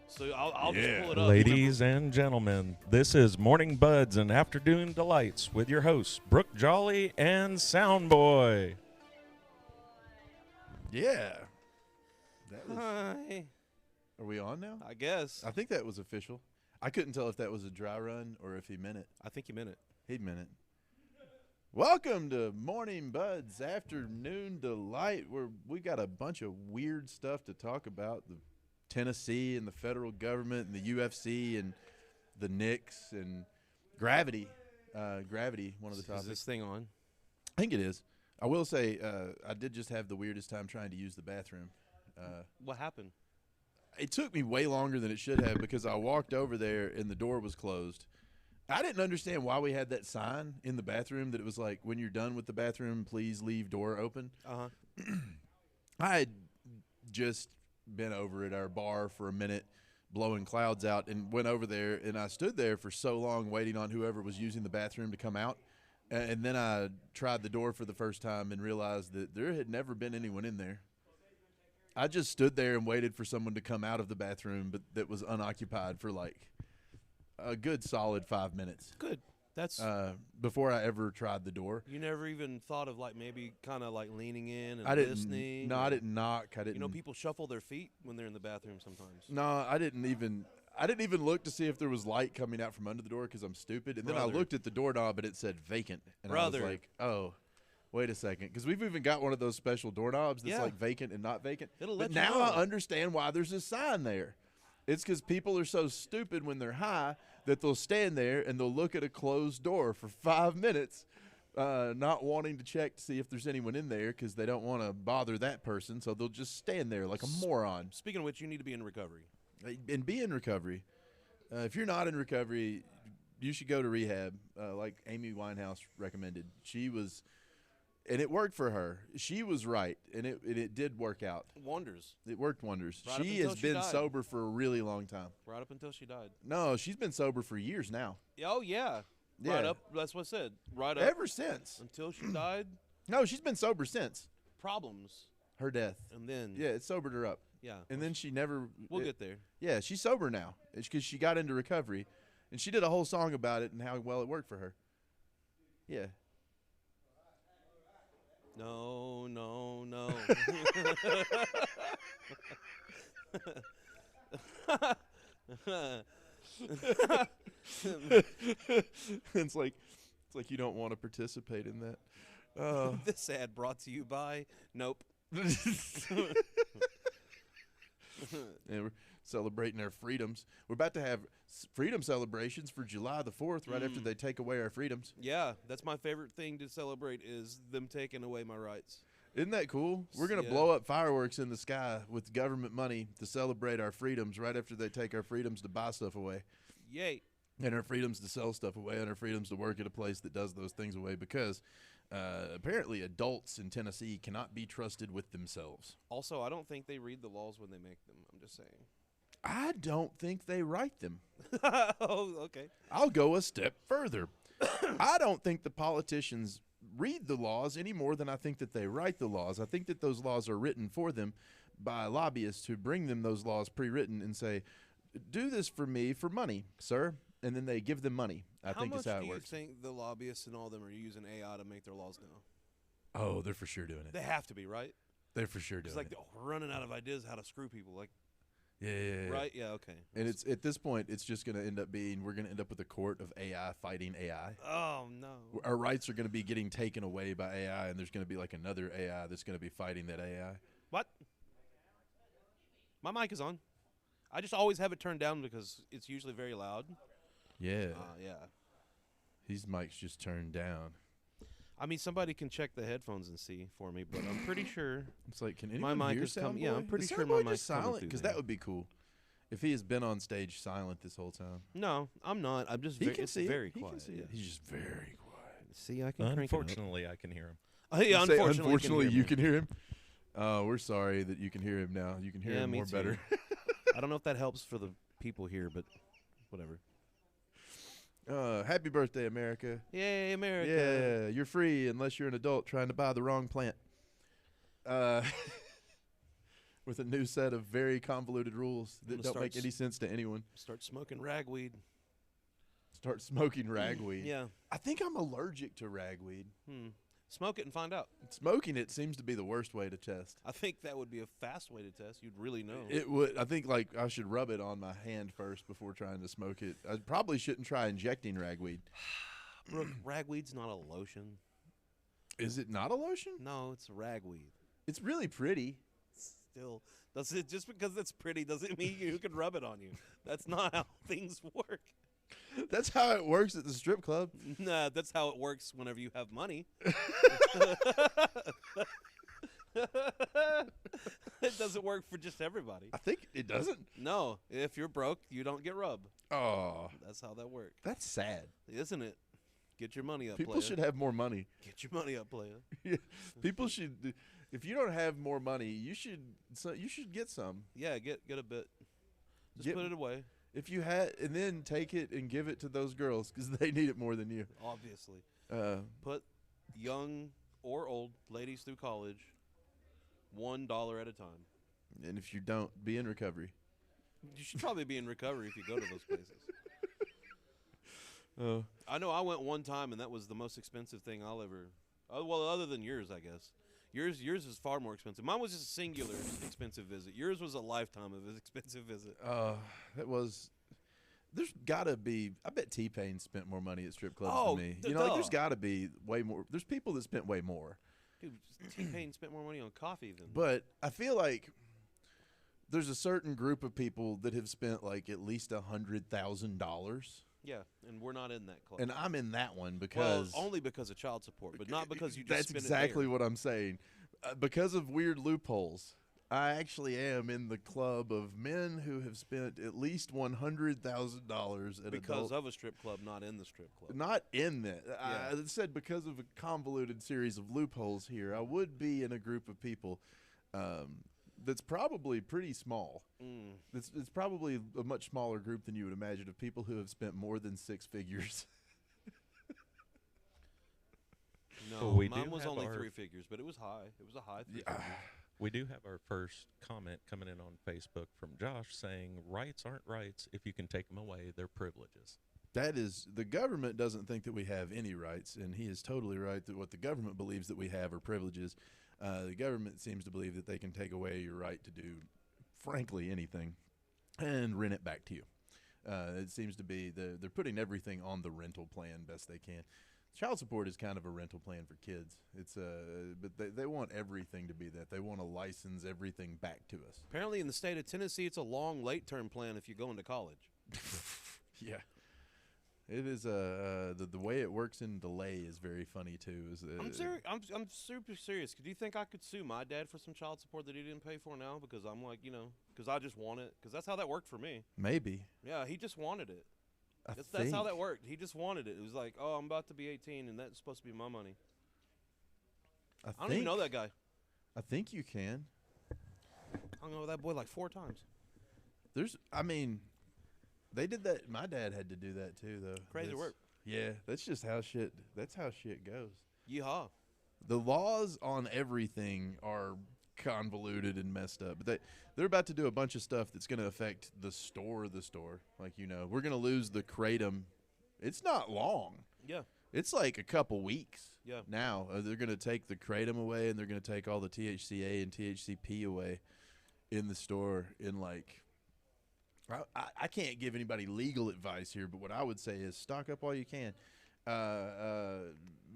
So I'll just pull it up. Ladies and gentlemen, this is Morning Buds and Afternoon Delights with your hosts, Brook Jolley and Soundboy. Yeah. That was, Hi. are we on now? I guess. I think that was official. I couldn't tell if that was a dry run or if he meant it. I think you meant it. He meant it. Welcome to Morning Buds Afternoon Delight, where we got a bunch of weird stuff to talk about. The Tennessee and the federal government and the UFC and the Knicks and gravity. Gravity, one of the topics. Is this thing on? I think it is. I will say I did just have the weirdest time trying to use the bathroom. What happened? It took me way longer than it should have because I walked over there and the door was closed. I didn't understand why we had that sign in the bathroom that it was like, when you're done with the bathroom, please leave door open. Uh-huh. I had just been over at our bar for a minute blowing clouds out and went over there, and I stood there for so long waiting on whoever was using the bathroom to come out. And then I tried the door for the first time and realized that there had never been anyone in there. I just stood there and waited for someone to come out of the bathroom, but that was unoccupied for like a good solid 5 minutes. Good. That's before I ever tried the door. you never even thought of like maybe kind of like leaning in and I didn't. listening. No, I didn't knock. I didn't. You know, people shuffle their feet when they're in the bathroom sometimes. No, I didn't even look to see if there was light coming out from under the door because I'm stupid. And then I Brother. looked at the doorknob and it said vacant. And I Brother. was like, oh, wait a second. Because we've even got one of those special doorknobs that's Yeah. like vacant and not vacant. It'll But let you now know. I understand why there's a sign there. It's because people are so stupid when they're high that they'll stand there and they'll look at a closed door for 5 minutes, not wanting to check to see if there's anyone in there because they don't want to bother that person. So they'll just stand there like a moron. Speaking of which, you need to be in recovery. And be in recovery. If you're not in recovery, you should go to rehab, like Amy Winehouse recommended. She was, and it worked for her. She was right, and it did work out. Wonders. It worked wonders. Right up She until has she been died. sober for a really long time. Right up until she died. No, she's been sober for years now. Oh, yeah. Yeah. Right up. That's what I said. Right up Ever since. until she died. No, she's been sober since Problems. her death. And then. Yeah, it sobered her up. Yeah. And then she never. We'll get there. Yeah, she's sober now. It's because she got into recovery, and she did a whole song about it and how well it worked for her. Yeah. No, no, no. it's like you don't want to participate in that. This ad brought to you by Nope. Yeah, we're celebrating our freedoms. We're about to have freedom celebrations for July the 4th, right after they take away our freedoms. Yeah, that's my favorite thing to celebrate is them taking away my rights. Isn't that cool? We're going to Yeah. blow up fireworks in the sky with government money to celebrate our freedoms right after they take our freedoms to buy stuff away. Yay. And our freedoms to sell stuff away, and our freedoms to work at a place that does those things away, because apparently adults in Tennessee cannot be trusted with themselves. Also, I don't think they read the laws when they make them. I'm just saying. I don't think they write them. Oh, okay. I'll go a step further. I don't think the politicians read the laws any more than I think that they write the laws. I think that those laws are written for them by lobbyists who bring them those laws pre-written and say, do this for me for money, sir. And then they give them money. I think is how much it do works. you think the lobbyists and all of them are using AI to make their laws now? Oh, they're for sure doing it. They have to be, right? They're for sure doing It's like it. we're running out of ideas how to screw people. Like, Yeah. right? Yeah, okay. And it's at this point, it's just going to end up being, we're going to end up with a court of AI fighting AI. Oh, no. Our rights are going to be getting taken away by AI, and there's going to be like another AI that's going to be fighting that AI. What? My mic is on. I just always have it turned down because it's usually very loud. Yeah. Yeah. These mics just turned down. I mean, somebody can check the headphones and see for me, but I'm pretty sure. It's like, can My anyone mic hear is coming- yeah, Soundboy? I'm pretty Is sure my Soundboy mic's just coming silent? through Because there. that would be cool. If he has been on stage silent this whole time. No, I'm not. I'm just He very, can it's see very it. He quiet. can see it. yeah. He's just very quiet. See, I can crank it up. Unfortunately, I can hear him. Oh, yeah, Say, unfortunately, you can hear him. Oh, we're sorry that you can hear him now. You can hear Yeah, him me more too. better. I don't know if that helps for the people here, but whatever. Happy birthday, America. Yay, America. Yeah, you're free unless you're an adult trying to buy the wrong plant. with a new set of very convoluted rules that gonna don't make any sense to anyone. Start smoking ragweed. Start smoking ragweed. Yeah. I think I'm allergic to ragweed. Smoke it and find out. Smoking it seems to be the worst way to test. I think that would be a fast way to test. You'd really know. It would. I think like I should rub it on my hand first before trying to smoke it. I probably shouldn't try injecting ragweed. Brooke, ragweed's not a lotion. Is it not a lotion? No, it's ragweed. It's really pretty. Still, does it just because it's pretty doesn't mean you can rub it on you. That's not how things work. That's how it works at the strip club. Nah, that's how it works whenever you have money. It doesn't work for just everybody. I think it doesn't. No, if you're broke, you don't get rubbed. Oh, That's how that works, that's sad. isn't it? Get your money up, People player. should have more money. Get your money up, player. People should. If you don't have more money, you should. You should get some. Yeah, get a bit. Just Get- put it away. If you had, and then take it and give it to those girls because they need it more than you. Obviously, But young or old ladies through college, $1 at a time. and if you don't, be in recovery. You should probably be in recovery if you go to those places. Oh, I know I went one time, and that was the most expensive thing I'll ever. Well, other than yours, I guess. Yours is far more expensive. Mine was just a singular expensive visit. Yours was a lifetime of an expensive visit. that was. There's gotta be. I bet T-Pain spent more money at strip clubs Oh, than me. duh. You know, like there's gotta be way more. There's people that spent way more. Dude, T-Pain spent more money on coffee than. But I feel like there's a certain group of people that have spent like at least $100,000, Yeah, and we're not in that club. and I'm in that one Well, because only because of child support, but not because you just that's spend exactly it there. what I'm saying. Because of weird loopholes, I actually am in the club of men who have spent at least $100,000 at Because adult. of a strip club, not in the strip club. Not in that. Yeah. I said because of a convoluted series of loopholes here, I would be in a group of people that's probably pretty small. It's probably a much smaller group than you would imagine of people who have spent more than six figures. No, Well, we mine do was have only our- 3 figures, but it was high. It was a high 3 Yeah. figures. We do have our first comment coming in on Facebook from Josh saying rights aren't rights. If you can take them away, they're privileges. That is, the government doesn't think that we have any rights, and he is totally right that what the government believes that we have are privileges. The government seems to believe that they can take away your right to do, frankly, anything and rent it back to you. It seems to be they're putting everything on the rental plan best they can. Child support is kind of a rental plan for kids. It's but they want everything to be that. They want to license everything back to us. Apparently, in the state of Tennessee, it's a long late-term plan if you're going to college. Yeah. It is the way it works in delay is very funny too. I'm serious. I'm super serious. Do you think I could sue my dad for some child support that he didn't pay for now? Because I'm like, because I just want it. Because that's how that worked for me. Maybe. Yeah, he just wanted it. I That's how think. that worked. He just wanted it. It was like, oh, I'm about to be 18, and that's supposed to be my money. I don't even know that guy. I think you can. I hung out with that boy like 4 times. They did that. My dad had to do that too, though. Crazy work. Yeah, that's just how shit. That's how shit goes. Yeehaw. The laws on everything are convoluted and messed up. But they're about to do a bunch of stuff that's going to affect the store. Like, we're going to lose the kratom. It's not long. Yeah. It's like a couple weeks. Yeah. Now they're going to take the kratom away, and they're going to take all the THCA and THCP away in the store. In like, I can't give anybody legal advice here, but what I would say is stock up all you can.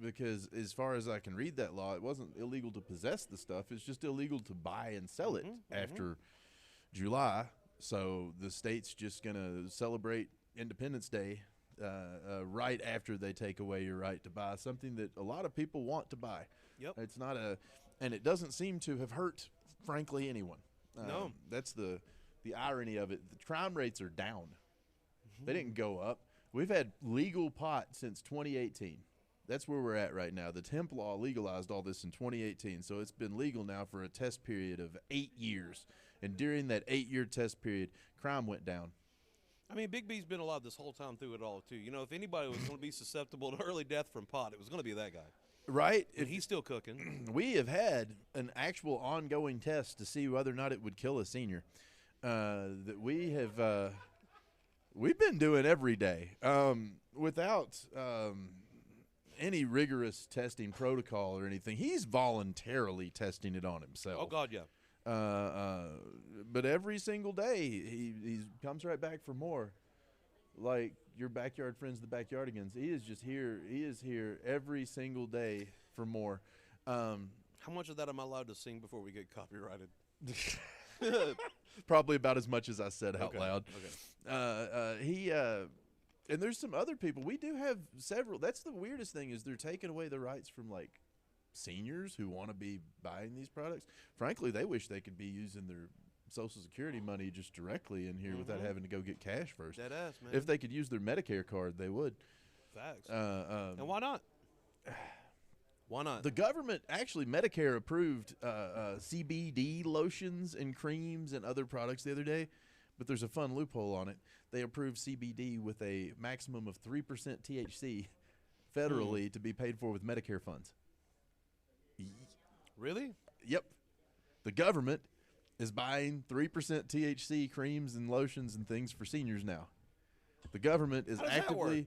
Because as far as I can read that law, it wasn't illegal to possess the stuff. It's just illegal to buy and sell it after July. So the state's just going to celebrate Independence Day right after they take away your right to buy something that a lot of people want to buy. Yep. It's not and it doesn't seem to have hurt, frankly, anyone. No. That's the irony of it. The crime rates are down. They didn't go up. We've had legal pot since 2018. That's where we're at right now. The hemp law legalized all this in 2018, so it's been legal now for a test period of 8 years. And during that 8-year test period, crime went down. I mean, Big B's been alive this whole time through it all, too. If anybody was going to be susceptible to early death from pot, it was going to be that guy. Right? And he's still cooking. We have had an actual ongoing test to see whether or not it would kill a senior. That we have we've been doing every day without any rigorous testing protocol or anything. He's voluntarily testing it on himself. Oh God, yeah. But every single day he comes right back for more. Like your backyard friends, the Backyardigans. He is just here. He is here every single day for more. How much of that am I allowed to sing before we get copyrighted? Probably about as much as I said out Okay, loud. okay. And there's some other people. We do have several. That's the weirdest thing is they're taking away the rights from like seniors who want to be buying these products. Frankly, they wish they could be using their Social Security money just directly in here without having to go get cash first. Dead ass, man. If they could use their Medicare card, they would. Facts. And why not? Why not? The government actually Medicare approved CBD lotions and creams and other products the other day, but there's a fun loophole on it. They approved CBD with a maximum of 3% THC federally to be paid for with Medicare funds. Really? Yep. The government is buying 3% THC creams and lotions and things for seniors now. The government is How does that work?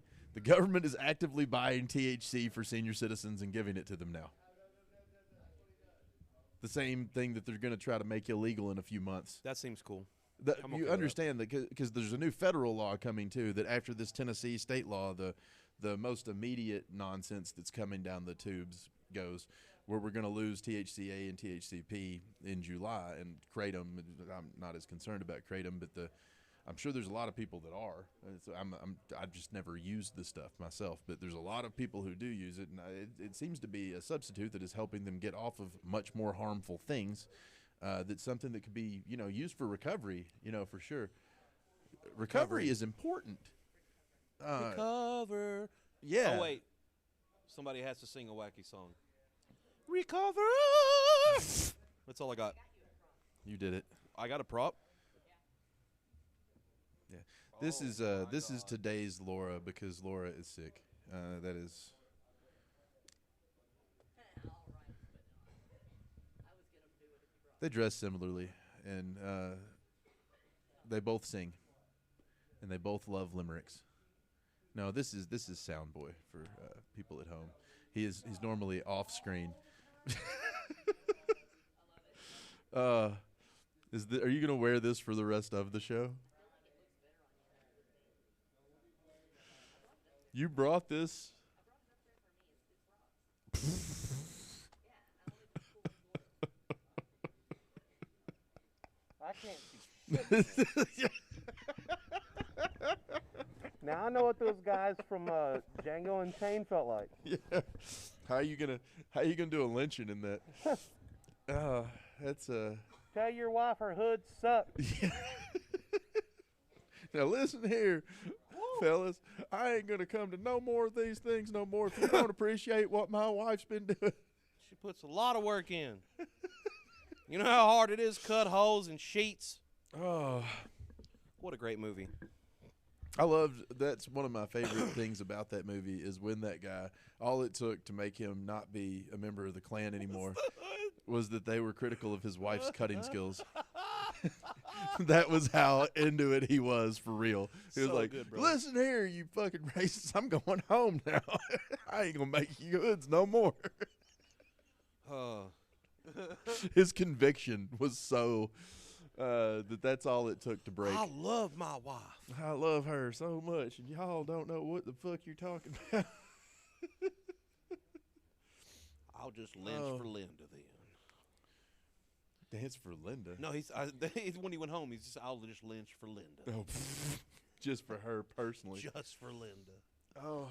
actively buying THC for senior citizens and giving it to them now. The same thing that they're going to try to make illegal in a few months. That seems cool. You okay with understand that because there's a new federal law coming too. That after this Tennessee state law, the most immediate nonsense that's coming down the tubes goes where we're going to lose THCA and THCP in July and kratom. I'm not as concerned about kratom, but I'm sure there's a lot of people that are. So I've just never used the stuff myself, but there's a lot of people who do use it, and it seems to be a substitute that is helping them get off of much more harmful things. That's something that could be, used for recovery, for sure. Recovery is important. Recover. Yeah. Oh, wait. Somebody has to sing a wacky song. Recover. That's all I got. You did it. I got a prop. Yeah. This is today's Laura because Laura is sick. That is. They dress similarly, and they both sing, and they both love limericks. No, this is Soundboy for people at home. He's normally off screen. Are you gonna wear this for the rest of the show? You brought this. I can't see. Now I know what those guys from Django Unchained felt like. Yeah. How you gonna do a lynching in that? That's Tell your wife her hood sucks. Now listen here, fellas. I ain't gonna come to no more of these things no more. If you don't appreciate what my wife's been doing. She puts a lot of work in. You know how hard it is to cut holes in sheets? Oh, What a great movie. That's one of my favorite things about that movie is when that guy, all it took to make him not be a member of the Klan anymore was that they were critical of his wife's cutting skills. That was how into it he was for real. He was So like, good, bro. listen here, you fucking racists, I'm going home now. I ain't going to make you goods no more. His conviction was so that's all it took to break. I love my wife. I love her so much, and y'all don't know what the fuck you're talking about. I'll just lynch for Linda then. Dance for Linda. No, when he went home, he's just, I'll just lynch for Linda. Oh, just for her personally. Just for Linda. Oh,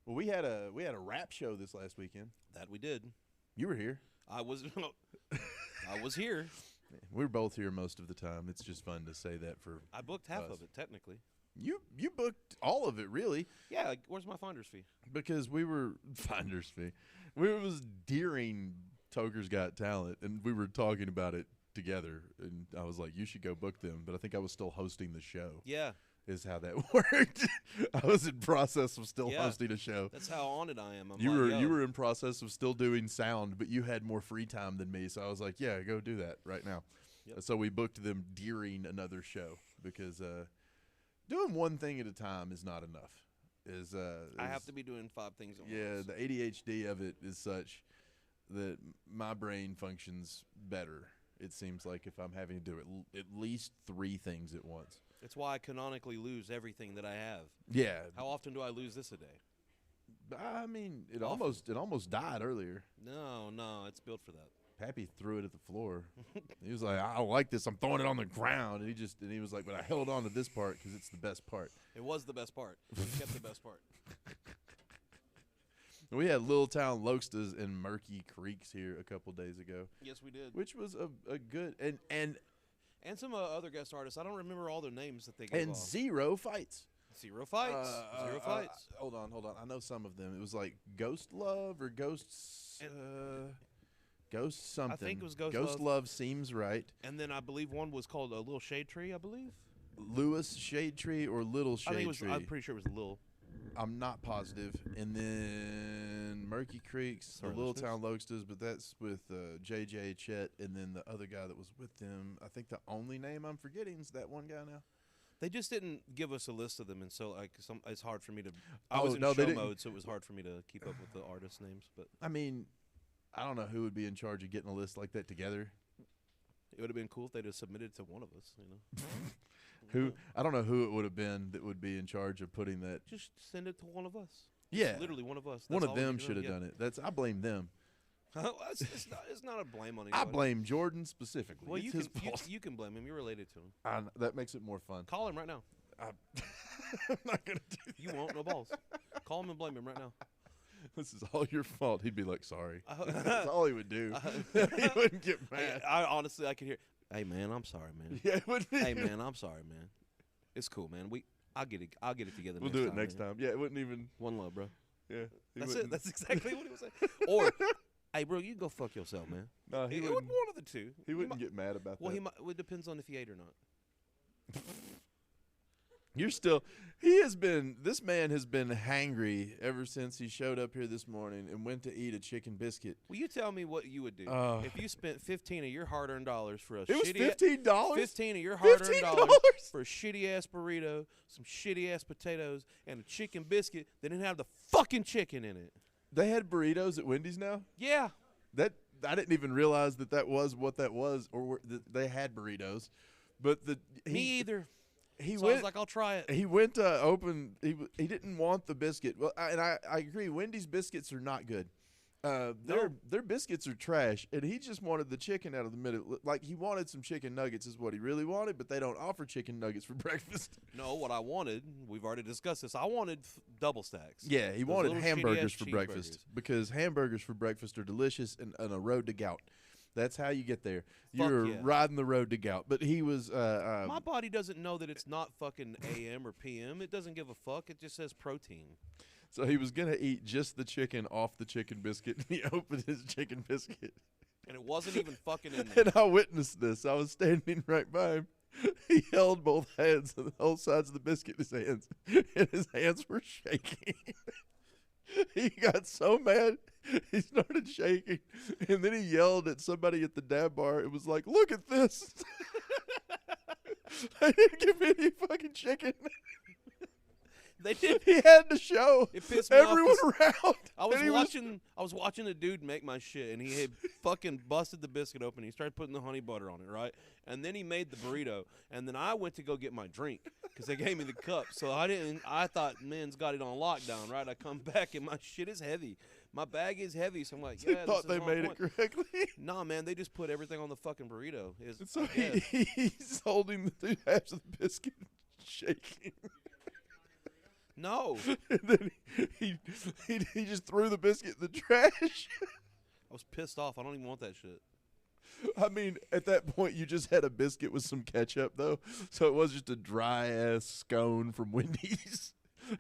well, we had a rap show this last weekend. That we did. You were here. I was here. We were both here most of the time. It's just fun to say that for. I booked half us. of it, technically. You booked all of it, really, Yeah, like, where's my finder's fee? because we were finder's fee. We was during Toker's Got Talent, and we were talking about it together. And I was like, "You should go book them," but I think I was still hosting the show. Yeah. is how that worked. I was in process of still Yeah. hosting a show. That's how on it I am. I'm You like, were yo, you were in process of still doing sound, but you had more free time than me, so I was like, yeah, go do that right now. Yep. So we booked them during another show because doing one thing at a time is not enough. I have to be doing 5 things at Yeah, once. the ADHD of it is such that my brain functions better. It seems like if I'm having to do at least 3 things at once. It's why I canonically lose everything that I have. Yeah, How often do I lose this a day? I mean, it Often. almost died earlier. No, it's built for that. Pappy threw it at the floor. He was like, "I don't like this. I'm throwing it on the ground." And he was like, "But I held on to this part because it's the best part." It was the best part. We kept the best part. We had Little Town Locstas and Murky Creeks here a couple days ago, Yes, we did. which was a good and And some other guest artists. I don't remember all their names that they gave off. 0 fights. 0 fights. 0 fights. Hold on. I know some of them. It was like Ghost Love or Ghosts. Ghost something. I think it was Ghost Love. Love. Seems right. And then I believe one was called a Little Shade Tree, I believe. Lewis Shade Tree or Little Shade I think it was. Tree. I'm pretty sure it was Lil. I'm not positive. And then Murky Creeks, Sorry, the Little listeners. Town Locstas, but that's with JJ Chet, and then the other guy that was with them. I think the only name I'm forgetting is that one guy now. They just didn't give us a list of them, and so it's hard for me to. Oh, I was in no, they show didn't. mode, so it was hard for me to keep up with the artist names. But I mean, I don't know who would be in charge of getting a list like that together. it would have been cool if they'd have submitted to one of us. I don't know who it would have been that would be in charge of putting that. Just send it to one of us. Yeah, Literally one of us. one That's of all we them can should have yeah. done it. I blame them. it's not a blame on I anybody. blame Jordan specifically. Well, it's you his can fault. you can blame him. You're related to him. That makes it more fun. Call him right now. I'm not gonna do that. You won't. No balls. Call him and blame him right now. This is all your fault. He'd be like, "Sorry." I- That's all he would do. He wouldn't get mad. I honestly, I could hear. Hey man, I'm sorry, man. Yeah, it wouldn't. Hey man, I'm sorry, man. It's cool, man. I'll get it together. We'll next do it time, next man. time. Yeah, it wouldn't even. One love, bro. Yeah, he That's it. wouldn't- That's exactly what he was saying. Or, hey, bro, you go fuck yourself, man. No, he It would wouldn't. one of the two. He wouldn't get mad about Well, that. he might. Well, it depends on if he ate or not. You're still. This man has been hangry ever since he showed up here this morning and went to eat a chicken biscuit. Will you tell me what you would do if you spent 15 of your hard-earned dollars for a It was shitty $15. 15 of your hard-earned $15? dollars for a shitty-ass burrito, some shitty-ass potatoes, and a chicken biscuit that didn't have the fucking chicken in it? They had burritos at Wendy's now. Yeah. That I didn't even realize that was what that was, or that they had burritos. But Me either. He So I went. was like, I'll try it. He went to open. He didn't want the biscuit. Well, I agree. Wendy's biscuits are not good. Their biscuits are trash, and he just wanted the chicken out of the middle. Like he wanted some chicken nuggets, is what he really wanted. But they don't offer chicken nuggets for breakfast. No, what I wanted, we've already discussed this. I wanted double stacks. Yeah, he Those wanted little hamburgers shitty-ass for breakfast cheeseburgers. because hamburgers for breakfast are delicious and a road to gout. That's how you get there. Fuck You're yeah. riding the road to gout. But he was. My body doesn't know that it's not fucking AM or PM. It doesn't give a fuck. It just says protein. So he was gonna eat just the chicken off the chicken biscuit, and he opened his chicken biscuit. And it wasn't even fucking in there. And I witnessed this. I was standing right by him. He held both hands, both sides of the biscuit in his hands, and his hands were shaking. He got so mad, he started shaking, and then he yelled at somebody at the dab bar. It was like, "Look at this! I didn't give me any fucking chicken." They did. He had to show It pissed me off everyone 'cause around. I was and he watching a dude make my shit, and he had fucking busted the biscuit open. He started putting the honey butter on it, right? And then he made the burrito, and then I went to go get my drink because they gave me the cup. So I thought men's got it on lockdown, right? I come back and my shit is heavy. My bag is heavy, so I'm like, He yeah. thought this they is on made point. it correctly. Nah, man, they just put everything on the fucking burrito. So I guess. he's holding the two halves of the biscuit, shaking. No, And then he just threw the biscuit in the trash. I was pissed off. I don't even want that shit. I mean, at that point, you just had a biscuit with some ketchup, though. So it was just a dry-ass scone from Wendy's.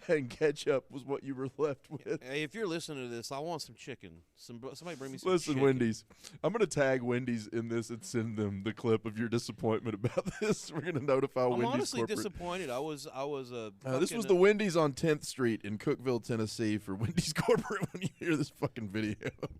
and ketchup was what you were left with. Hey, if you're listening to this, I want some chicken. Somebody bring me some Listen, chicken. Wendy's. I'm going to tag Wendy's in this and send them the clip of your disappointment about this. We're going to notify I'm Wendy's honestly corporate. disappointed. I was This was the Wendy's on 10th Street in Cookeville, Tennessee for Wendy's corporate when you hear this fucking video.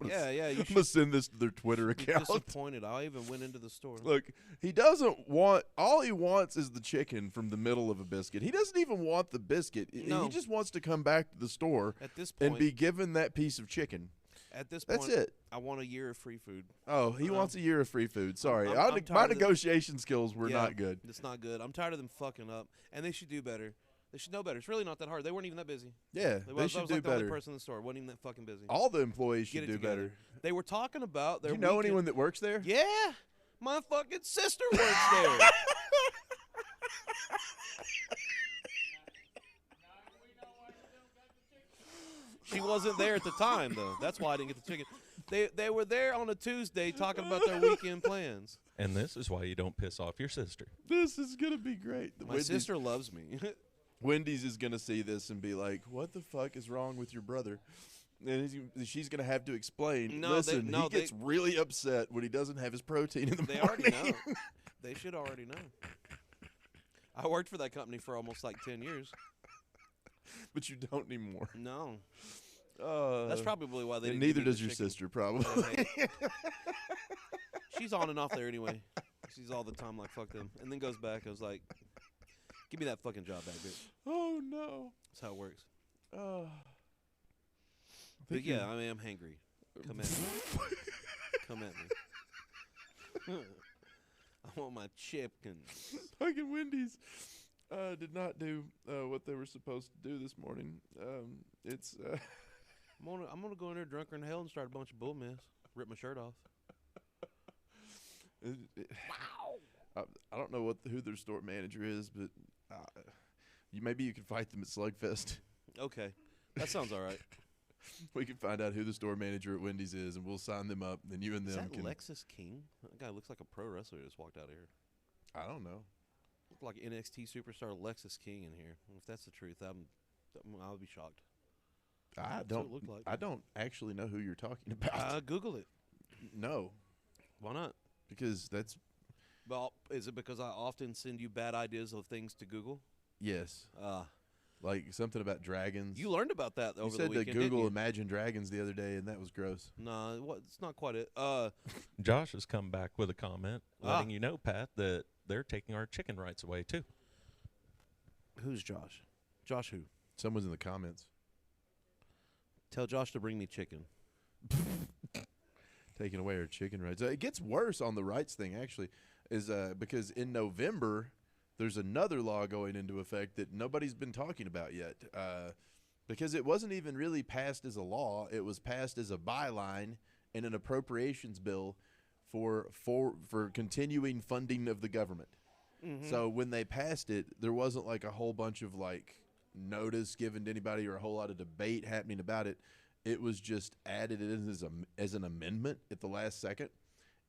Yeah, you I'm going to should send this to their Twitter be account. disappointed. I even went into the store. Look, he doesn't want – all he wants is the chicken from the middle of a biscuit. He doesn't even want the biscuit. No. He just wants to come back to the store At this point, and be given that piece of chicken. at this point, That's it. I want a year of free food. Oh, he wants a year of free food. Sorry. I'm My tired of the- negotiation skills were Yeah, not good. It's not good. I'm tired of them fucking up, and they should do better. They should know better. It's really not that hard. They weren't even that busy. Yeah, I they was should like do the only better. person in the store. Wasn't even that fucking busy. All the employees Get should it do together. better. They were talking about their Do you know weekend- anyone that works there? Yeah, my fucking sister works there. She wasn't there at the time, though. That's why I didn't get the chicken. They were there on a Tuesday talking about their weekend plans. And this is why you don't piss off your sister. This is going to be great. My sister loves me. Wendy's is going to see this and be like, what the fuck is wrong with your brother? And she's going to have to explain, No, listen, they- no, he gets really upset when he doesn't have his protein in the They morning. already know. They should already know. I worked for that company for almost like 10 years. But you don't anymore. No. Uh, That's probably why they and didn't give neither me the does your chicken. sister, probably. Hey. She's on and off there anyway. She's all the time like, fuck them. And then goes back. I was like, give me that fucking job back, bitch. Oh, no. That's how it works. Uh, But yeah, I mean, I'm hangry. Come at me. Come at me. I want my chicken. fucking Wendy's did not do what they were supposed to do this morning. It's I'm gonna go in there drunker than hell and start a bunch of bull mess. Rip my shirt off. I don't know who their store manager is, but maybe you can fight them at Slugfest. Okay, that sounds all right. We can find out who the store manager at Wendy's is, and we'll sign them up. Then you and Is them that can. Lexus King? That guy looks like a pro wrestler who just walked out of here. I don't know. Looked like NXT superstar Lexus King in here. If that's the truth, I'll be shocked. I what don't. it looked like. I don't actually know who you're talking about. Google it. No, Why not? because that's Well, is it because I often send you bad ideas of things to Google? yes, Uh, like something about dragons. you learned about that You over said the weekend, to didn't Google you? Imagine Dragons the other day, and that was gross. No, it's not quite it. Josh has come back with a comment Ah. letting you know, Pat, that they're taking our chicken rights away, too. Who's Josh? Josh who? Someone's in the comments Tell Josh to bring me chicken. taking away our chicken rights. It gets worse on the rights thing, actually, is because in November there's another law going into effect that nobody's been talking about yet. Because it wasn't even really passed as a law. It was passed as a byline in an appropriations bill for continuing funding of the government. So when they passed it, there wasn't like a whole bunch of like notice given to anybody or a whole lot of debate happening about it. It was just added in as an amendment at the last second.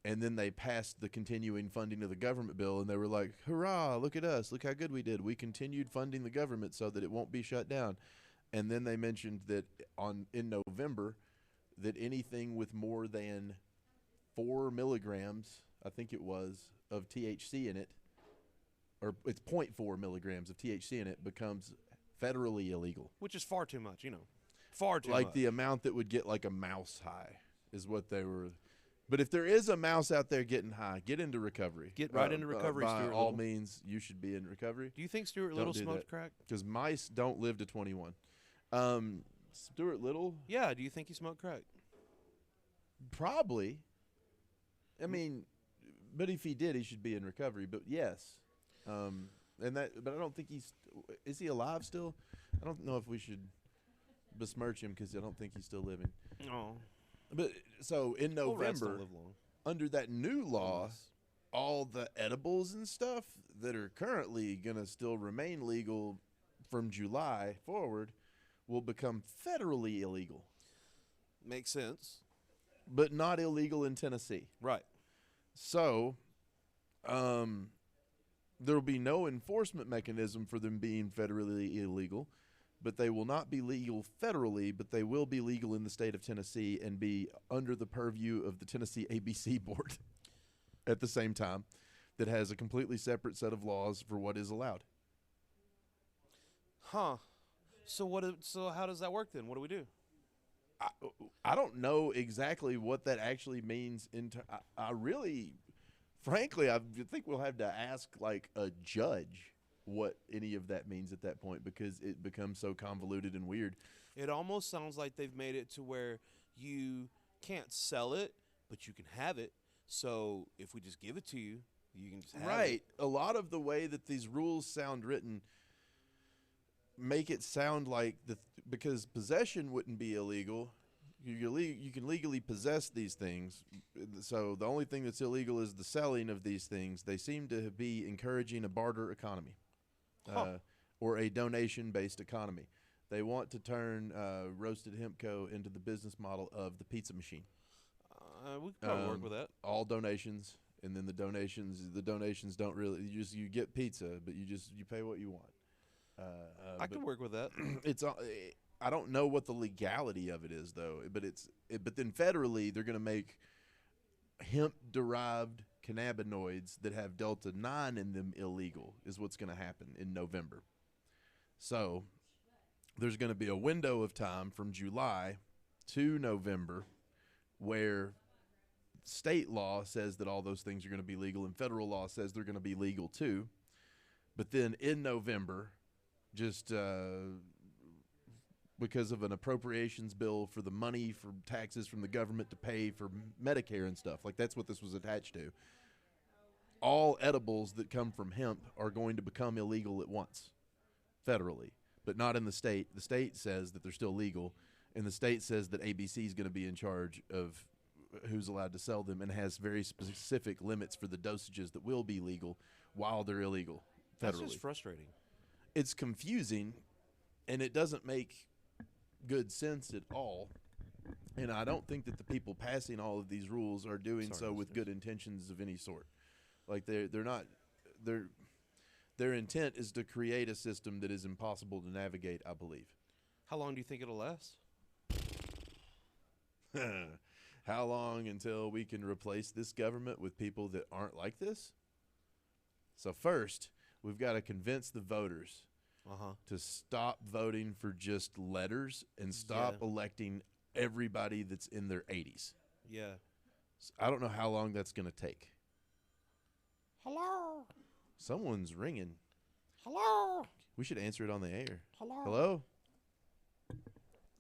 And then they passed the continuing funding of the government bill, and they were like, hurrah, look at us. Look how good we did. We continued funding the government so that it won't be shut down. And then they mentioned that in November that anything with more than 4 milligrams, I think it was, of THC in it, or it's 0.4 milligrams of THC in it, becomes federally illegal. Which is far too much, Far too Like much. the amount that would get like a mouse high is what they were. But if there is a mouse out there getting high, get into recovery. Get right into recovery, By Stuart all Little. means, you should be in recovery. Do you think Stuart Don't Little do smoked that. crack? Because mice don't live to 21. Stuart Little, Yeah, do you think he smoked crack? probably. I mean, but if he did, he should be in recovery. But yes, but I don't think is he alive still? I don't know if we should besmirch him because I don't think he's still living. No. But so in Well, rats don't November, live long. under that new law, Unless- all the edibles and stuff that are currently going to still remain legal from July forward will become federally illegal, Makes sense. but not illegal in Tennessee. Right. So, there will be no enforcement mechanism for them being federally illegal, but they will not be legal federally, but they will be legal in the state of Tennessee and be under the purview of the Tennessee ABC board at the same time, that has a completely separate set of laws for what is allowed. Huh. So how does that work then? What do we do? I don't know exactly what that actually means. I really, frankly, I think we'll have to ask like a judge what any of that means at that point, because it becomes so convoluted and weird. It almost sounds like they've made it to where you can't sell it, but you can have it. So if we just give it to you, you can just have it. Right. A lot of the way that these rules sound written make it sound like because possession wouldn't be illegal. You can legally possess these things. So the only thing that's illegal is the selling of these things. They seem to be encouraging a barter economy, or a donation-based economy. They want to turn Roasted Hemp Co. into the business model of the pizza machine. We could probably work with that. All donations, and then the donations don't really. You get pizza, but you pay what you want. I can work with that. I don't know what the legality of it is though, but then federally they're going to make hemp-derived cannabinoids that have Delta 9 in them illegal, is what's going to happen in November. So there's going to be a window of time from July to November where state law says that all those things are going to be legal and federal law says they're going to be legal too. But then in November, just because of an appropriations bill for the money for taxes from the government to pay for Medicare and stuff, like that's what this was attached to. All edibles that come from hemp are going to become illegal at once, federally, but not in the state. The state says that they're still legal, and the state says that ABC is going to be in charge of who's allowed to sell them and has very specific limits for the dosages that will be legal while they're illegal federally. That's just frustrating. It's confusing, and it doesn't make good sense at all. And I don't think that the people passing all of these rules are doing so with good intentions of any sort. Like their intent is to create a system that is impossible to navigate, I believe. How long do you think it'll last? How long until we can replace this government with people that aren't like this? So first, we've got to convince the voters to stop voting for just letters and stop electing everybody that's in their 80s. Yeah. So I don't know how long that's going to take. Hello. Someone's ringing. Hello. We should answer it on the air. Hello. Hello?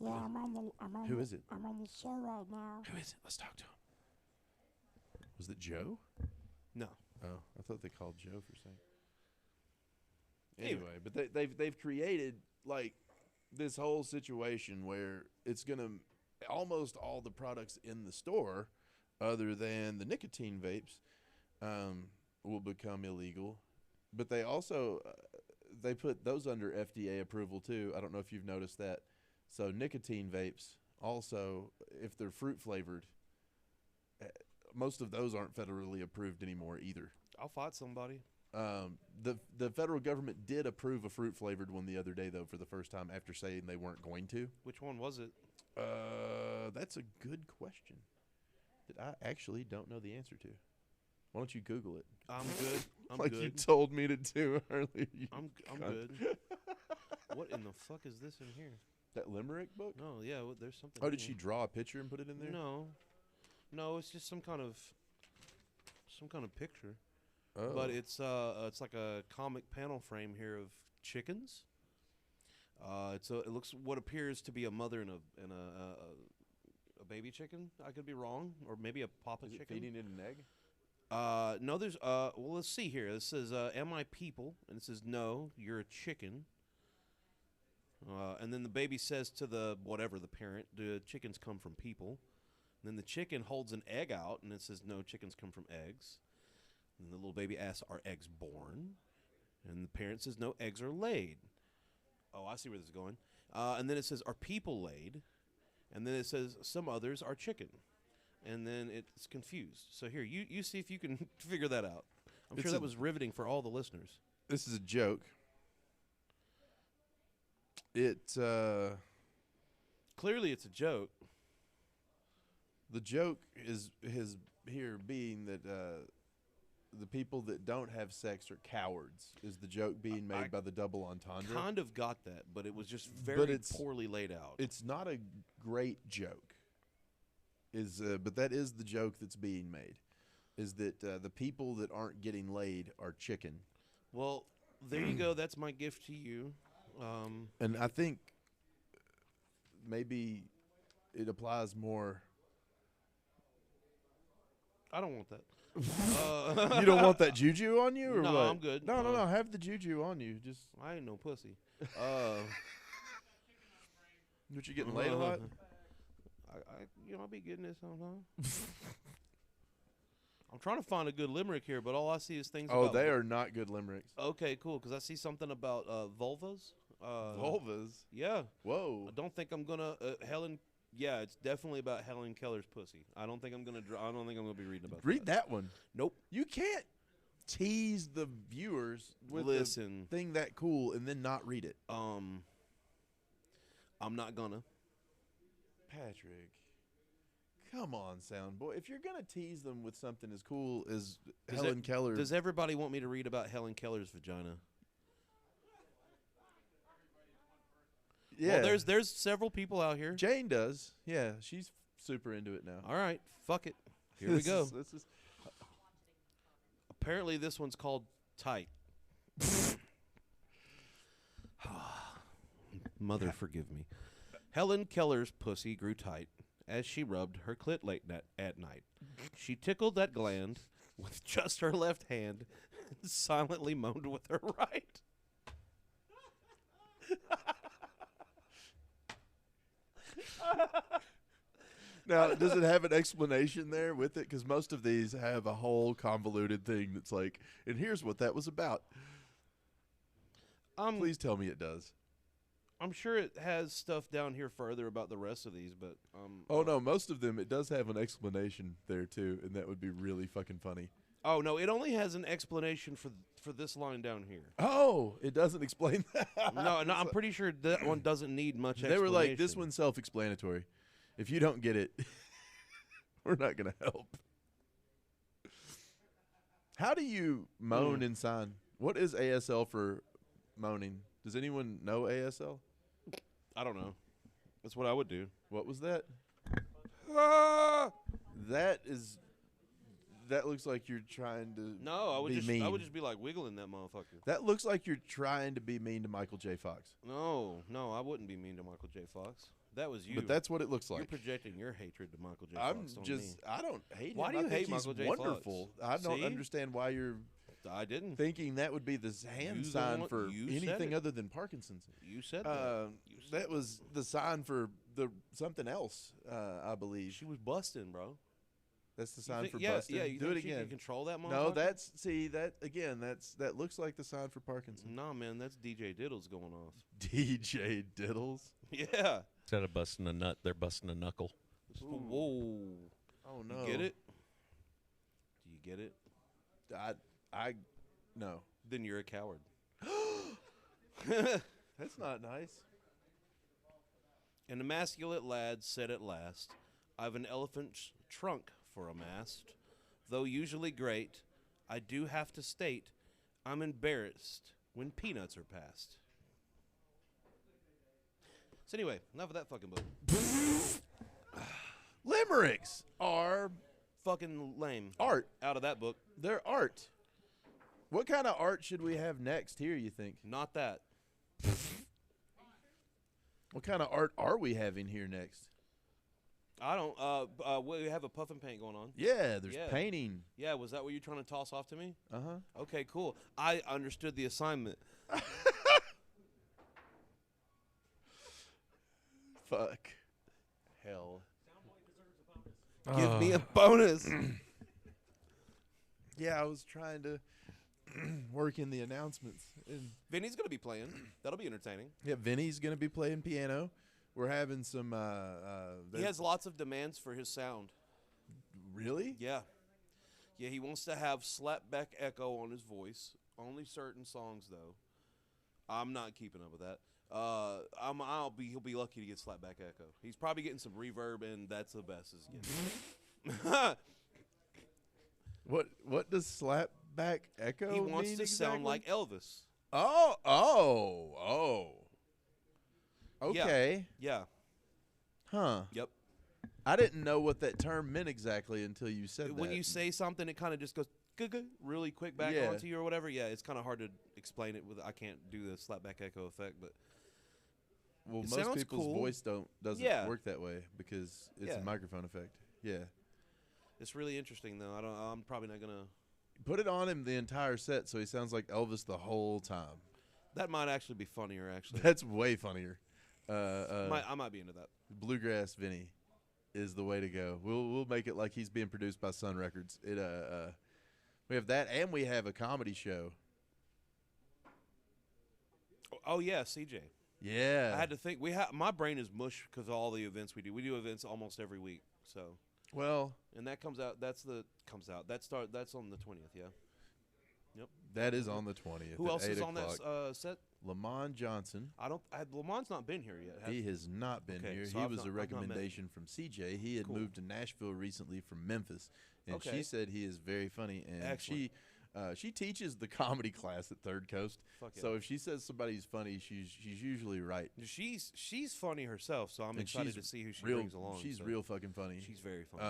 Yeah, I'm on Who is it? I'm on the show right now. Who is it? Let's talk to him. Was it Joe? No. Oh, I thought they called Joe for a second. Anyway, but they've created like this whole situation where it's gonna almost all the products in the store, other than the nicotine vapes, will become illegal. But they also they put those under FDA approval too. I don't know if you've noticed that. So nicotine vapes also, if they're fruit flavored, most of those aren't federally approved anymore either. I'll fight somebody. The federal government did approve a fruit flavored one the other day though, for the first time after saying they weren't going to. Which one was it? That's a good question that I actually don't know the answer to. Why don't you Google it? I'm good. I'm like good. you told me to do earlier. I'm good. What in the fuck is this in here? That limerick book? No, yeah, well, there's something. Oh, in did here. she draw a picture and put it in there? No, it's just some kind of picture. Oh. But it's like a comic panel frame here of chickens. It looks what appears to be a mother and a baby chicken. I could be wrong, or maybe a papa Is it chicken. feeding it an egg? No, there's well, let's see here. It says, "Am I people?" And it says, "No, you're a chicken." And then the baby says to the parent, "The chickens come from people." And then the chicken holds an egg out, and it says, "No, chickens come from eggs." And the little baby asks, "Are eggs born?" And the parent says, "No, eggs are laid." Oh, I see where this is going. And then it says, "Are people laid?" And then it says, "Some others are chicken." And then it's confused. So here, you see if you can figure that out. I'm sure that was riveting for all the listeners. This is a joke. It Clearly, it's a joke. the joke is here being that the people that don't have sex are cowards. Is the joke being made I by the double entendre? Kind of got that, but it was just But very it's- poorly laid out. It's not a great joke. But that is the joke that's being made. Is that the people that aren't getting laid are chicken? Well, there you go. That's my gift to you. And I think maybe it applies more. I don't want that. You don't want that juju on you, or No, what? I'm good. No. Have the juju on you. Just I ain't no pussy. what you getting laid a lot? I'll be getting this sometime. I'm trying to find a good limerick here, but all I see is things. Oh, about they are not good limericks. Okay, cool. Because I see something about vulvas. Vulvas. Yeah. Whoa. I don't think I'm gonna Helen. Yeah, it's definitely about Helen Keller's pussy. I don't think I'm gonna. I don't think I'm gonna be reading about. Read that one. Nope. You can't tease the viewers with Listen. the thing that cool and then not read it. I'm not gonna. Patrick, come on, Soundboy. If you're gonna tease them with something as cool as Helen Keller, Does everybody want me to read about Helen Keller's vagina? yeah, Well, there's several people out here. Jane does. Yeah, she's super into it now. All right, fuck it. Here we This go. is Apparently, this one's called Tight. Mother, forgive me. Helen Keller's pussy grew tight as she rubbed her clit late at night. She tickled that gland with just her left hand and silently moaned with her right. Now, does it have an explanation there with it? Because most of these have a whole convoluted thing that's like, and here's what that was about. Please tell me it does. I'm sure it has stuff down here further about the rest of these, but Oh no, most of them it does have an explanation there too, and that would be really fucking funny. Oh no, it only has an explanation for this line down here. Oh, it doesn't explain that. No, I'm pretty sure that one doesn't need much They explanation. were like, this one's self-explanatory. If you don't get it, we're not gonna help. How do you moan and sign? What is ASL for moaning? Does anyone know ASL? I don't know. That's what I would do. What was that? That looks like you're trying to No, I would be just mean. I would just be like wiggling that motherfucker. That looks like you're trying to be mean to Michael J. Fox. No, I wouldn't be mean to Michael J. Fox. That was you. But that's what it looks You're like. projecting your hatred to Michael J. I'm Fox on just me. I don't hate Why him. do I you think hate he's Michael J. Fox? wonderful. I don't See? understand why you're I didn't. thinking that would be the hand You the sign one- for you said anything it. other than Parkinson's. You said that. You said That was the sign for the something else, I believe. she was busting, bro. That's the You sign think- for yeah, busting. Yeah, you Do think it she can again. control that motherfucker? No, that looks like the sign for Parkinson's. Nah, man, that's DJ Diddles going off. DJ Diddles. Yeah. Instead of busting a nut, they're busting a knuckle. Whoa. Oh no. You get it? Do you get it? I no. Then you're a coward. That's not nice. An emasculate lad said at last, I've an elephant's trunk for a mast. Though usually great, I do have to state I'm embarrassed when peanuts are passed. So anyway, enough of that fucking book. Limericks are Fucking lame. art. Out of that book. They're art. What kind of art should we have next here, you think? Not that. What kind of art are we having here next? I don't. We have a puff and paint going on. Yeah, there's Yeah. painting. Yeah, was that what you're trying to toss off to me? Uh-huh. Okay, cool. I understood the assignment. Fuck. Hell. Give me a bonus. Yeah, I was trying to work in the announcements. And Vinny's going to be playing. That'll be entertaining. yeah, Vinny's going to be playing piano. We're having some He has lots of demands for his sound. really? Yeah. Yeah, he wants to have slapback echo on his voice. Only certain songs, though. I'm not keeping up with that. He'll be lucky to get slapback echo. He's probably getting some reverb, and that's the best it's getting. What does slapback echo He wants mean to sound exactly? like Elvis. Oh. Okay. Yeah. Huh. Yep. I didn't know what that term meant exactly until you said that. When you say something, it kind of just goes really quick back onto you or whatever. Yeah, it's kind of hard to explain it with. I can't do the slapback echo effect, but well, it most sounds people's cool. voice doesn't work that way because it's a microphone effect. Yeah. It's really interesting though. I'm probably not gonna put it on him the entire set so he sounds like Elvis the whole time. That might actually be funnier. Actually, that's way funnier. I might be into that. Bluegrass Vinny is the way to go. We'll make it like he's being produced by Sun Records. We have that, and we have a comedy show. Oh yeah, CJ. Yeah, I had to think. My brain is mush because of all the events we do. We do events almost every week. So and that comes out. That's on the 20th. Yeah. Yep. That is on the 20th. Who else is on on that set? Lamont Johnson. Lamont's not been here yet. He has not been here. So he was a recommendation from CJ. He had moved to Nashville recently from Memphis, and she said he is very funny. And excellent. She teaches the comedy class at Third Coast. So if she says somebody's funny, she's usually right. She's funny herself, so I'm excited to see who she brings along. She's real fucking funny. She's very funny.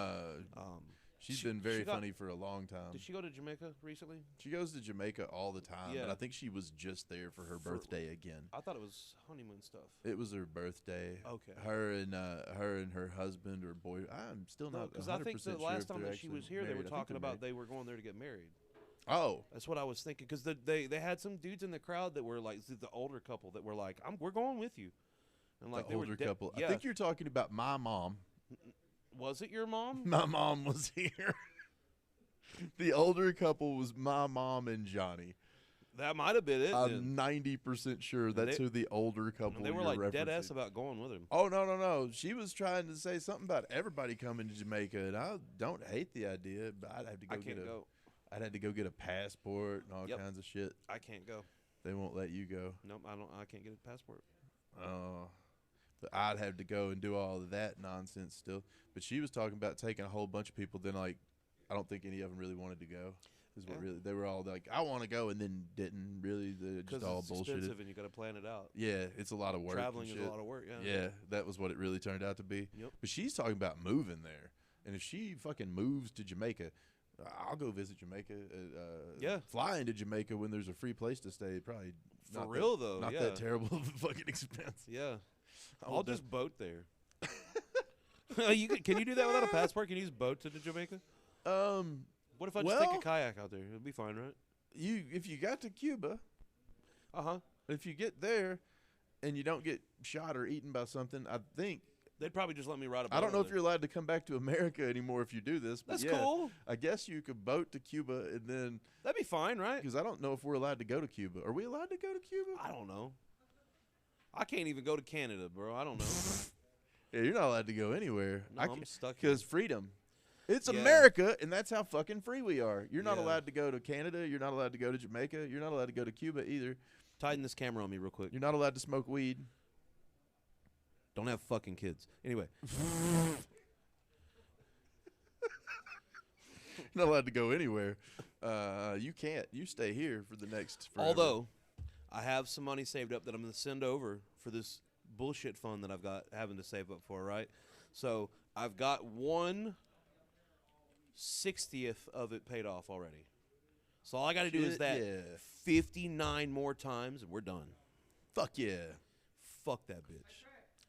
She's been very funny for a long time. Did she go to Jamaica recently? She goes to Jamaica all the time, but I think she was just there for her birthday again. I thought it was honeymoon stuff. It was her birthday. Okay. Her and her husband or boy. I'm still not 100% because I think the last time that she was here, married. they were talking about they were going there to get married. Oh, that's what I was thinking. Because they had some dudes in the crowd that were like the older couple that were like, "We're going with you," and like the older couple. Yeah. I think you're talking about my mom. Was it your mom? My mom was here. The older couple was my mom and Johnny. That might have been it. I'm 90% sure that's who the older couple. They were like dead ass about going with him. Oh no! She was trying to say something about everybody coming to Jamaica, and I don't hate the idea, but I'd have to go I'd have to go get a passport and all kinds of shit. I can't go. They won't let you go. Nope, I can't get a passport. But I'd have to go and do all of that nonsense still. But she was talking about taking a whole bunch of people. Then I don't think any of them really wanted to go. They were all like, I want to go, and then didn't really. Just all bullshitted. Expensive and you got to plan it out. Yeah, it's a lot of work. Traveling is a lot of work. Yeah. Yeah, that was what it really turned out to be. Yep. But she's talking about moving there, and if she fucking moves to Jamaica, I'll go visit Jamaica. Flying to Jamaica when there's a free place to stay, probably for real though. Not that terrible of a fucking expense. Yeah, I'll just boat there. Can you do that without a passport? Can you just boat to Jamaica? What if I just take a kayak out there? It'll be fine, right? If you got to Cuba, if you get there and you don't get shot or eaten by something, I think they'd probably just let me ride a boat. I don't know if you're allowed to come back to America anymore if you do this. But that's cool. I guess you could boat to Cuba and then that'd be fine, right? Because I don't know if we're allowed to go to Cuba. Are we allowed to go to Cuba? I don't know. I can't even go to Canada, bro. I don't know. Yeah, you're not allowed to go anywhere. No, I'm stuck because freedom. It's America, and that's how fucking free we are. You're not allowed to go to Canada. You're not allowed to go to Jamaica. You're not allowed to go to Cuba either. Tighten this camera on me real quick. You're not allowed to smoke weed. Don't have fucking kids. Anyway. You're not allowed to go anywhere. You can't. You stay here for the next forever. Although, I have some money saved up that I'm going to send over for this bullshit fund that I've got having to save up for, right? So, I've got 1/60th of it paid off already. So all I got to do is that 59 more times, and we're done. Fuck yeah. Fuck that bitch.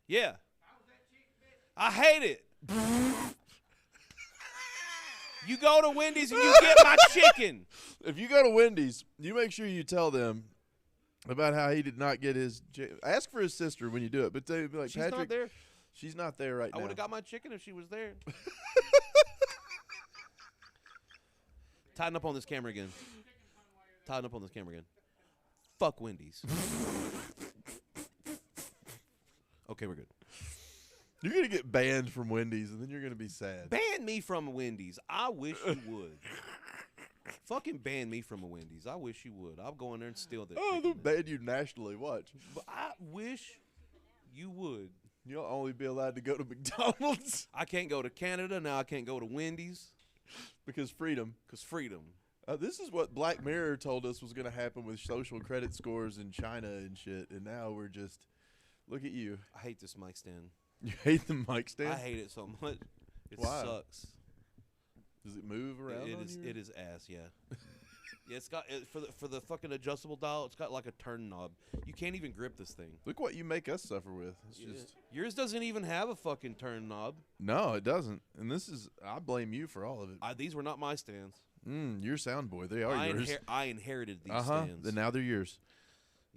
Yeah. I hate it. You go to Wendy's and you get my chicken. If you go to Wendy's, you make sure you tell them about how he did not get his ask for his sister when you do it. But they be like, she's Patrick, not there. She's not there right now. I would have got my chicken if she was there. Tighten up on this camera again. Tighten up on this camera again. Fuck Wendy's. Okay, we're good. You're going to get banned from Wendy's, and then you're going to be sad. Ban me from Wendy's. I wish you would. Fucking ban me from a Wendy's. I wish you would. I'll go in there and steal that. Oh, chicken they'll ban you nationally. Watch. But I wish you would. You'll only be allowed to go to McDonald's I can't go to Canada now. I can't go to Wendy's because freedom. because freedom. This is what Black Mirror told us was going to happen with social credit scores in China and shit, and now we're just look at you. I hate this mic stand. You hate the mic stand? I hate it so much. It Why? sucks. Does it move around? It on is. you? It is ass. Yeah. Yeah, it's got for the fucking adjustable dial. It's got like a turn knob. You can't even grip this thing. Look what you make us suffer with. It's just Yours doesn't even have a fucking turn knob. no, it doesn't. And this is I blame you for all of it. These were not my stands. Your sound boy. They are yours. I inherited these Uh-huh. stands. Then now they're yours.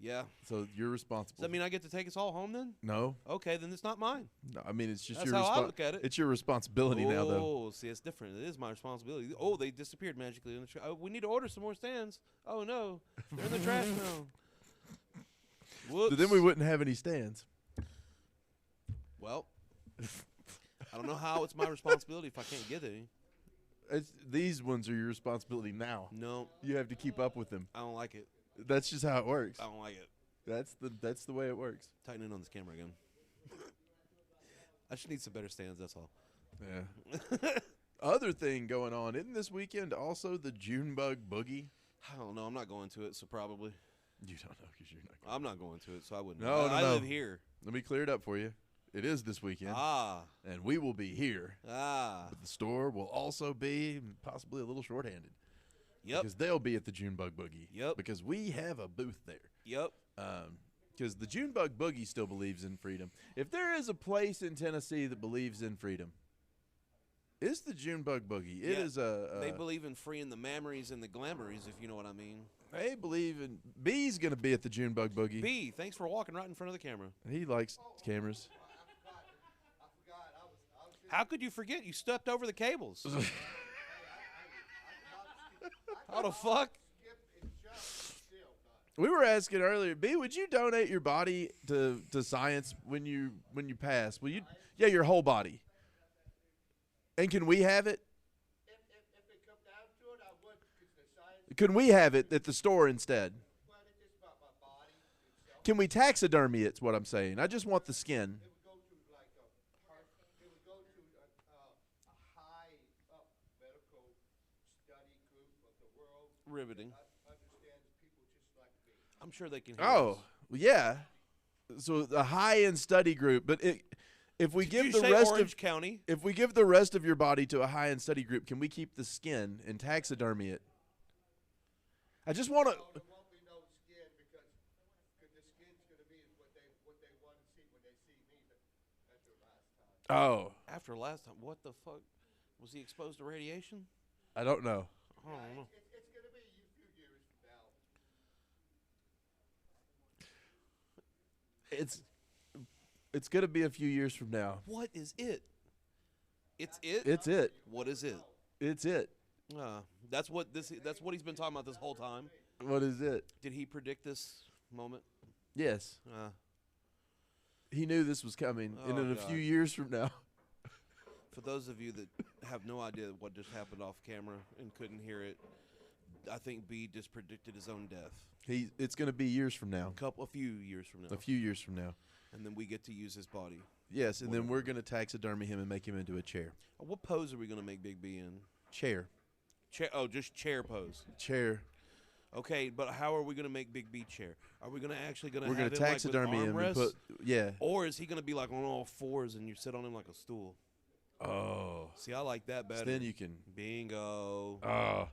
Yeah. So you're responsible. Does that mean I get to take us all home then? no? Okay, then it's not mine. No, I mean it's just That's your how I look at it. It's your responsibility now though. Oh, see, it's different. It is my responsibility. Oh, they disappeared magically. We need to order some more stands. Oh, no. They're in the trash now. Whoops. But then we wouldn't have any stands. Well, I don't know how it's my responsibility if I can't get any. These ones are your responsibility now. No, You have to keep up with them. I don't like it. That's just how it works. I don't like it. That's the way it works. Tighten in on this camera again. I just need some better stands, that's all. Yeah. Other thing going on, isn't this weekend also the Junebug Boogie? I don't know. I'm not going to it, so probably. You don't know because you're not. I'm not going to it, so I wouldn't. No, I no. live here. Let me clear it up for you. It is this weekend, and we will be here. But the store will also be possibly a little shorthanded. Yep. Because they'll be at the Junebug Boogie. Yep. Because we have a booth there. Yep. Because the Junebug Boogie still believes in freedom. If there is a place in Tennessee that believes in freedom, it's the Junebug Boogie. It is They believe in freeing the memories and the glamories, if you know what I mean. They believe in. B's going to be at the Junebug Boogie. B, thanks for walking right in front of the camera. He likes cameras. How could you forget? You stepped over the cables. How the fuck? We were asking earlier, B, would you donate your body to science when you pass? Will you? Yeah, your whole body. And can we have it? If it come down to it, I would, because the science, Can we have it at the store instead? well, it's just about my body itself. Can we taxidermy it's what I'm saying. I just want the skin. It would go to like a high up medical study group of the world Riveting. that understands people just like me. I'm sure they can hear Oh, us. well, yeah. So a high-end study group, but if we Did give you the say rest Orange of County? if we give the rest of your body to a high-end study group, can we keep the skin and taxidermy it? I just want to. No, there won't be no skin because the skin's going to be what they want to see when they see me. That's their last time. Oh, After last time, what the fuck? Was he exposed to radiation? I don't know. I don't know. It's going to be a few years from now. It's gonna be a few years from now. What is it? It's it? It's it. What is it? It's it. That's what he's been talking about this whole time. What is it? Did he predict this moment? Yes, he knew this was coming, and Oh, in a God. few years from now. For those of you that have no idea what just happened off camera and couldn't hear it, I think B just predicted his own death. It's going to be years from now. A few years from now. A few years from now. And then we get to use his body. Yes, and then we're going to taxidermy him and make him into a chair. What pose are we going to make Big B in? Chair. Chair. Oh, just chair pose. Chair. Okay, but how are we going to make Big B chair? Are we going to actually We're have going to him taxidermy like him with and armrests? yeah. Or is he going to be like on all fours and you sit on him like a stool? Oh. See, I like that better. Then you can. Bingo. Oh.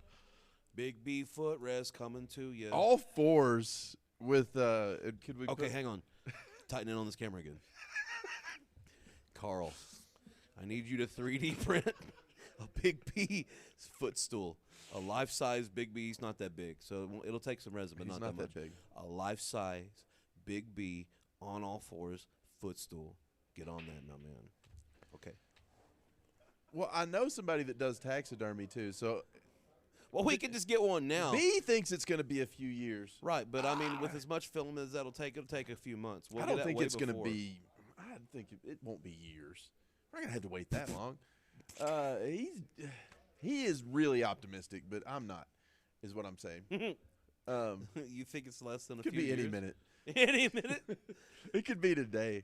Big B footrest coming to you. All fours with could we Okay, hang on. Tighten in on this camera again. Carl, I need you to 3D print a Big B footstool. A life-size Big B. He's not that big, so it'll take some resin, but He's not not that that much. big. A life-size Big B on all fours footstool. Get on that, my man. Okay. Well, I know somebody that does taxidermy too. So Well, we can just get one now. B thinks it's going to be a few years. Right, but I mean, with as much film as that'll take, it'll take a few months. We'll I get don't that think way it's going to before. be. I think it won't be years. We're not going to have to wait that long. He is really optimistic, but I'm not. is what I'm saying. You think it's less than a Could few be years? any minute. Any minute? It could be today.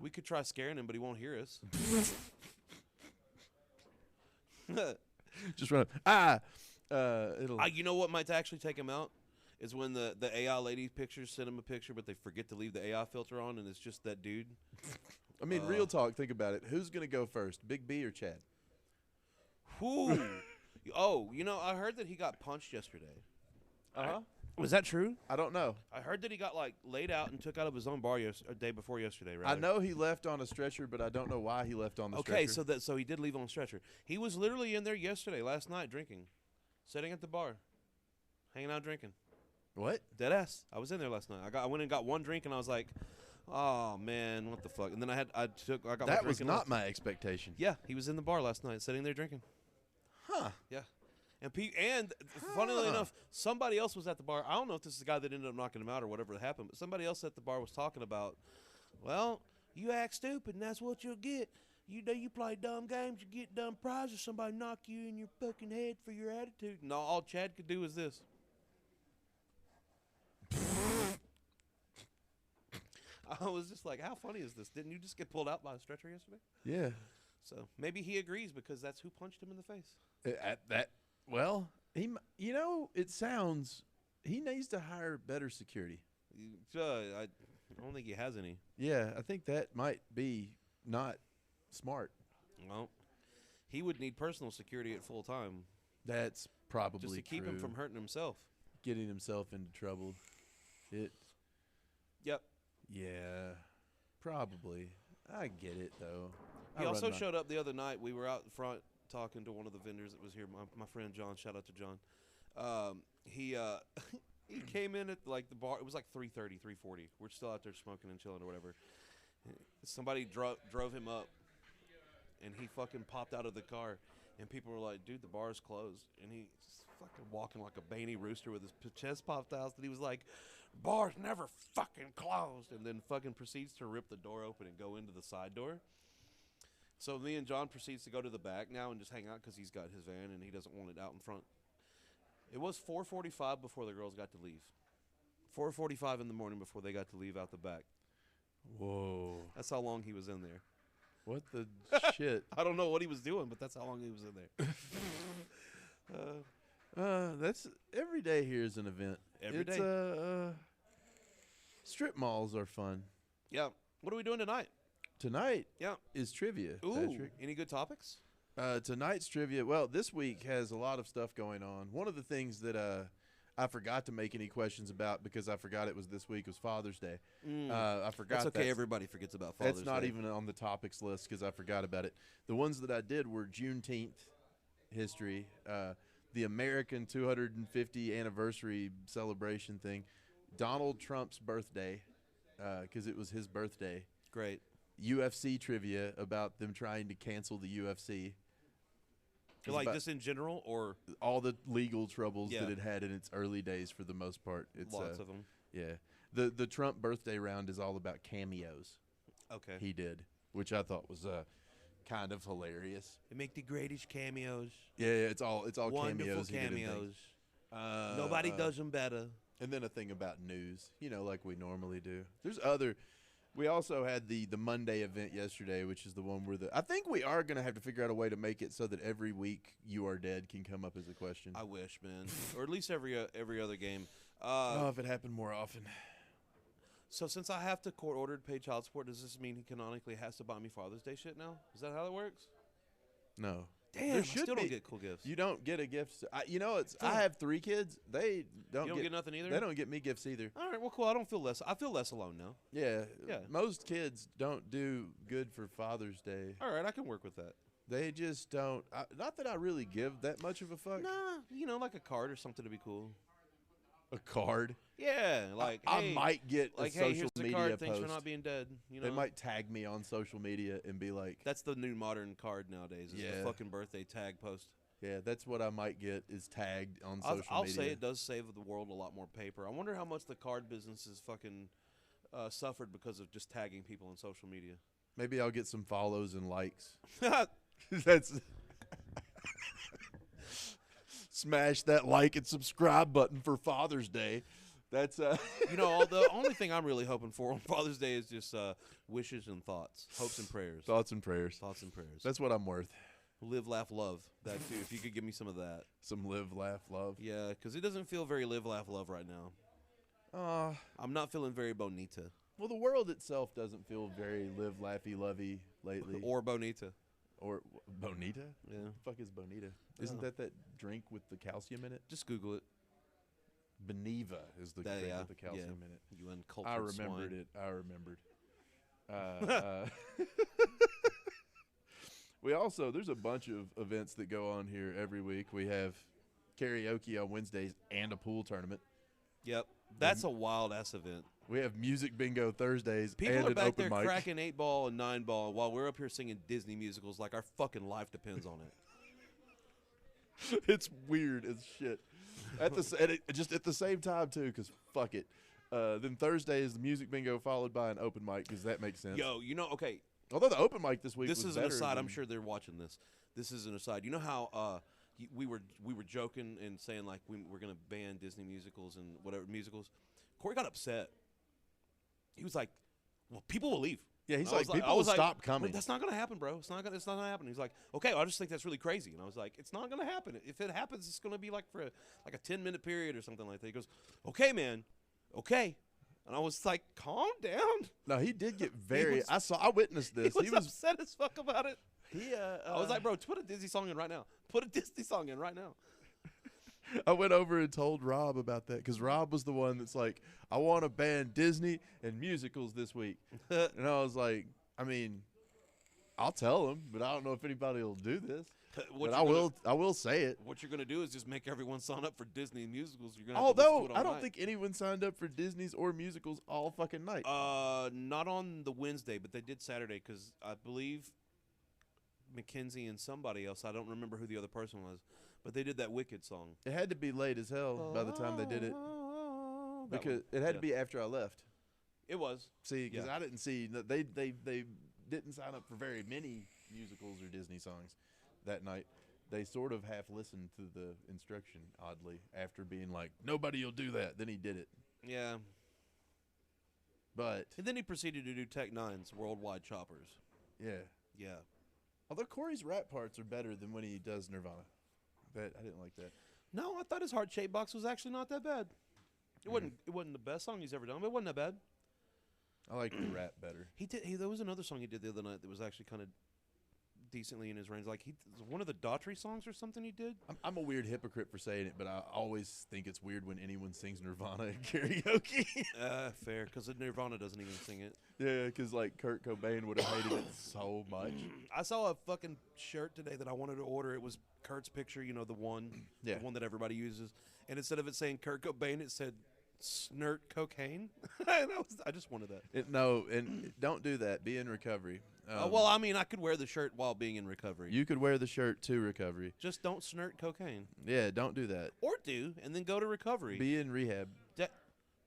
We could try scaring him, but he won't hear us. Just run. It'll. You know what might actually take him out? Is when the AI lady pictures send him a picture, but they forget to leave the AI filter on, and it's just that dude. I mean, real talk. Think about it. Who's gonna go first, Big B or Chad? Whoo. Oh, I heard that he got punched yesterday. Uh-huh. Was that true? I don't know. I heard that he got laid out and took out of his own bar a day before yesterday, right? I know he left on a stretcher, but I don't know why he left on the Okay, stretcher. so he did leave on a stretcher. He was literally in there last night, drinking, sitting at the bar, hanging out drinking. What? Dead ass. I was in there last night. I went and got one drink, and I was like, "Oh man, what the fuck?" And then I got my That drink was and not left. my expectation. Yeah, he was in the bar last night, sitting there drinking. Huh. Yeah. And funnily enough, somebody else was at the bar. I don't know if this is the guy that ended up knocking him out or whatever happened, but somebody else at the bar was talking about, well, you act stupid, and that's what you'll get. You play dumb games, you get dumb prizes. Somebody knock you in your fucking head for your attitude. And all Chad could do is this. I was just like, how funny is this? Didn't you just get pulled out by a stretcher yesterday? Yeah. So maybe he agrees because that's who punched him in the face. Well, it sounds he needs to hire better security. I don't think he has any. Yeah, I think that might be not smart. Well, he would need personal security at full time That's probably just to keep him true. from hurting himself. Getting himself into trouble. Yep. Yeah, probably. I get it though. He also showed up the other night. We were out in front talking to one of the vendors that was here. My friend John. Shout out to John. He he came in at the bar. It was like 3:30, 3:40. We're still out there smoking and chilling or whatever. Somebody drove him up, and he fucking popped out of the car, and people were like, "Dude, the bar's closed." And he's fucking walking like a Baney rooster with his chest popped out, and he was like, "Bar's never fucking closed," and then fucking proceeds to rip the door open and go into the side door. So me and John proceeds to go to the back now and just hang out because he's got his van and he doesn't want it out in front. It was 4:45 before the girls got to leave. 4:45 in the morning before they got to leave out the back. Whoa. That's how long he was in there. What the shit? I don't know what he was doing, but that's how long he was in there. That's every day here is an event. Every it's, day. Strip malls are fun. Yeah. What are we doing tonight? Tonight Yeah. is trivia, Ooh. Patrick. Any good topics? Tonight's trivia, well, this week has a lot of stuff going on. One of the things that I forgot to make any questions about because I forgot it was this week was Father's Day. I forgot That's okay. Everybody forgets about Father's Day. That's not even on the topics list because I forgot about it. The ones that I did were Juneteenth history, the American 250 anniversary celebration thing, Donald Trump's birthday because it was his birthday. Great. UFC trivia about them trying to cancel the UFC. Like just in general, or all the legal troubles Yeah. that it had in its early days for the most part. It's lots of them. Yeah. The Trump birthday round is all about cameos Okay. he did, which I thought was kind of hilarious. They make the greatest cameos. Yeah, it's all Wonderful cameos. he did in things. cameos. Nobody does them better. And then a thing about news, like we normally do. We also had the Monday event yesterday, which is the one where I think we are going to have to figure out a way to make it so that every week You Are Dead can come up as a question. I wish, man. Or at least every other game. If it happened more often. So since I have to court-ordered pay child support, does this mean he canonically has to buy me Father's Day shit now? Is that how it works? No. Damn, There I should still don't be. get cool gifts. You don't get a gift. I have 3 kids. They don't You don't get nothing either? They don't get me gifts either. All right, well, cool. I feel less alone now. Yeah. Yeah. Most kids don't do good for Father's Day. All right, I can work with that. They just don't. Not that I really give that much of a fuck. Nah, like a card or something to be cool. A card. Yeah, like I hey, might get like, a hey, social here's the media card. Thanks post. for not being dead. They might tag me on social media and be like, That's the new modern card nowadays. Is Yeah. the fucking birthday tag post. yeah, that's what I might get is tagged on social I'll media. say it does save the world a lot more paper. I wonder how much the card business has fucking suffered because of just tagging people on social media. Maybe I'll get some follows and likes. That's smash that like and subscribe button for Father's Day. That's You know, the only thing I'm really hoping for on Father's Day is just wishes and thoughts, hopes and prayers. thoughts and prayers. Thoughts and prayers. That's what I'm worth. Live, laugh, love. That too. If you could give me some of that. Some live, laugh, love. Yeah, because it doesn't feel very live, laugh, love right now. I'm not feeling very bonita. Well, the world itself doesn't feel very live, laughy, lovey lately. Or bonita. Or bonita? Yeah. What the fuck is bonita? Isn't that drink with the calcium in it? Just Google it. Beneva is the drink with the calcium in it. You uncultured I remembered swine. it. I remembered. We also, there's a bunch of events that go on here every week. We have karaoke on Wednesdays and a pool tournament. Yep. That's a wild-ass event. We have music bingo Thursdays People and are an back open there mic. cracking 8-ball and 9-ball while we're up here singing Disney musicals like our fucking life depends on it. It's weird as shit. Just at the same time, too, because fuck it. Then Thursday is the music bingo followed by an open mic because that makes sense. Yo, you know, okay, Although the open mic this week this was is an better aside. I'm than- sure they're watching this. This is an aside. You know how we were joking and saying like we're gonna ban Disney musicals and whatever musicals. Corey got upset. He was like, "Well, people will leave." Yeah, he's And I was like, people I will was like, stop coming. That's not gonna happen, bro. It's not gonna happen. He's like, "Okay, I just think that's really crazy." And I was like, "It's not gonna happen. If it happens, it's gonna be like for a 10-minute period or something like that." He goes, "Okay, man, okay." And I was like, "Calm down." No, he did get very. was- I witnessed this. He was upset as fuck about it. He, I was like, "Bro, put a Disney song in right now. Put a Disney song in right now." I went over and told Rob about that because Rob was the one that's like, I want to ban Disney and musicals this week. And I was like, I mean, I'll tell him, but I don't know if anybody will do this. What But you're I will say it. What you're gonna do is just make everyone sign up for Disney musicals. You're gonna Although I don't think anyone signed up for Disney's or musicals all fucking night. Not on the Wednesday, but they did Saturday because I believe Mackenzie and somebody else. I don't remember who the other person was, but they did that Wicked song. It had to be late as hell by the time they did it That because one. it had to Yeah. be after I left. It was. See, because Yeah. I didn't see they didn't sign up for very many musicals or Disney songs that night. They sort of half listened to the instruction, oddly, after being like, nobody will do that. Then he did it. Yeah. But And then he proceeded to do Tech Nine's Worldwide Choppers. yeah, Yeah. although Corey's rap parts are better than when he does Nirvana. But I didn't like that. No, I thought his Heart Shaped Box was actually not that bad. It wasn't the best song he's ever done, but it wasn't that bad. I like the rap better. There was another song he did the other night that was actually kind of decently in his range. Like one of the Daughtry songs or something he did. I'm a weird hypocrite for saying it, but I always think it's weird when anyone sings Nirvana in karaoke. Fair, because Nirvana doesn't even sing it. Yeah, because like Kurt Cobain would have hated it so much. I saw a fucking shirt today that I wanted to order. It was Kurt's picture, you know, the one that everybody uses. And instead of it saying Kurt Cobain, it said snort cocaine. And I just wanted that. No, and don't do that. Be in recovery. Well, I mean, I could wear the shirt while being in recovery. You could wear the shirt to recovery. Just don't snort cocaine. Yeah, don't do that. Or do, and then go to recovery. Be in rehab.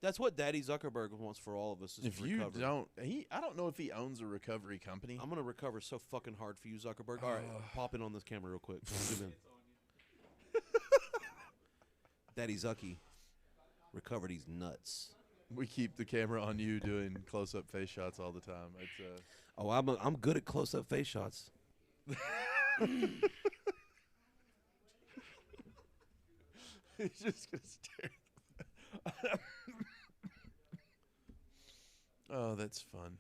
That's what Daddy Zuckerberg wants for all of us is If recovery. you don't, I don't know if he owns a recovery company. I'm going to recover so fucking hard for you, Zuckerberg. All right, pop in on this camera real quick. Zoom in. Daddy Zucky, recover these nuts. We keep the camera on you doing close-up face shots all the time. It's Oh, I'm good at close-up face shots. he's just gonna stare. Oh, that's fun.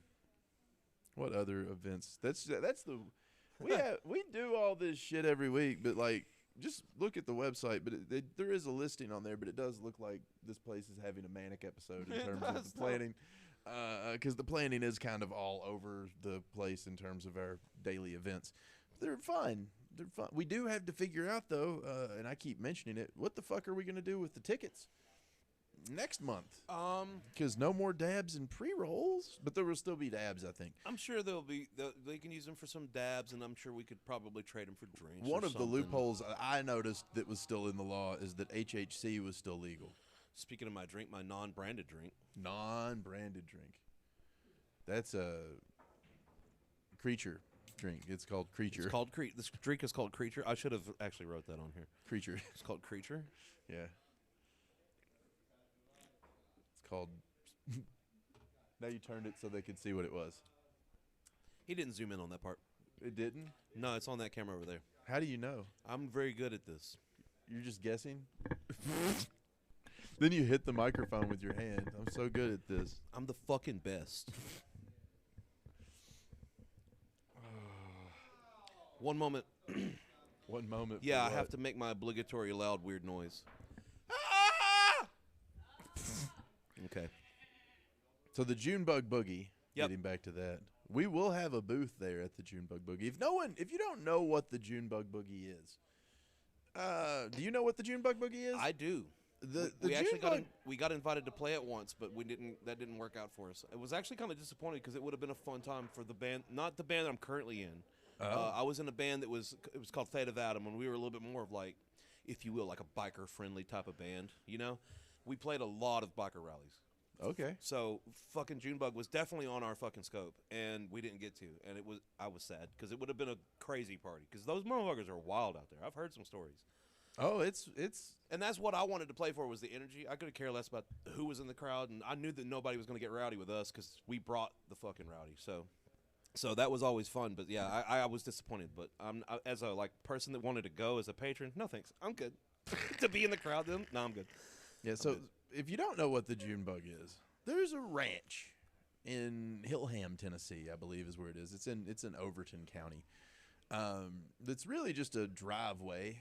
What other events? That's the we do all this shit every week, but like just look at the website. But there is a listing on there, but it does look like this place is having a manic episode in terms of the planning, because the planning is kind of all over the place in terms of our daily events. They're fun. They're fun. We do have to figure out though, and I keep mentioning it. What the fuck are we gonna do with the tickets next month? Because no more dabs and pre-rolls, but there will still be dabs, I think. I'm sure they can use them for some dabs, and I'm sure we could probably trade them for drinks. One or of the something. loopholes I noticed that was still in the law is that HHC was still legal. Speaking of my drink, my non-branded drink. Non-branded drink. That's a creature. drink. It's called Creature. It's called This drink is called Creature. I should have actually wrote that on here. Creature. It's called Creature. Yeah. It's called. Now you turned it so they could see what it was. He didn't zoom in on that part. It didn't? No, it's on that camera over there. How do you know? I'm very good at this. You're just guessing? Then you hit the microphone with your hand. I'm so good at this. I'm the fucking best. One moment. One moment. Yeah, for I have what? to make my obligatory loud weird noise. Okay. So the June Bug Boogie, Yep. getting back to that, we will have a booth there at the June Bug Boogie. If you don't know what the June Bug Boogie is, do you know what the June Bug Boogie is? I do. The we actually June we got invited to play it once, but that didn't work out for us. It was actually kind of disappointing because it would have been a fun time for the band, not the band I'm currently in. I was in a band it was called Fate of Adam, and we were a little bit more of like, if you will, like a biker friendly type of band. You know, we played a lot of biker rallies. Okay. So fucking Junebug was definitely on our fucking scope, and we didn't get to, and I was sad because it would have been a crazy party because those motherfuckers are wild out there. I've heard some stories. Oh, it's And that's what I wanted to play for was the energy. I could care less about who was in the crowd, and I knew that nobody was going to get rowdy with us because we brought the fucking rowdy. So that was always fun. But yeah, I was disappointed. But as a person that wanted to go as a patron, no thanks, I'm good. To be in the crowd, then no, I'm good. Yeah, so if you don't know what the June Bug is, there's a ranch in Hillham, Tennessee, I believe is where it is. It's in Overton County. That's really just a driveway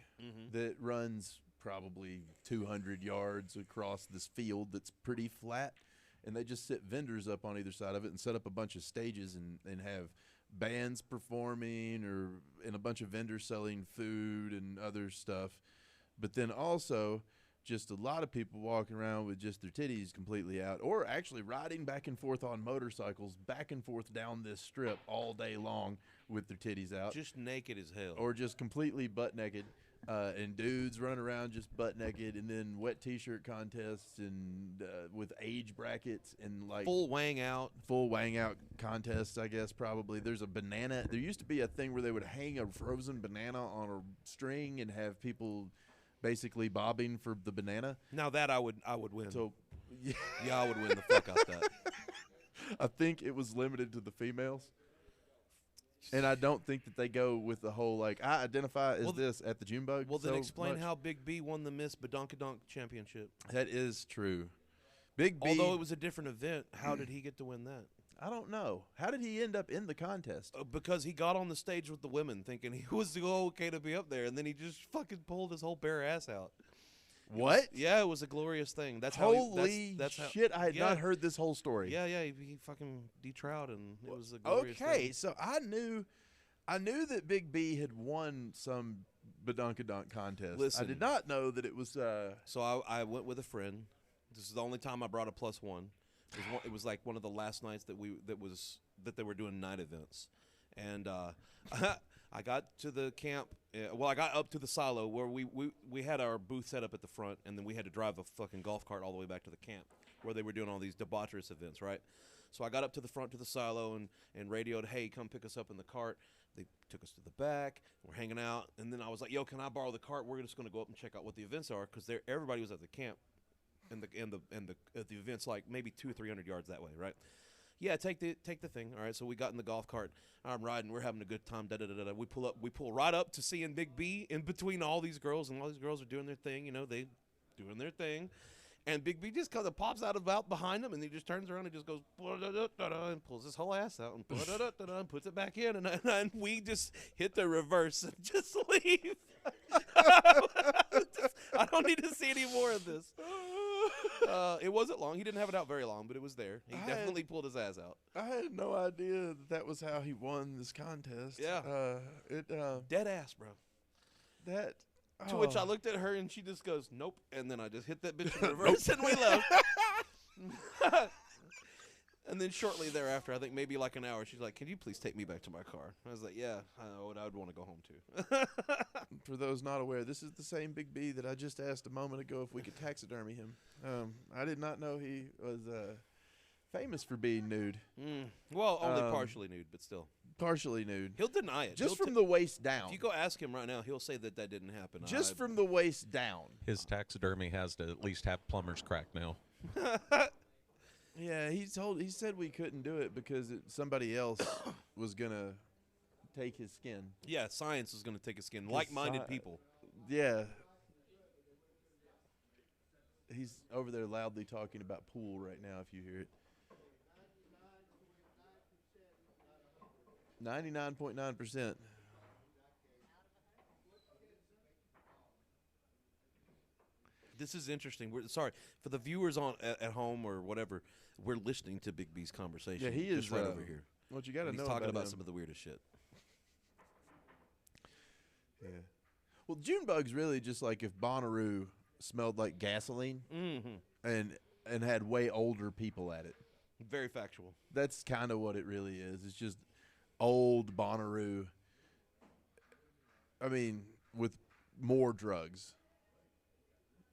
that runs probably 200 yards across this field that's pretty flat, and they just sit vendors up on either side of it and set up a bunch of stages and have bands performing and a bunch of vendors selling food and other stuff. But then also just a lot of people walking around with just their titties completely out, or actually riding back and forth on motorcycles back and forth down this strip all day long with their titties out. Just naked as hell. Or just completely butt naked. And dudes running around just butt naked, and then wet t-shirt contests and with age brackets and like full wang out contests, I guess probably. There's a banana. There used to be a thing where they would hang a frozen banana on a string and have people basically bobbing for the banana. Now that I would win. So yeah, I would win the fuck out that. I think it was limited to the females. And I don't think that they go with the whole, like, I identify as this at the June Bug. Well, then so explain much. how Big B won the Miss Badonkadonk Championship. That is true. Big B. Although it was a different event, how did he get to win that? I don't know. How did he end up in the contest? Because he got on the stage with the women thinking he was okay to be up there, and then he just fucking pulled his whole bare ass out. What? Yeah, it was a glorious thing. That's Holy how that's how, shit, I had yeah. not heard this whole story. Yeah, he fucking detrowed, and it was a glorious thing. Okay, so I knew that Big B had won some badonkadonk contest. Listen. I did not know that it was So I went with a friend. This is the only time I brought a +1. It was like one of the last nights that they were doing night events, and I got to the camp. I got up to the silo where we had our booth set up at the front, and then we had to drive a fucking golf cart all the way back to the camp where they were doing all these debaucherous events, right? So I got up to the front to the silo and radioed, "Hey, come pick us up in the cart." They took us to the back. We're hanging out, and then I was like, "Yo, can I borrow the cart? We're just going to go up and check out what the events are," because everybody was at the camp, and the events like maybe 200 or 300 yards that way, right? Yeah, take the thing. All right, so we got in the golf cart. I'm riding. We're having a good time. We pull right up to seeing Big B in between all these girls, and all these girls are doing their thing. You know, they doing their thing. And Big B just kind of pops out behind him, and he just turns around and just goes and pulls his whole ass out and puts it back in, and we just hit the reverse and just leave. I don't need to see any more of this. It wasn't long. He didn't have it out very long, but it was there. He definitely pulled his ass out. I had no idea that was how he won this contest. Yeah. Dead ass, bro. That. To which I looked at her, and she just goes, "Nope." And then I just hit that bitch in reverse, and we left. And then shortly thereafter, I think maybe like an hour, she's like, "Can you please take me back to my car?" I was like, "Yeah, I would want to go home too." For those not aware, this is the same Big B that I just asked a moment ago if we could taxidermy him. I did not know he was famous for being nude. Well, only partially nude, but still. Partially nude. He'll deny it. Just He'll from the waist down. If you go ask him right now, he'll say that didn't happen. Just from the waist down. His taxidermy has to at least have plumber's crack now. Yeah, he said we couldn't do it because somebody else was gonna take his skin. Yeah, science is going to take a skin. Like-minded people. Yeah. He's over there loudly talking about pool right now, if you hear it. 99.9%. This is interesting. Sorry for the viewers at home or whatever. We're listening to Big B's conversation. Yeah, he is just right over here. What you got to know He's talking about him. some of the weirdest shit. Yeah. Well, June bug's really just like if Bonnaroo smelled like gasoline and had way older people at it. Very factual. That's kind of what it really is. It's just old Bonnaroo. I mean, with more drugs.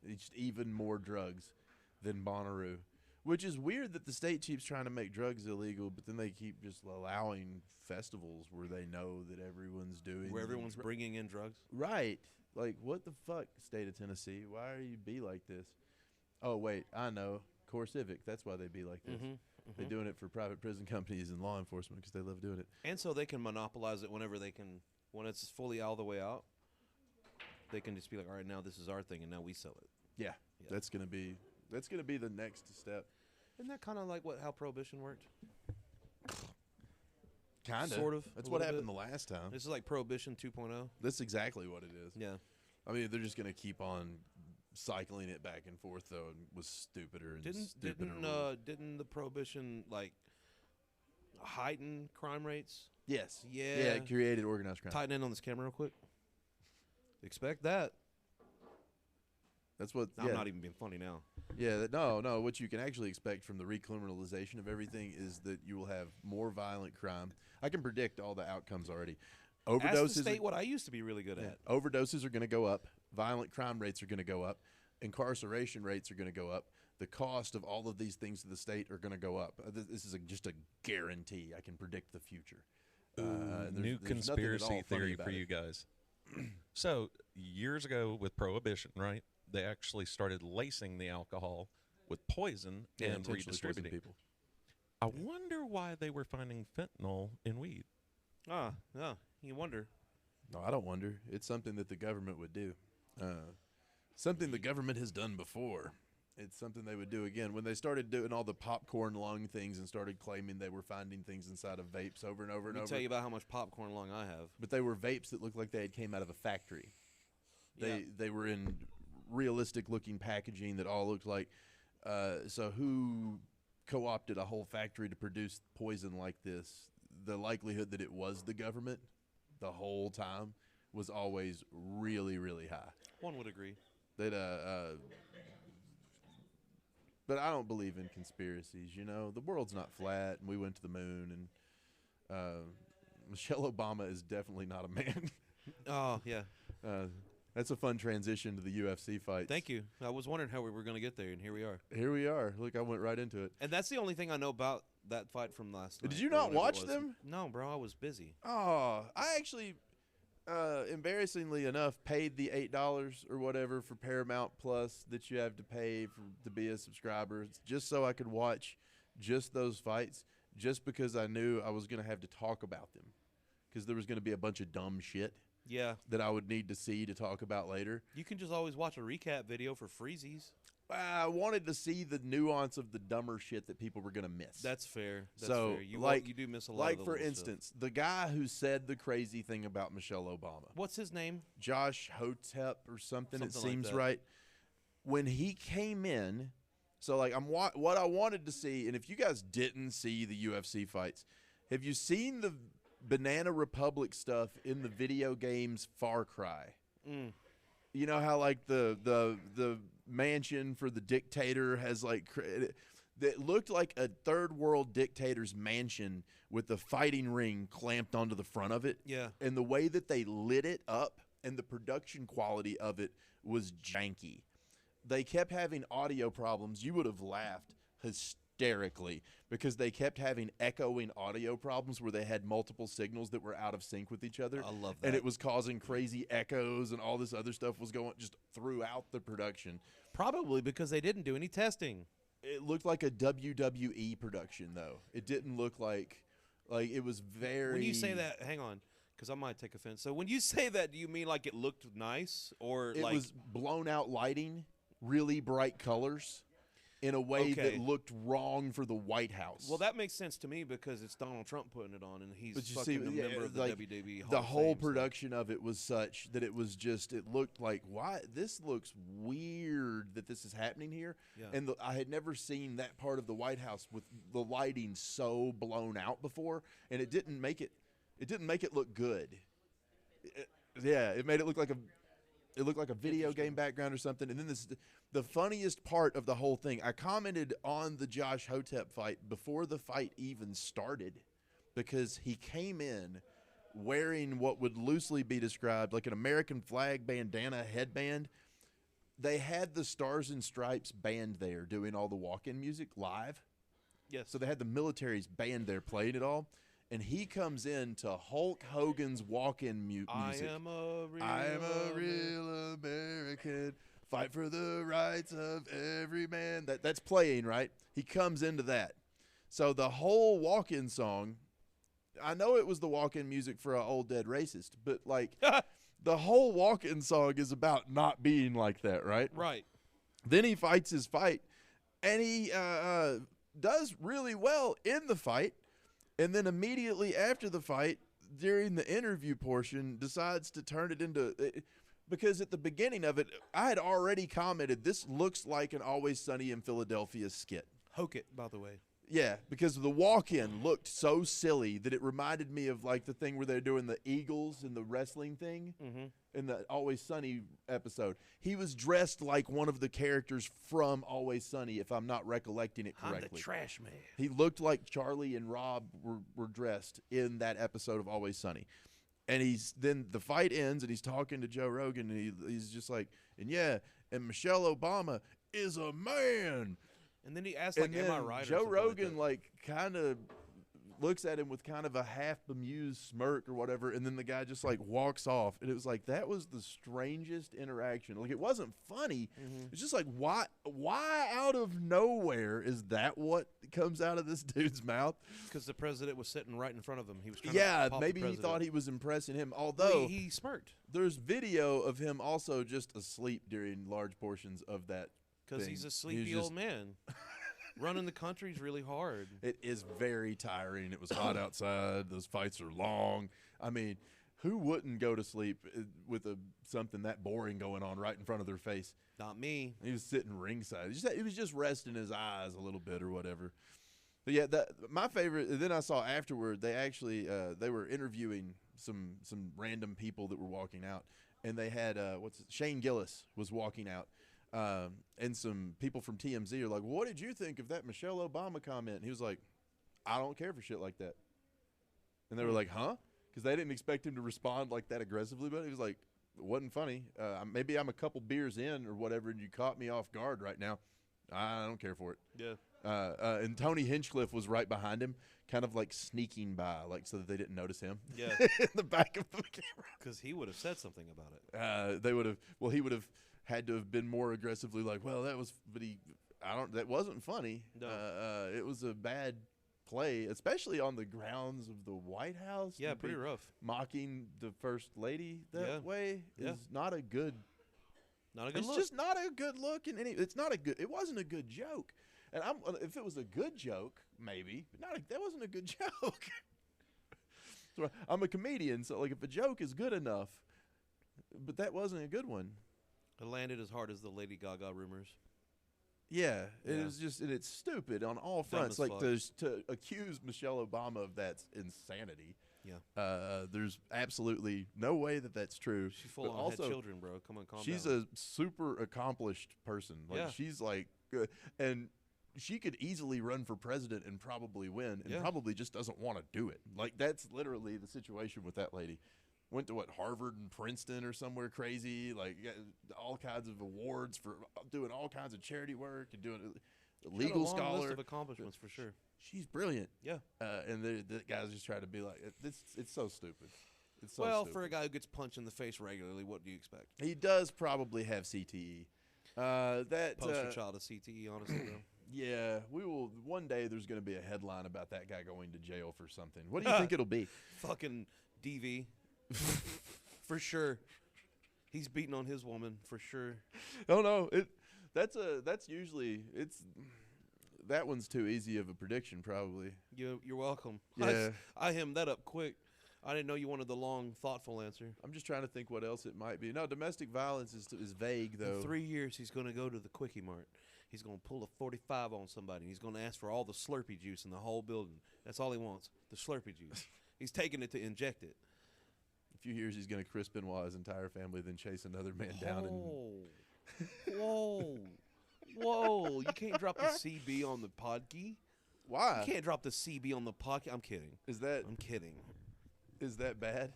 It's even more drugs than Bonnaroo. Which is weird that the state keeps trying to make drugs illegal, but then they keep just allowing festivals where they know that everyone's doing. Where everyone's bringing in drugs? Right. Like, what the fuck, state of Tennessee? Why are you be like this? Oh, wait, I know. Core Civic. That's why they be like this. They're doing it for private prison companies and law enforcement because they love doing it. And so they can monopolize it whenever they can. When it's fully all the way out, they can just be like, all right, now this is our thing, and now we sell it. Yeah. That's gonna be the next step. Isn't that kind of like how Prohibition worked? Kind of. Sort of. That's a what little happened bit. the last time. This is like Prohibition 2.0. That's exactly what it is. Yeah. I mean, they're just gonna keep on cycling it back and forth, though, and was stupider and stupider. Didn't the Prohibition like heighten crime rates? Yes. Yeah. Yeah, it created organized crime. Tighten in on this camera real quick. Expect that. That's what. I'm not even being funny now. Yeah, no. What you can actually expect from the recriminalization of everything is that you will have more violent crime. I can predict all the outcomes already. Ask the Overdoses. state what I used to be really good at. Overdoses are going to go up. Violent crime rates are going to go up. Incarceration rates are going to go up. The cost of all of these things to the state are going to go up. This is just a guarantee. I can predict the future. New conspiracy theory for you guys. So, years ago with Prohibition, right, they actually started lacing the alcohol with poison and intentionally poison redistributing. people. I wonder why they were finding fentanyl in weed. Yeah, you wonder. No, I don't wonder. It's something that the government would do. Something the government has done before. It's something they would do again. When they started doing all the popcorn lung things and started claiming they were finding things inside of vapes over and over and Let me over. tell you about how much popcorn lung I have. But they were vapes that looked like they had came out of a factory. Yeah. They were in realistic looking packaging that all looked like. So who co-opted a whole factory to produce poison like this? The likelihood that it was the government the whole time was always really, really high. One would agree. That but I don't believe in conspiracies. You know, the world's not flat, and we went to the moon, and Michelle Obama is definitely not a man. Oh, yeah. That's a fun transition to the UFC fights. Thank you. I was wondering how we were going to get there, and here we are. Here we are. Look, I went right into it. And that's the only thing I know about that fight from last night. Did you or not whatever it watch was. them? No, bro. I was busy. Oh, I actually, embarrassingly enough, paid the $8 or whatever for Paramount Plus that you have to pay to be a subscriber, just so I could watch just those fights, just because I knew I was going to have to talk about them, because there was going to be a bunch of dumb shit. Yeah. That I would need to see to talk about later. You can just always watch a recap video for freezies. I wanted to see the nuance of the dumber shit that people were going to miss. That's fair. That's so, fair. You like, you do miss a lot. like of the for little instance, the guy who said the crazy thing about Michelle Obama. What's his name? Josh Hotep or something. It Something like seems that. right. When he came in, so like what I wanted to see, and if you guys didn't see the UFC fights, have you seen the Banana Republic stuff in the video games Far Cry? You know how like the mansion for the dictator has like that looked like a third world dictator's mansion with the fighting ring clamped onto the front of it. Yeah. And the way that they lit it up and the production quality of it was janky. They kept having audio problems. You would have laughed hysterically because they kept having echoing audio problems where they had multiple signals that were out of sync with each other. I love that. And it was causing crazy echoes and all this other stuff was going just throughout the production. Probably because they didn't do any testing. It looked like a WWE production, though. It didn't look like it was very. When you say that, hang on, because I might take offense. So when you say that, do you mean like it looked nice, or it like was blown out lighting, really bright colors, in a way that looked wrong for the White House? Well, that makes sense to me because it's Donald Trump putting it on, and he's But you fucking see, a member of the WWE Hall the of whole Fame, so- production of it was such that it was just, it looked like, why this looks weird that this is happening here. Yeah. And I had never seen that part of the White House with the lighting so blown out before, and it didn't make it look good. It made it look like a video game background or something. And then the funniest part of the whole thing, I commented on the Josh Hotep fight before the fight even started because he came in wearing what would loosely be described like an American flag bandana headband. They had the Stars and Stripes band there doing all the walk-in music live. Yes. So they had the military's band there playing it all. And he comes in to Hulk Hogan's walk-in music. I am a real American. Fight for the rights of every man. That's playing, right? He comes into that. So the whole walk-in song, I know it was the walk-in music for an old dead racist, but like the whole walk-in song is about not being like that, right? Right. Then he fights his fight, and he does really well in the fight. And then immediately after the fight, during the interview portion, decides to turn it into because at the beginning of it, I had already commented, this looks like an Always Sunny in Philadelphia skit. Hoke it, by the way. Yeah, because the walk-in looked so silly that it reminded me of like the thing where they're doing the Eagles and the wrestling thing in the Always Sunny episode. He was dressed like one of the characters from Always Sunny, if I'm not recollecting it correctly. I'm the trash man. He looked like Charlie and Rob were dressed in that episode of Always Sunny. And then the fight ends and he's talking to Joe Rogan and he's just like, and Michelle Obama is a man. And then he asked, like, am I right? Joe or Rogan, like kind of looks at him with kind of a half bemused smirk or whatever, and then the guy just, like, walks off. And it was like, that was the strangest interaction. Like, it wasn't funny. It's just like, why out of nowhere is that what comes out of this dude's mouth? Because the president was sitting right in front of him. He was trying to pop maybe the he thought president. he was impressing him, although he smirked. there's video of him also just asleep during large portions of that. Because he's a sleepy old man. Running the country's really hard. It is very tiring. It was hot outside. Those fights are long. I mean, who wouldn't go to sleep with something that boring going on right in front of their face? Not me. He was sitting ringside. He was just resting his eyes a little bit or whatever. But yeah, my favorite. Then I saw afterward they actually they were interviewing some random people that were walking out, and they had Shane Gillis was walking out. And some people from TMZ are like, well, what did you think of that Michelle Obama comment? And he was like, I don't care for shit like that. And they were like, huh? Because they didn't expect him to respond like that aggressively, but he was like, it wasn't funny. Maybe I'm a couple beers in or whatever, and you caught me off guard right now. I don't care for it. Yeah. And Tony Hinchcliffe was right behind him, kind of like sneaking by, like so that they didn't notice him. Yeah. In the back of the camera. Because he would have said something about it. They would have. Well, he would have had to have been more aggressively like, well, that wasn't funny. No. It was a bad play, especially on the grounds of the White House. Yeah, to pretty be rough. Mocking the first lady that way Yeah. is not a good. Not a good It's look. just not a good look in any. It's not a good. It wasn't a good joke. And if it was a good joke, maybe, but that wasn't a good joke. So I'm a comedian, so like if a joke is good enough, but that wasn't a good one. It landed as hard as the Lady Gaga rumors. Yeah, it Yeah. was just, and it's stupid on all Dumb fronts. as Like fuck. to accuse Michelle Obama of that's insanity. Yeah. There's absolutely no way that that's true. She full But on also, had children, bro. Come on, calm she's down. a super accomplished person. Like Yeah. she's like, and she could easily run for president and probably win, and Yeah. probably just doesn't want to do it. Like that's literally the situation with that lady. Went to Harvard and Princeton or somewhere crazy, like all kinds of awards for doing all kinds of charity work and doing. legal Got a long scholar. list of accomplishments for sure. She's brilliant. Yeah. And the guys just try to be like, it's so stupid. It's so Well, stupid. for a guy who gets punched in the face regularly, what do you expect? He does probably have CTE. That Poster child of CTE, honestly, though. Yeah, we will. One day there's going to be a headline about that guy going to jail for something. What do you think it'll be? Fucking DV. For sure. He's beating on his woman, for sure. Oh no, that's usually that one's too easy of a prediction, probably. You're welcome. Yeah. I hemmed that up quick. I didn't know you wanted the long, thoughtful answer. I'm just trying to think what else it might be. No, domestic violence is vague though. In 3 years, he's going to go to the Quickie Mart. He's going to pull a 45 on somebody. He's going to ask for all the Slurpee juice in the whole building. That's all he wants, the Slurpee juice. He's taking it to inject it. A few years, he's going to Chris Benoit's entire family, then chase another man down. Whoa. Whoa. You can't drop the CB on the podkey. Why? You can't drop the CB on the podkey. I'm kidding. I'm kidding. Is that bad?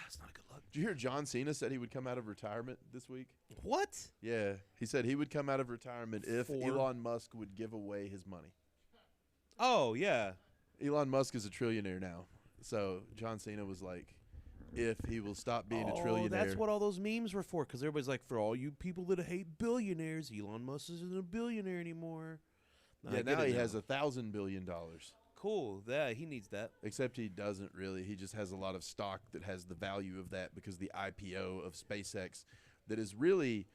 It's not a good look. Did you hear John Cena said he would come out of retirement this week? What? Yeah. He said he would come out of retirement if For? Elon Musk would give away his money. Oh, yeah. Elon Musk is a trillionaire now. So John Cena was like, if he will stop being a trillionaire. That's what all those memes were for, because everybody's like, for all you people that hate billionaires, Elon Musk isn't a billionaire anymore. Yeah, now he has $1,000 billion. Cool. Yeah, he needs that. Except he doesn't really. He just has a lot of stock that has the value of that because the IPO of SpaceX that is really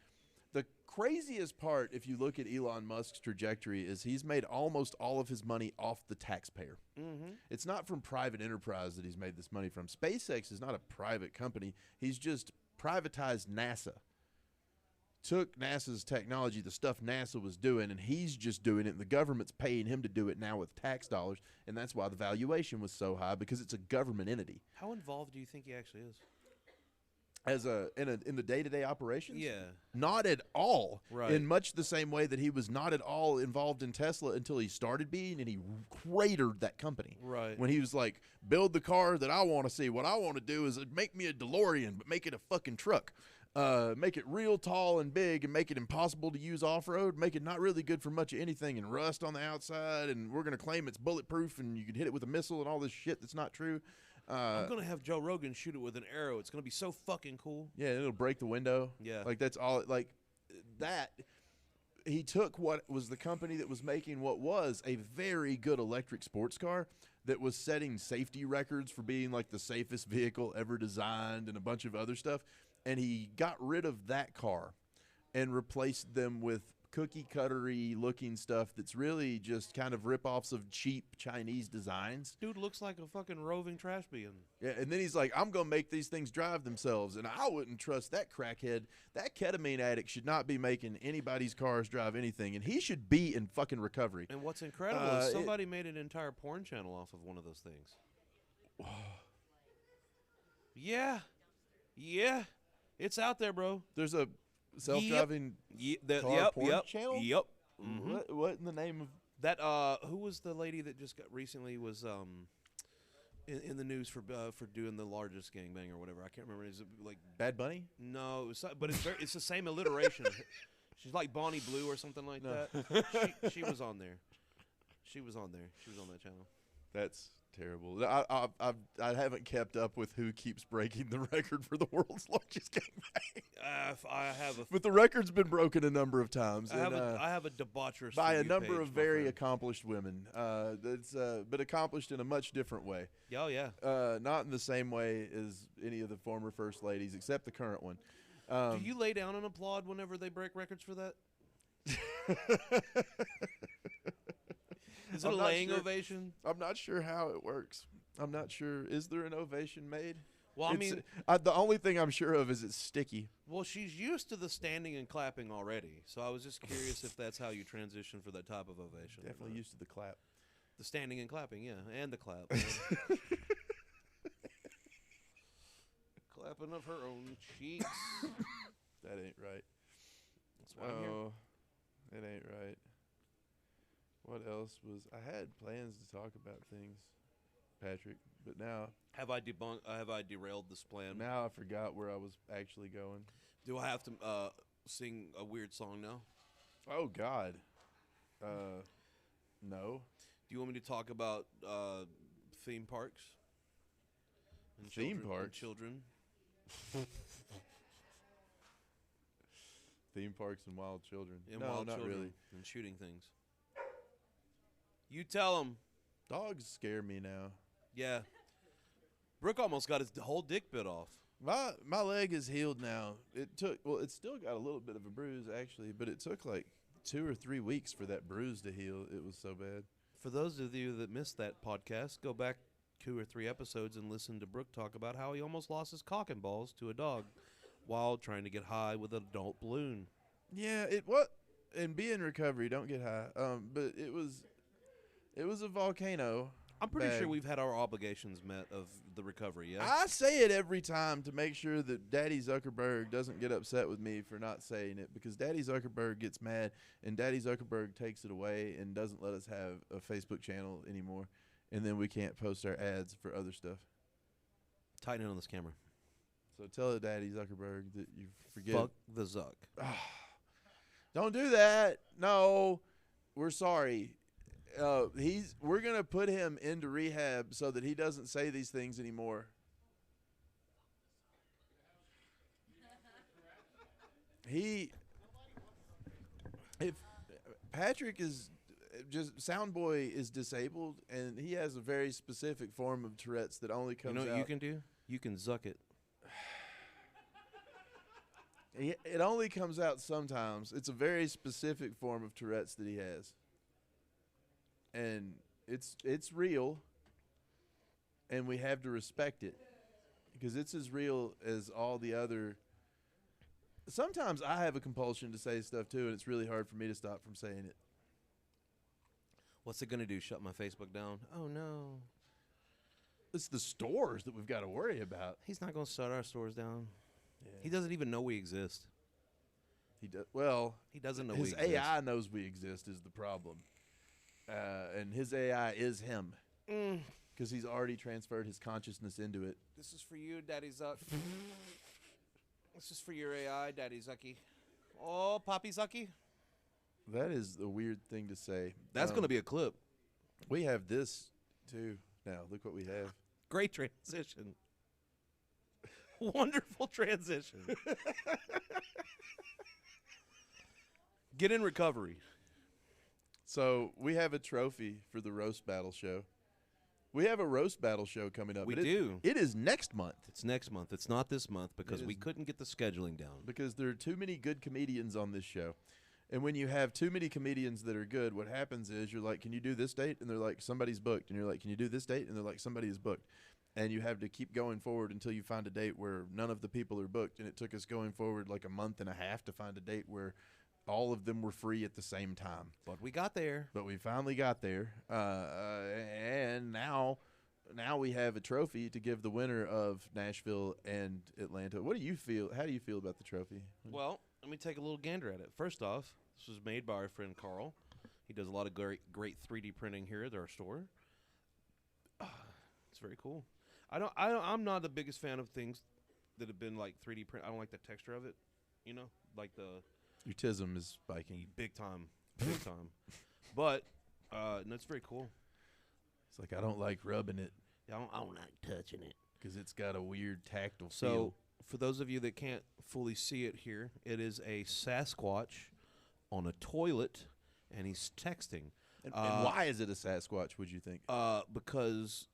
the craziest part, if you look at Elon Musk's trajectory, is he's made almost all of his money off the taxpayer. Mm-hmm. It's not from private enterprise that he's made this money from. SpaceX is not a private company. He's just privatized NASA. Took NASA's technology, the stuff NASA was doing, and he's just doing it, and the government's paying him to do it now with tax dollars, and that's why the valuation was so high, because it's a government entity. How involved do you think he actually is? As in the day-to-day operations? Yeah. Not at all. Right. In much the same way that he was not at all involved in Tesla until he started being, and he cratered that company. Right. When he was like, build the car that I want to see. What I want to do is make me a DeLorean, but make it a fucking truck. Make it real tall and big and make it impossible to use off-road, make it not really good for much of anything and rust on the outside, and we're going to claim it's bulletproof and you can hit it with a missile and all this shit that's not true. I'm going to have Joe Rogan shoot it with an arrow. It's going to be so fucking cool. Yeah, it'll break the window. Yeah. Like, that's all. Like, that. He took what was the company that was making what was a very good electric sports car that was setting safety records for being, like, the safest vehicle ever designed and a bunch of other stuff. And he got rid of that car and replaced them with cookie-cuttery looking stuff that's really just kind of rip-offs of cheap Chinese designs. Dude looks like a fucking roving trash bin. Yeah, and then he's like, I'm going to make these things drive themselves, and I wouldn't trust that crackhead. That ketamine addict should not be making anybody's cars drive anything, and he should be in fucking recovery. And what's incredible is somebody made an entire porn channel off of one of those things. Yeah. Yeah. It's out there, bro. There's a self-driving car porn channel? Yep. Mm-hmm. What in the name of that? Who was the lady that just got recently was in the news for doing the largest gangbang or whatever? I can't remember. Is it like Bad Bunny? No, but it's the same alliteration. She's like Bonnie Blue or something like that. She was on there. She was on there. She was on that channel. That's terrible. I haven't kept up with who keeps breaking the record for the world's largest gangbang. I have but the record's been broken a number of times. I have a debaucherous by a number page, of very accomplished women. That's but accomplished in a much different way. Oh yeah. Not in the same way as any of the former first ladies, except the current one. Do you lay down and applaud whenever they break records for that? Is it a laying ovation? I'm not sure how it works. I'm not sure. Is there an ovation made? Well, I mean, the only thing I'm sure of is it's sticky. Well, she's used to the standing and clapping already, so I was just curious if that's how you transition for that type of ovation. Definitely used to the clap. The standing and clapping, yeah, and the clap. Clapping of her own cheeks. That ain't right. That's why I'm here. It ain't right. What else was I had plans to talk about things, Patrick, but now have I derailed this plan? Now I forgot where I was actually going. Do I have to sing a weird song now? Oh God. No. Do you want me to talk about theme parks? And Theme children, parks? And children. Theme parks and wild children. And no, wild not children really. And shooting things. You tell them. Dogs scare me now. Yeah. Brook almost got his whole dick bit off. My leg is healed now. It's still got a little bit of a bruise actually, but it took like 2 or 3 weeks for that bruise to heal. It was so bad. For those of you that missed that podcast, go back 2 or 3 episodes and listen to Brook talk about how he almost lost his cock and balls to a dog while trying to get high with an adult balloon. Yeah, and be in recovery, don't get high. But it was a volcano. I'm pretty bag. sure we've had our obligations met of the recovery, yeah? I say it every time to make sure that Daddy Zuckerberg doesn't get upset with me for not saying it, because Daddy Zuckerberg gets mad and Daddy Zuckerberg takes it away and doesn't let us have a Facebook channel anymore, and then we can't post our ads for other stuff. Tighten in on this camera. So tell Daddy Zuckerberg that you forget. Fuck the Zuck. Don't do that. No, we're sorry. We're gonna put him into rehab so that he doesn't say these things anymore. If Patrick is just Soundboy is disabled, and he has a very specific form of Tourette's that only comes out. You know what you can do? You can Zuck it. It only comes out sometimes. It's a very specific form of Tourette's that he has. And it's real, and we have to respect it because it's as real as all the other. Sometimes I have a compulsion to say stuff too, and it's really hard for me to stop from saying it. What's it going to do, shut my Facebook down? Oh, no. It's the stores that we've got to worry about. He's not going to shut our stores down. Yeah. He doesn't even know we exist. He does. Well, he doesn't know his we exist. AI knows we exist is the problem. And his AI is him because he's already transferred his consciousness into it. This is for you, Daddy Zuck. This is for your AI, Daddy Zucky. Oh, Poppy Zucky. That is a weird thing to say. That's going to be a clip. We have this, too. Now, look what we have. Great transition. Wonderful transition. Get in recovery. So we have a trophy for the roast battle show. We have a roast battle show coming up. We do. It is next month. It's next month. It's not this month because we couldn't get the scheduling down. Because there are too many good comedians on this show. And when you have too many comedians that are good, what happens is you're like, can you do this date? And they're like, somebody's booked. And you're like, can you do this date? And they're like, somebody is booked. And you have to keep going forward until you find a date where none of the people are booked. And it took us going forward like a month and a half to find a date where all of them were free at the same time. But we got there. But we finally got there. And now we have a trophy to give the winner of Nashville and Atlanta. What do you feel? How do you feel about the trophy? Well, let me take a little gander at it. First off, this was made by our friend Carl. He does a lot of great 3D printing here at our store. It's very cool. I'm not the biggest fan of things that have been like 3D print. I don't like the texture of it, you know, like the your tism is spiking big time. But no, it's very cool. It's like I don't like rubbing it. I don't like touching it because it's got a weird tactile feel. So for those of you that can't fully see it here, it is a Sasquatch on a toilet, and he's texting. And why is it a Sasquatch, would you think? Because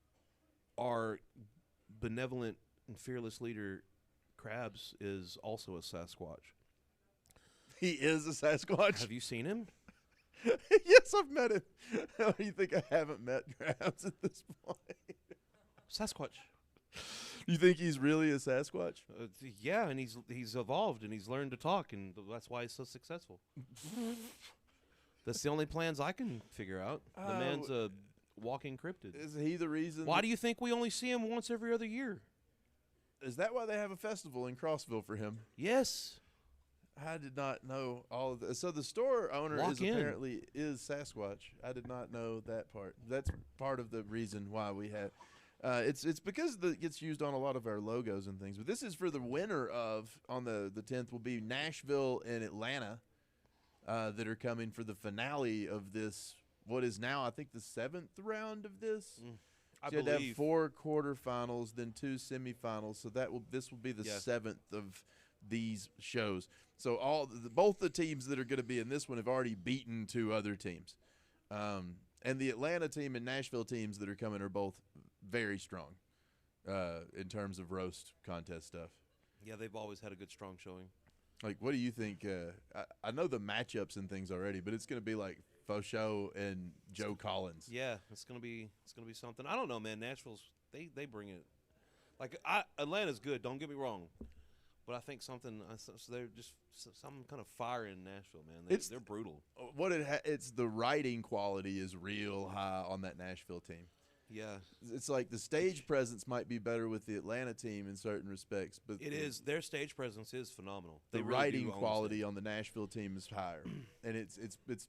our benevolent and fearless leader, Krabs, is also a Sasquatch. He is a Sasquatch? Have you seen him? Yes, I've met him. How do you think I haven't met Krabs at this point? Sasquatch. You think he's really a Sasquatch? Yeah, and he's evolved, and he's learned to talk, and that's why he's so successful. That's the only plans I can figure out. The man's a walking cryptid. Is he the reason? Why do you think we only see him once every other year? Is that why they have a festival in Crossville for him? Yes. I did not know all of this. So the store owner apparently is Sasquatch. I did not know that part. That's part of the reason why we have. It's because it gets used on a lot of our logos and things. But this is for the winner of, on the 10th, will be Nashville and Atlanta. that are coming for the finale of this. What is now, I think, the 7th round of this. I So you had to believe. have 4 quarterfinals, then 2 semifinals. So this will be the 7th of these shows. So both the teams that are going to be in this one have already beaten 2 other teams, and the Atlanta team and Nashville teams that are coming are both very strong in terms of roast contest stuff. Yeah, they've always had a good, strong showing. Like, what do you think? I know the matchups and things already, but it's going to be like Fosho and Joe Collins. Yeah, it's gonna be something. I don't know, man. Nashville's they bring it. Like Atlanta's good. Don't get me wrong, but I think something. So they're just some kind of fire in Nashville, man. They're brutal. It's the writing quality is real high on that Nashville team. Yeah, It's like the stage presence might be better with the Atlanta team in certain respects, but it is. Their stage presence is phenomenal. The They really writing do own quality stage. on the Nashville team is higher, and it's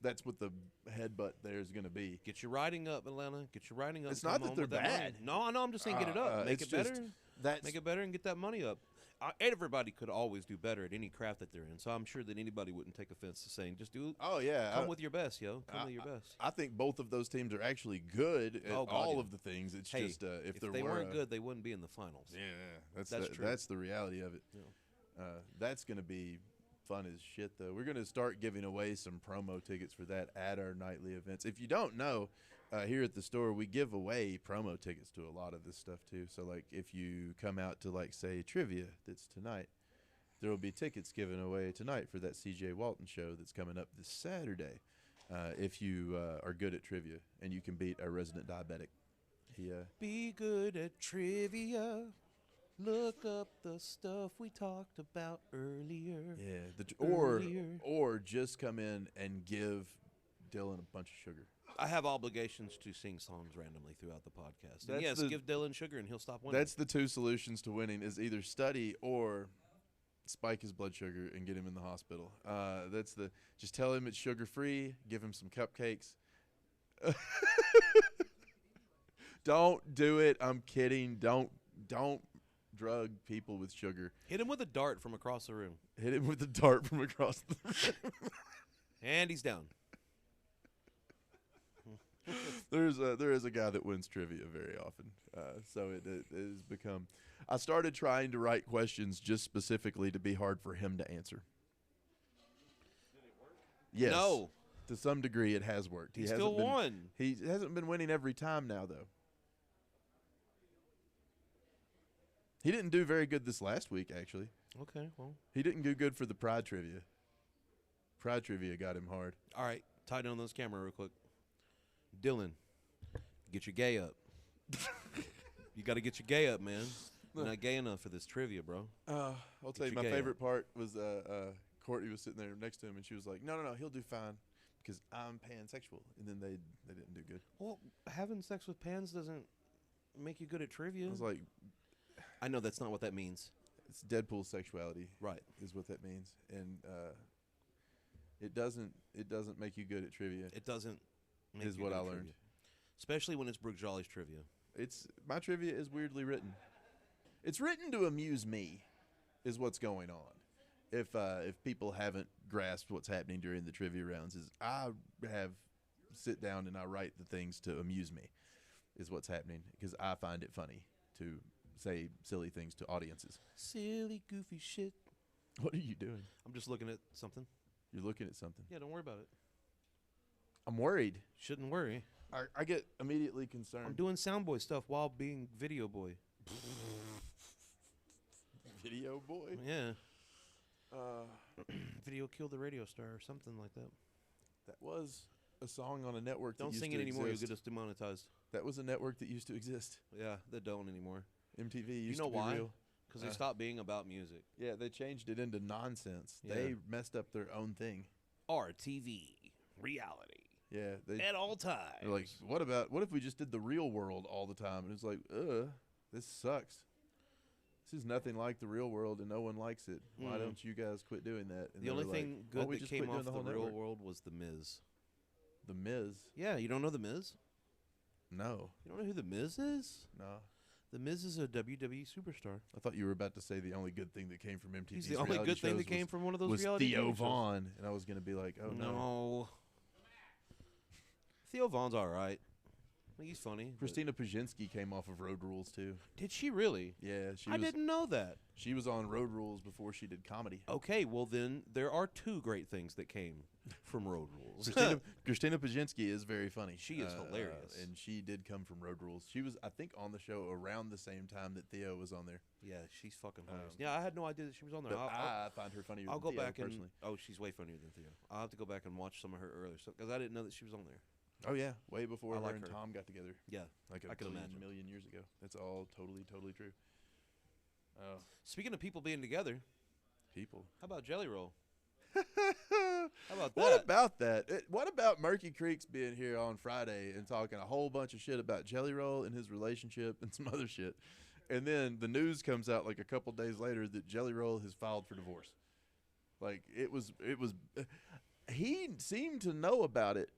that's what the headbutt there is going to be. Get your writing up, Atlanta. Get your writing up. It's Come not that on they're with that money. bad. No, I know. I'm just saying, get it up. Make it's it better. just- That's Make it better and get that money up. Everybody could always do better at any craft that they're in. So I'm sure that anybody wouldn't take offense to saying, just do. oh yeah. Come with your best, yo. Come with your best. I think both of those teams are actually good at Oh, God, all yeah. of the things. It's Hey, just if they there were weren't good, they wouldn't be in the finals. Yeah, That's true. That's the reality of it. Yeah. That's going to be fun as shit, though. We're going to start giving away some promo tickets for that at our nightly events. If you don't know, here at the store, we give away promo tickets to a lot of this stuff, too. So, like, if you come out to, like, say, trivia that's tonight, there will be tickets given away tonight for that CJ Walton show that's coming up this Saturday. If you are good at trivia and you can beat our resident diabetic. Be good at trivia. Look up the stuff we talked about earlier. Yeah, Earlier. or just come in and give Dylan a bunch of sugar. I have obligations to sing songs randomly throughout the podcast. And That's yes, give Dylan sugar and he'll stop winning. That's the 2 solutions to winning: is either study or spike his blood sugar and get him in the hospital. Just tell him it's sugar free. Give him some cupcakes. Don't do it. I'm kidding. Don't drug people with sugar. Hit him with a dart from across the room. Hit him with a dart from across the room. And he's down. There is a guy that wins trivia very often, so it has become. I started trying to write questions just specifically to be hard for him to answer. Yes, No. to some degree it has worked. He still won. He hasn't been winning every time now, though. He didn't do very good this last week, actually. Okay, well. He didn't do good for the Pride trivia. Pride trivia got him hard. All right, tighten on this camera real quick. Dylan, get your gay up. You got to get your gay up, man. You're not gay enough for this trivia, bro. I'll tell you, your my gay favorite part was Courtney was sitting there next to him, and she was like, no, he'll do fine because I'm pansexual. And then they didn't do good. Well, having sex with pans doesn't make you good at trivia. I was like, I know that's not what that means. it's Deadpool sexuality, Right. is what that means. And it doesn't make you good at trivia. It doesn't make Is you what good I at learned. trivia. Especially when it's Brook Jolley's trivia. My trivia is weirdly written. It's written to amuse me, is what's going on. If people haven't grasped what's happening during the trivia rounds, is I sit down and I write the things to amuse me, is what's happening, because I find it funny to say silly things to audiences. Silly, goofy shit. What are you doing? I'm just looking at something. You're looking at something. Yeah, don't worry about it. I'm worried. Shouldn't worry. I get immediately concerned. I'm doing Soundboy stuff while being Video Boy. Video boy. Yeah. Video killed the radio star or something like that. That was a song on a network. Don't that sing used it to anymore. You'll exist. get us demonetized. That was a network that used to exist. Yeah, they don't anymore. MTV used You know to be why? real. Because they stopped being about music. Yeah, they changed it into nonsense. Yeah. They messed up their own thing. RTV, reality, Yeah, they. at all times. They're like, what if we just did the real world all the time? And it's like, this sucks. This is nothing like the real world, and no one likes it. Why Mhm. don't you guys quit doing that? And The only they were like, thing "Why good don't we that just came quit doing off the whole real network?" world was The Miz. The Miz. Yeah, you don't know The Miz? No, You don't know who The Miz is? no. The Miz is a WWE superstar. I thought you were about to say the only good thing that came from MTV. He's the only good thing that came from one of those was reality Theo TV shows. Vaughn, and I was going to be like, oh no. No. Theo Vaughn's all right. He's funny. but- Christina Pajinski came off of Road Rules too. Did she really? Yeah, I didn't know that. She was on Road Rules before she did comedy. Okay, well then there are two great things that came from Road Rules. Christina Pajinski is very funny. She is hilarious. And she did come from Road Rules. She was, I think, on the show around the same time that Theo was on there. Yeah, she's fucking hilarious. Yeah, I had no idea that she was on there. But I find her funnier I'll than go Theo, back and personally. she's way funnier than Theo. I'll have to go back and watch some of her earlier stuff because I didn't know that she was on there. Oh, yeah. Way before I her like and her. Tom got together. Yeah, Like I can imagine. million years ago. That's all totally true. Oh, Speaking of people being together, people. how about Jelly Roll? How about What that? about that? What about Murky Creeks being here on Friday and talking a whole bunch of shit about Jelly Roll and his relationship and some other shit? And then the news comes out like a couple days later that Jelly Roll has filed for divorce. Like it was he seemed to know about it.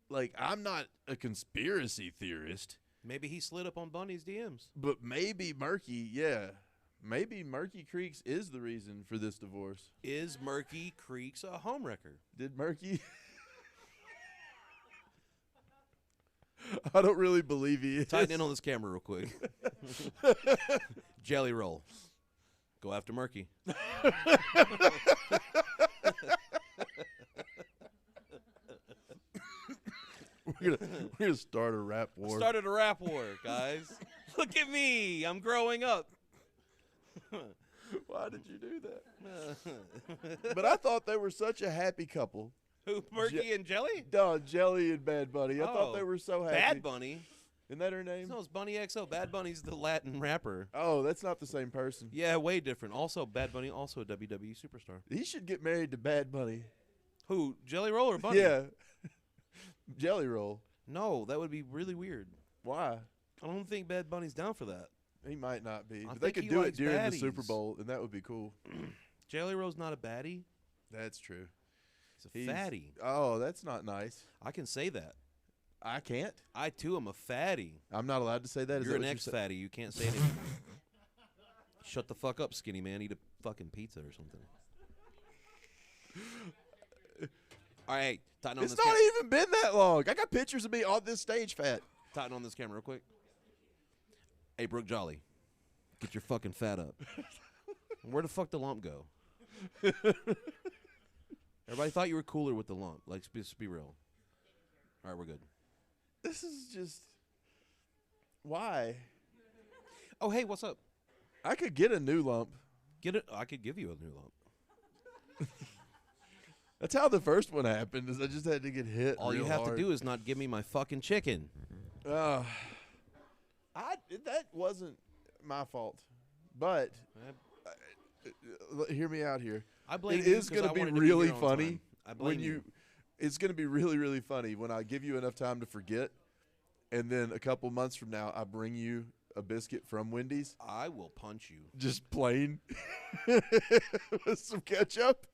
Like I'm not a conspiracy theorist, Maybe he slid up on Bunny's DMs. but maybe Murky, yeah. Maybe Murky Creeks is the reason for this divorce. Is Murky Creeks a homewrecker? Did Murky? I don't really believe he is. Tighten in on this camera real quick. Jelly Roll. Go after Murky. We're gonna start a rap war. Started a rap war, guys. Look at me. I'm growing up. Why did you do that? But I thought they were such a happy couple. Who, Murky and Jelly? No, Jelly and Bad Bunny. I thought Oh, they were so happy. Bad Bunny? Isn't that her name? No, it's Bunny XO. Bad Bunny's the Latin rapper. Oh, that's not the same person. Yeah, way different. Also, Bad Bunny, also a WWE superstar. He should get married to Bad Bunny. Who, Jelly Roll or Bunny? Yeah. Jelly Roll. No, that would be really weird. Why? I don't think Bad Bunny's down for that. He might not be. I But they think could he do it likes during the Super baddies. Bowl, and that would be cool. Jelly Roll's not a baddie. That's true. He's a fatty. Oh, that's not nice. I can say that. I can't. I, too, am a fatty. I'm not allowed to say that. Is You're that an what ex-fatty. You can't say anything. Shut the fuck up, skinny man. Eat a fucking pizza or something. All right, tighten on It's this not even been that long. I got pictures of me on this stage fat. tighten on this camera real quick. Hey, Brook Jolley, get your fucking fat up. Where the fuck the lump go? Everybody thought you were cooler with the lump. Like, just be real. All right, we're good. This is just why? Oh, hey, what's up? I could get a new lump. Get it? I could give you a new lump. That's how the first one happened. Is I just had to get hit. All you real have hard. to do is not give me my fucking chicken. That wasn't my fault, but hear me out here. I blame It you is 'cause going I to be wanted to really here on funny time. I blame when you. It's going to be really, really funny when I give you enough time to forget, and then a couple months from now, I bring you a biscuit from Wendy's, I will punch you. just plain, with some ketchup,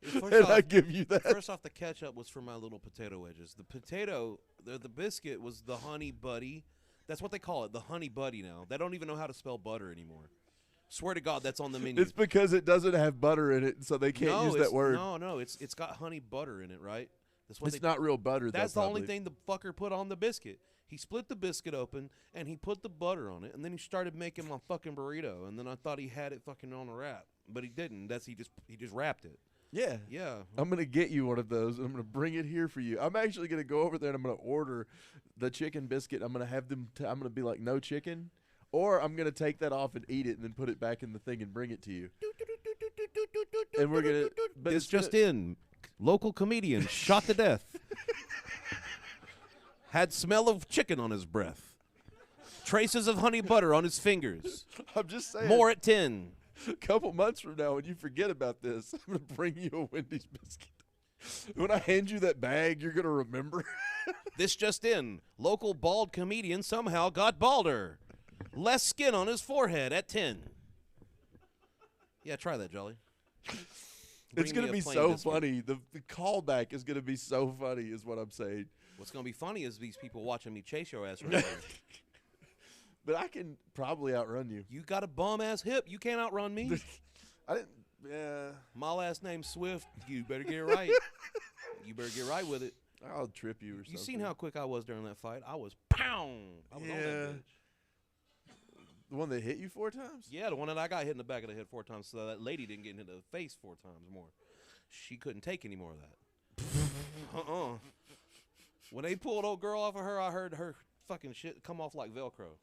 First and off, I give you that. first off, the ketchup was for my little potato wedges. The biscuit was the honey buddy. That's what they call it, the honey buddy now. They don't even know how to spell butter anymore. Swear to God, that's on the menu. It's because it doesn't have butter in it, so they can't use that word. No, it's got honey butter in it, right? That's what It's not real butter. That's the though, only probably. thing the fucker put on the biscuit. He split the biscuit open and he put the butter on it, and then he started making my fucking burrito. And then I thought he had it fucking on a wrap, but he didn't. He just wrapped it. Yeah. Yeah. I'm going to get you one of those, and I'm going to bring it here for you. I'm actually going to go over there, and I'm going to order the chicken biscuit. I'm going to have them I'm going to be like, no chicken, or I'm going to take that off and eat it and then put it back in the thing and bring it to you. And we're going to – but It's just in. Local comedian shot to death. Had smell of chicken on his breath. Traces of honey butter on his fingers. I'm just saying. More at 10. A couple months from now, when you forget about this, I'm going to bring you a Wendy's biscuit. When I hand you that bag, you're going to remember. This just in. Local bald comedian somehow got balder. Less skin on his forehead at 10. Yeah, try that, Jolly. It's Bring going me to a be plain so biscuit. funny. The callback is going to be so funny is what I'm saying. What's going to be funny is these people watching me chase your ass right now. But I can probably outrun you. You got a bum-ass hip. You can't outrun me. I didn't. Yeah. My last name's Swift. You better get it right. You better get right with it. I'll trip you or something. You seen how quick I was during that fight? I was pound. I was on that bitch. The one that hit you 4 times? Yeah, the one that I got hit in the back of the head 4 times, so that lady didn't get hit in the face 4 times more. She couldn't take any more of that. When they pulled old girl off of her, I heard her fucking shit come off like Velcro.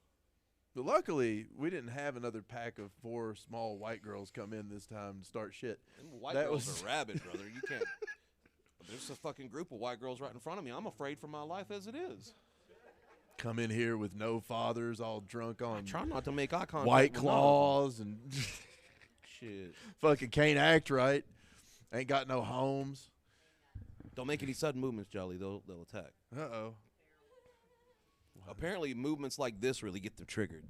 But luckily, we didn't have another pack of 4 small white girls come in this time to start shit. Them white girls are rabid, brother. You can't. There's a fucking group of white girls right in front of me. I'm afraid for my life as it is. Come in here with no fathers, all drunk on Try not to make eye contact. White with Claws and shit. fucking can't act right. Ain't got no homes. Don't make any sudden movements, Jolly. They'll attack. Uh-oh. Apparently, movements like this really get them triggered.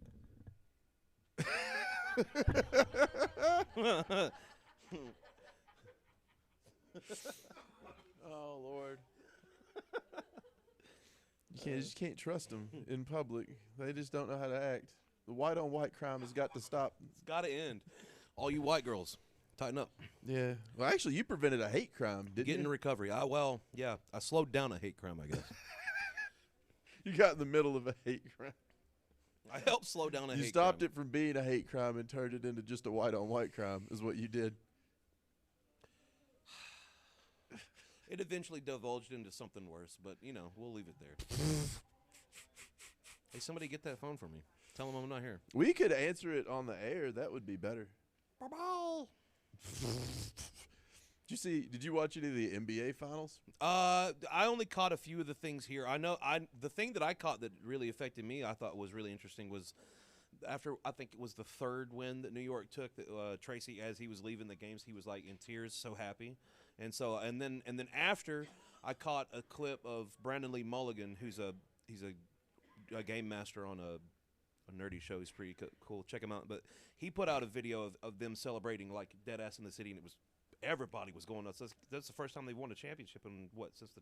Oh, Lord. You just can't trust them in public. They just don't know how to act. The white-on-white crime has got to stop. It's got to end. All you white girls, tighten up. Yeah. Well, actually, you prevented a hate crime, didn't Get you? in recovery. Yeah. I slowed down a hate crime, I guess. You got in the middle of a hate crime. I helped slow down a hate crime. You stopped it from being a hate crime and turned it into just a white-on-white crime is what you did. It eventually divulged into something worse, but, we'll leave it there. Hey, somebody get that phone for me. Tell them I'm not here. We could answer it on the air. That would be better. Bye-bye. Did you watch any of the NBA finals? I only caught a few of the things here. The thing that I caught that really affected me, I thought was really interesting, was after, I think it was the 3rd win that New York took, that Tracy, as he was leaving the games, he was like in tears, so happy. And then after, I caught a clip of Brandon Lee Mulligan, he's a game master on a nerdy show. He's pretty cool. Check him out. But he put out a video of them celebrating like dead ass in the city, and everybody was going nuts. That's the first time they've won a championship in since the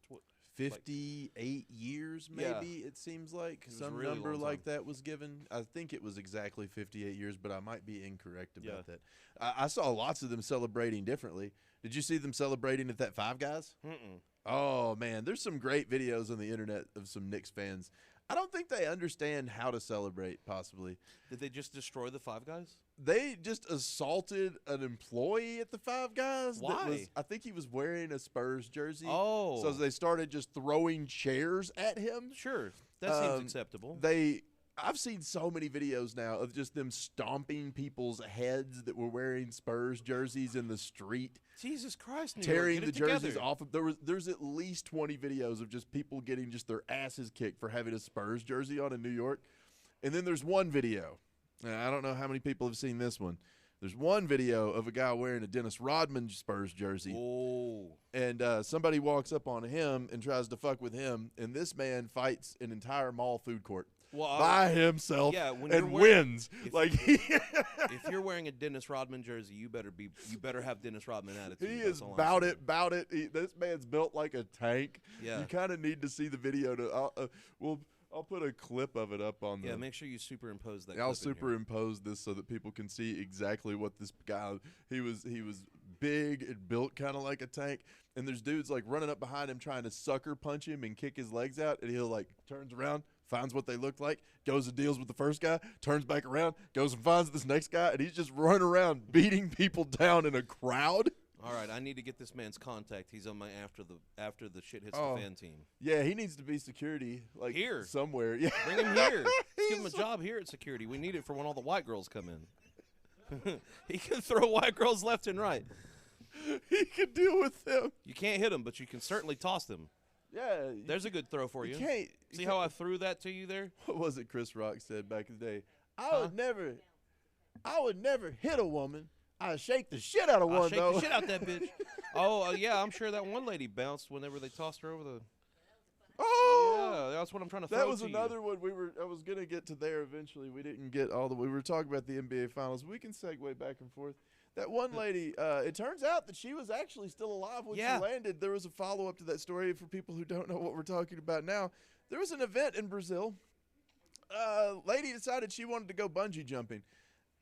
58 years, maybe. Yeah. It seems like some really number long like time. that was given. I think it was exactly 58 years, but I might be incorrect about Yeah. that. I saw lots of them celebrating differently. Did you see them celebrating at that Five Guys? Mm-mm. Oh man, there's some great videos on the internet of some Knicks fans. I don't think they understand how to celebrate. Possibly, Did they just destroy the Five Guys? they just assaulted an employee at the Five Guys. Why? I think he was wearing a Spurs jersey. Oh. So they started just throwing chairs at him. Sure. That seems acceptable. I've seen so many videos now of just them stomping people's heads that were wearing Spurs jerseys in the street, Jesus Christ, New tearing York, the get it jerseys together. off of. There's at least 20 videos of just people getting just their asses kicked for having a Spurs jersey on in New York. And then there's one video. And I don't know how many people have seen this one. There's one video of a guy wearing a Dennis Rodman Spurs jersey. Oh. And somebody walks up on him and tries to fuck with him, and this man fights an entire mall food court by himself and wins. If you're wearing a Dennis Rodman jersey, you better have Dennis Rodman attitude. He That's is all I'm about saying. it. This man's built like a tank. Yeah. You kind of need to see the video. I'll put a clip of it up on the. Yeah, make sure you superimpose that. I'll clip in here. superimpose this so that people can see exactly what this guy. He was big and built kind of like a tank. And there's dudes like running up behind him trying to sucker punch him and kick his legs out. And he'll like turns around, finds what they look like, goes and deals with the first guy, turns back around, goes and finds this next guy, and he's just running around beating people down in a crowd. All right, I need to get this man's contact. He's on my after the shit hits Oh. the fan team. Yeah, he needs to be security like Here. somewhere. Yeah, Bring him here. Let's give him a job here at security. We need it for when all the white girls come in. He can throw white girls left and right. he can deal with them. You can't hit them, but you can certainly toss them. Yeah, There's a good throw for you. can't. See how I threw that to you there? What was it Chris Rock said back in the day? I would never hit a woman. I'd shake the shit out of I'll one shake though. the shit out that bitch. Oh, yeah, I'm sure that one lady bounced whenever they tossed her over the... Oh, Yeah, that's what I'm trying to throw that was to another you. one. I was gonna get to there eventually. We didn't get all the way. We were talking about the NBA Finals. We can segue back and forth. That one lady. It turns out that she was actually still alive when Yeah. she landed. There was a follow up to that story for people who don't know what we're talking about now. There was an event in Brazil. lady decided she wanted to go bungee jumping.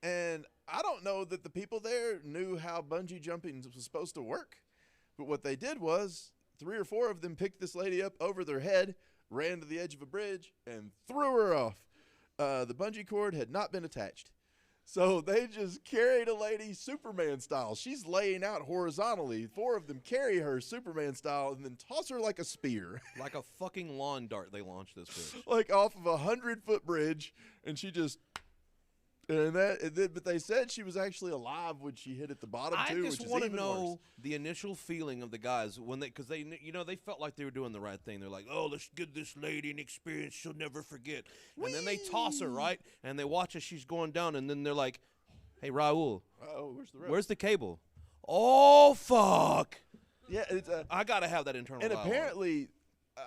And I don't know that the people there knew how bungee jumping was supposed to work. But what they did was 3 or 4 of them picked this lady up over their head, ran to the edge of a bridge, and threw her off. The bungee cord had not been attached. So they just carried a lady Superman style. She's laying out horizontally. 4 of them carry her Superman style and then toss her like a spear. Like a fucking lawn dart, they launched this bitch. Like off of a 100-foot bridge, and she just... but they said she was actually alive when she hit at the bottom too. I just want to know the initial feeling of the guys when because they they felt like they were doing the right thing. They're like, oh, let's give this lady an experience she'll never forget. Whee! And then they toss her right, and they watch as she's going down, and then they're like, hey, Raul, where's the cable? Oh fuck! Yeah, it's I gotta have that internal. And dialogue. apparently,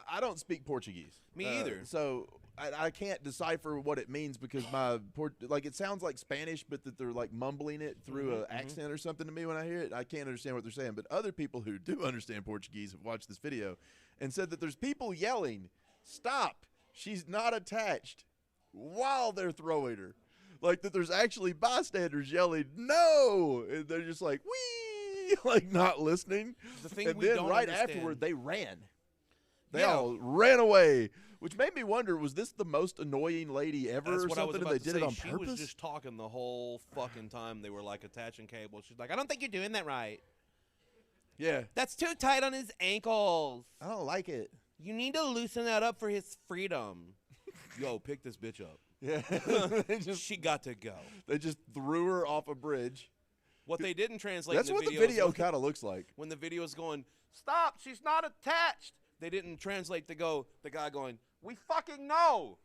I don't speak Portuguese. Me either. So. I can't decipher what it means because it sounds like Spanish, but that they're like mumbling it through an accent or something to me when I hear it. I can't understand what they're saying. But other people who do understand Portuguese have watched this video and said that there's people yelling, "Stop! She's not attached," while they're throwing her. Like that there's actually bystanders yelling, "No!" And they're just like, "Wee!" Like not listening. The thing and we then don't right understand. afterward, they ran. They all ran away. Which made me wonder, was this the most annoying lady ever That's or what I was something, about and they to did say. it on She purpose? was just talking the whole fucking time. They were like attaching cables. She's like, I don't think you're doing that right. Yeah. That's too tight on his ankles. I don't like it. You need to loosen that up for his freedom. Yo, pick this bitch up. Yeah. She got to go. They just threw her off a bridge. What they didn't translate That's in the what video the video kind of looks like. when the video is going, stop, she's not attached. They didn't translate the guy going, we fucking know.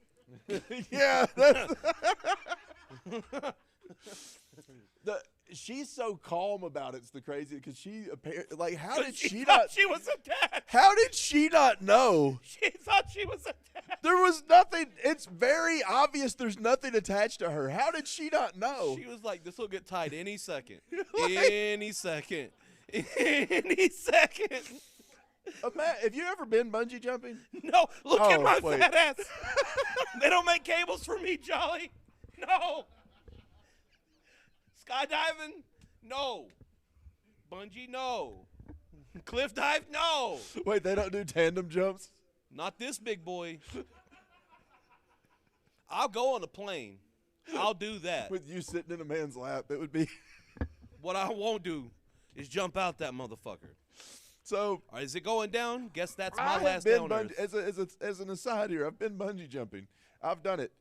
Yeah. That's she's so calm about it. It's the crazy because she apparently like how did she not? She was attached. How did she not know? She thought she was attached. There was nothing. It's very obvious. There's nothing attached to her. How did she not know? She was like, this will get tied any second. Any second. Any second. Have you ever been bungee jumping? No, look at my wait. fat ass. They don't make cables for me, Jolly. No. Skydiving? No. Bungee? No. Cliff dive? No. Wait, they don't do tandem jumps? Not this big boy. I'll go on a plane. I'll do that. With you sitting in a man's lap, it would be. What I won't do is jump out that motherfucker. So Is it going down? Guess that's I my have last been down. as an aside here, I've been bungee jumping. I've done it.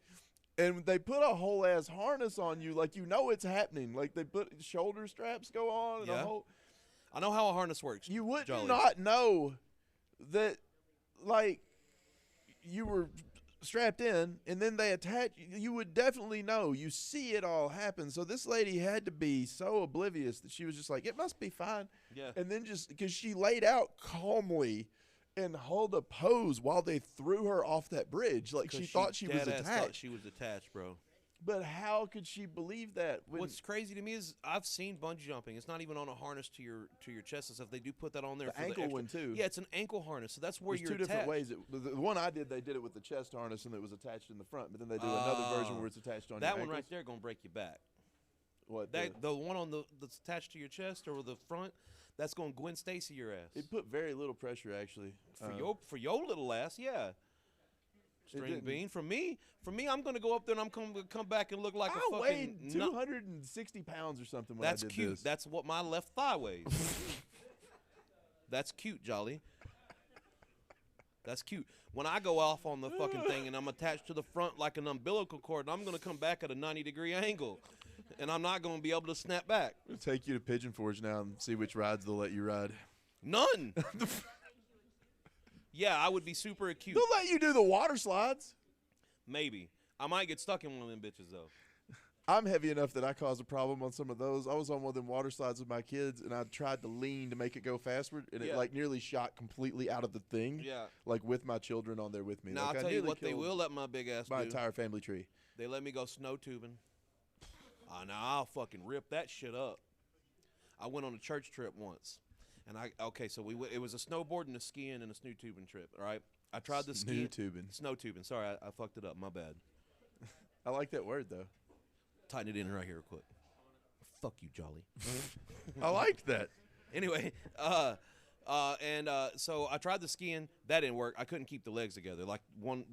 And they put a whole ass harness on you, like you know it's happening. Like they put shoulder straps go on and Yeah. a whole. I know how a harness works. You would Jolly. not know that, like, you were strapped in, and then they attach. You would definitely know. You see it all happen. So this lady had to be so oblivious that she was just like, "It must be fine." Yeah. And then just because she laid out calmly and held a pose while they threw her off that bridge, like she thought she was dead-ass thought attached. she was attached, bro. But how could she believe that? When What's crazy to me is I've seen bungee jumping. It's not even on a harness to your chest and stuff. They do put that on there The for ankle the extra. one, too. Yeah, it's an ankle harness, so that's where There's you're two different attached. ways. The one I did, they did it with the chest harness and it was attached in the front. But then they do another version where it's attached on That your one right ankles. there gonna break your back. What? The one on that's attached to your chest or the front, that's gonna Gwen Stacy your ass. It put very little pressure actually. For your little ass, yeah. String didn't. bean. For me, I'm gonna go up there and I'm gonna come back and look like I a fucking. weighed 260 pounds or something when That's I did cute. this. That's what my left thigh weighs. That's cute, Jolly. That's cute. When I go off on the fucking thing and I'm attached to the front like an umbilical cord, I'm going to come back at a 90-degree angle. And I'm not going to be able to snap back. I'll take you to Pigeon Forge now and see which rides they'll let you ride. None. Yeah, I would be super acute. They'll let you do the water slides. Maybe. I might get stuck in one of them bitches, though. I'm heavy enough that I caused a problem on some of those. I was on one of them water slides with my kids, and I tried to lean to make it go faster, and Yeah. it like nearly shot completely out of the thing. Yeah. Like with my children on there with me. Now, like, I'll I tell you nearly what they killed will let my big ass my do. entire family tree. They let me go snow tubing. Now I'll fucking rip that shit up. I went on a church trip once, and it was a snowboarding, a skiing, and a snow tubing trip. All right, I tried the skiing, tubing. snow tubing. Sorry, I fucked it up. My bad. I like that word though. Tighten it in right here real quick. Fuck you, Jolly. I liked that. Anyway, so I tried the skiing. That didn't work. I couldn't keep the legs together. Like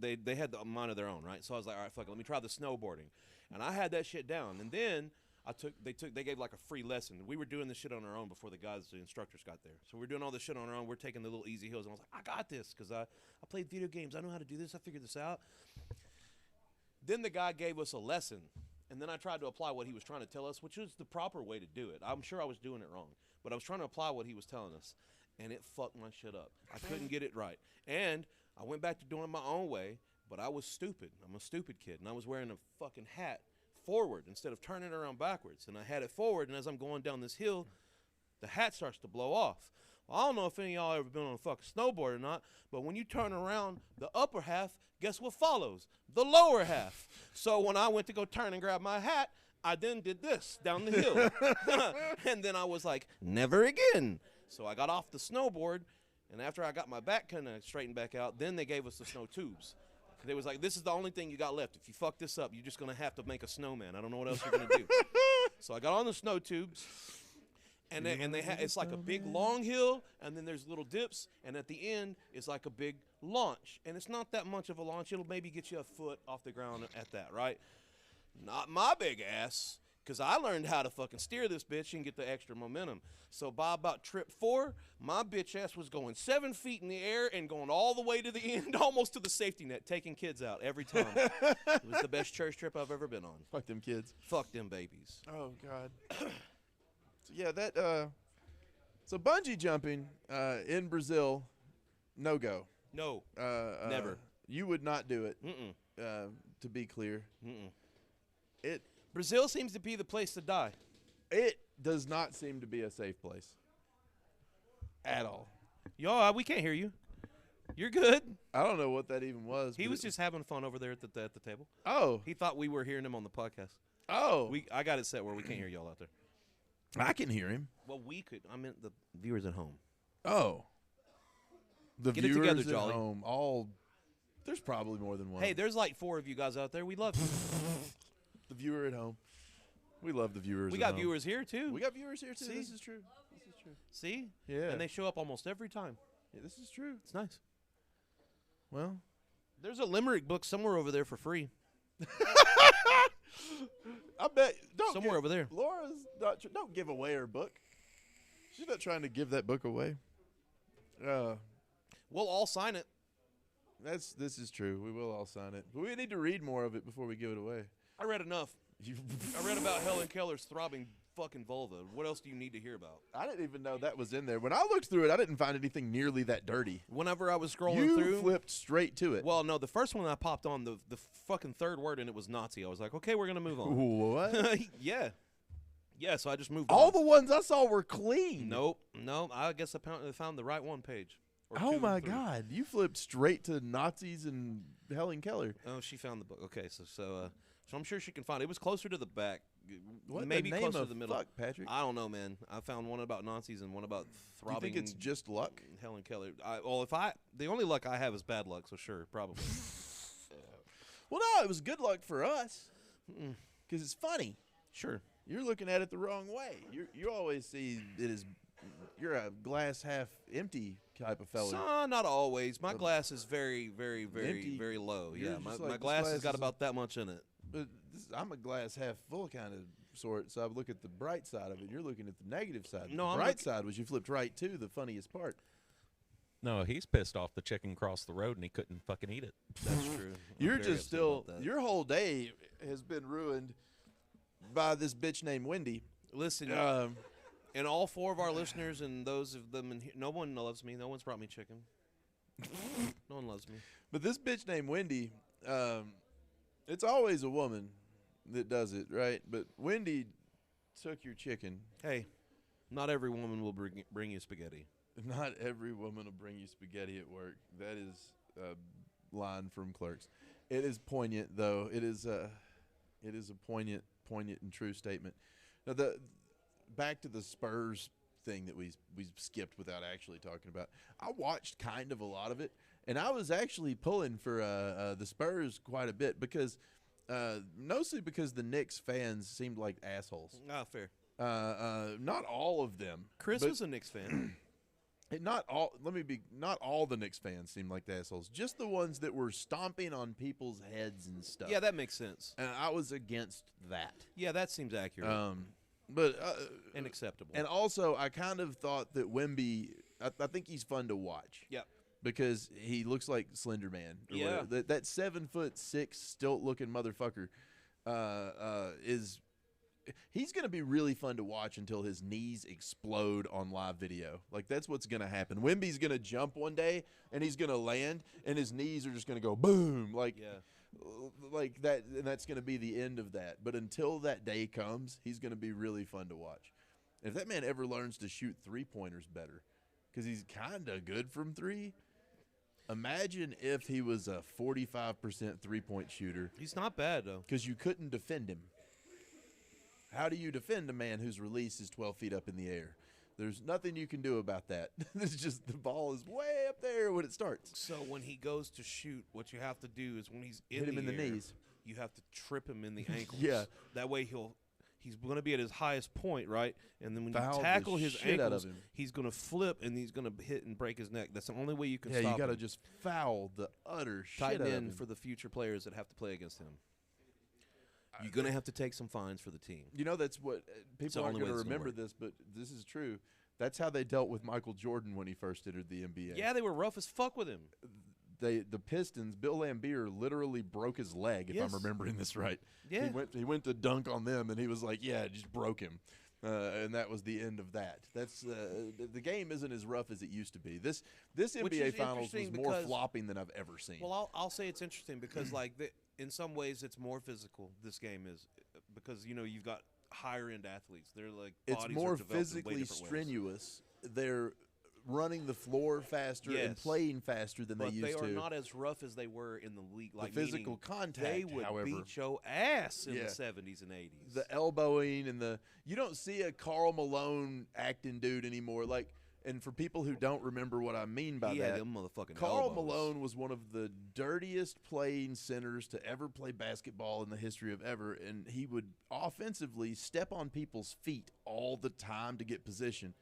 they had the mind of their own, right? So I was like, all right, fuck it. Let me try the snowboarding. And I had that shit down. And then they gave like a free lesson. We were doing this shit on our own before the instructors got there. So we're doing all this shit on our own. We're taking the little easy hills. And I was like, I got this because I played video games. I know how to do this. I figured this out. Then the guy gave us a lesson. And then I tried to apply what he was trying to tell us, which was the proper way to do it. I'm sure I was doing it wrong. But I was trying to apply what he was telling us. And it fucked my shit up. I couldn't get it right. And I went back to doing it my own way, but I was stupid. I'm a stupid kid. And I was wearing a fucking hat forward instead of turning it around backwards. And I had it forward, and as I'm going down this hill, the hat starts to blow off. Well, I don't know if any of y'all ever been on a fucking snowboard or not, but when you turn around the upper half, guess what follows? The lower half. So when I went to go turn and grab my hat, I then did this down the hill. And then I was like, never again. So I got off the snowboard, and after I got my back kind of straightened back out, then they gave us the snow tubes. They was like, this is the only thing you got left. If you fuck this up, you're just going to have to make a snowman. I don't know what else you're going to do. So I got on the snow tubes, and they had, it's like a big long hill, and then there's little dips, and at the end is like a big launch. And it's not that much of a launch. It'll maybe get you a foot off the ground at that, right? Not my big ass, because I learned how to fucking steer this bitch and get the extra momentum. So by about trip 4, my bitch ass was going 7 feet in the air and going all the way to the end, almost to the safety net, taking kids out every time. It was the best church trip I've ever been on. Fuck them kids. Fuck them babies. Oh, God. So, yeah, so bungee jumping in Brazil, no go. No, never. You would not do it, Mm-mm. to be clear. Mm-mm. Brazil seems to be the place to die. It does not seem to be a safe place at all. Y'all, we can't hear you. You're good. I don't know what that even was. He was just having fun over there at the table. Oh. He thought we were hearing him on the podcast. Oh. I got it set where we can't hear y'all out there. I can hear him. Well, we could. I meant the viewers at home. Oh. The Get it viewers together, at Jolly. home, there's probably more than one. Hey, there's like 4 of you guys out there. We love you. The viewer at home. We love the viewers. We at got home. viewers here too. We got viewers here too. See? This is true. This is true. See? Yeah. And they show up almost every time. Yeah, this is true. It's nice. Well, There's a limerick book somewhere over there for free. I bet. Somewhere over there. Laura's not. Don't give away her book. She's not trying to give that book away. We'll all sign it. This is true. We will all sign it, but we need to read more of it before we give it away. I read enough. I read about Helen Keller's throbbing fucking vulva. What else do you need to hear about? I didn't even know that was in there. When I looked through it, I didn't find anything nearly that dirty. Whenever I was scrolling You through, flipped straight to it. well, no, the first one I popped on, the fucking third word, and it was Nazi. I was like, okay, we're gonna move on. What? Yeah. So I just moved All on. the ones I saw were clean. Nope. I guess I found the right one page. Or Oh two, my three. God! You flipped straight to Nazis and Helen Keller. Oh, she found the book. Okay, so I'm sure she can find it. It was closer to the back. What Maybe the name closer of to the middle. Fuck, Patrick. I don't know, man. I found one about Nazis and one about Do you throbbing. think it's just luck? Helen Keller. The only luck I have is bad luck, so sure, probably. Well, no, it was good luck for us because it's funny. Sure. You're looking at it the wrong way. You always see it as you're a glass half empty type of fella. So, not always. My glass is very, very, very, Empty. very low. You're Yeah, just my like, this glass has glass got is about that much in it. But I'm a glass half full kind of sort, so I look at the bright side of it. You're looking at the negative side. No, the I'm bright side was you flipped right to the funniest part. No, he's pissed off the chicken crossed the road and he couldn't fucking eat it. That's true. You're I'm very just upset still about that. your whole day has been ruined by this bitch named Wendy. Listen, and all 4 of our listeners and those of them in here, no one loves me. No one's brought me chicken. No one loves me. But this bitch named Wendy, it's always a woman that does it, right? But Wendy took your chicken. Hey, not every woman will bring you spaghetti. Not every woman will bring you spaghetti at work. That is a line from Clerks. It is poignant, though. It is a poignant and true statement. Now, back to the Spurs thing that we skipped without actually talking about. I watched kind of a lot of it, and I was actually pulling for the Spurs quite a bit because Mostly because the Knicks fans seemed like assholes. Ah, fair. Not all of them. Chris but was a Knicks fan. not all. Not all the Knicks fans seemed like the assholes. Just the ones that were stomping on people's heads and stuff. Yeah, that makes sense. And I was against that. Yeah, that seems accurate. And acceptable. And also, I kind of thought that Wemby. I think he's fun to watch. Yeah. Because he looks like Slender Man. Yeah. That 7'6" stilt looking motherfucker is. He's going to be really fun to watch until his knees explode on live video. Like, that's what's going to happen. Wemby's going to jump one day, and he's going to land, and his knees are just going to go boom. Like that, and that's going to be the end of that. But until that day comes, he's going to be really fun to watch. And if that man ever learns to shoot three-pointers better, because he's kind of good from three, imagine if he was a 45% three-point shooter. He's not bad, though. Because you couldn't defend him. How do you defend a man whose release is 12 feet up in the air? There's nothing you can do about that. It's just the ball is way up there when it starts. So when he goes to shoot, what you have to do is when he's Hit him in the knees. You have to trip him in the ankles. Yeah. That way he's going to be at his highest point, right? And then when Foul you the tackle his shit out of ankles, him. he's going to flip and he's going to hit and break his neck. That's the only way you can Yeah, stop you got to him. just foul the utter shit Tighten out of in him. for the future players that have to play against him. You're going to have to take some fines for the team. You know, that's what people aren't only going way to it's gonna remember work. this, but this is true. That's how they dealt with Michael Jordan when he first entered the NBA. Yeah, they were rough as fuck with him. The Pistons, Bill Laimbeer literally broke his leg, if Yes. I'm remembering this right. Yeah. He went to dunk on them, and he was like, yeah, just broke him. And that was the end of that. That's the game isn't as rough as it used to be. This Which NBA is Finals was interesting more because- flopping than I've ever seen. Well, I'll say it's interesting because, in some ways, it's more physical. This game is because you've got higher end athletes. They're like it's bodies more are developed in way physically different ways. strenuous. They're running the floor faster and Yes. playing faster than But they they used are to. not as rough as they were in the league. Like physical meaning contact, they would however. beat your ass in Yeah. the 70s and 80s. The elbowing and you don't see a Karl Malone acting dude anymore. Like, and for people who don't remember what I mean by he had that, them motherfucking Karl elbows. Malone was one of the dirtiest playing centers to ever play basketball in the history of ever, and he would offensively step on people's feet all the time to get position.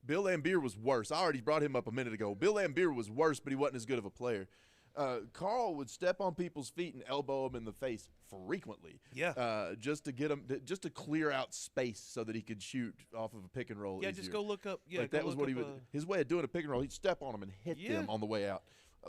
Bill Laimbeer was worse. I already brought him up a minute ago. Bill Laimbeer was worse, but he wasn't as good of a player. Carl would step on people's feet and elbow them in the face frequently. Yeah. Just to get him, just to clear out space so that he could shoot off of a pick and roll. Yeah, easier. just go look up. Yeah, Like go that was look what he up, would. His way of doing a pick and roll, he'd step on them and hit Yeah. them on the way out.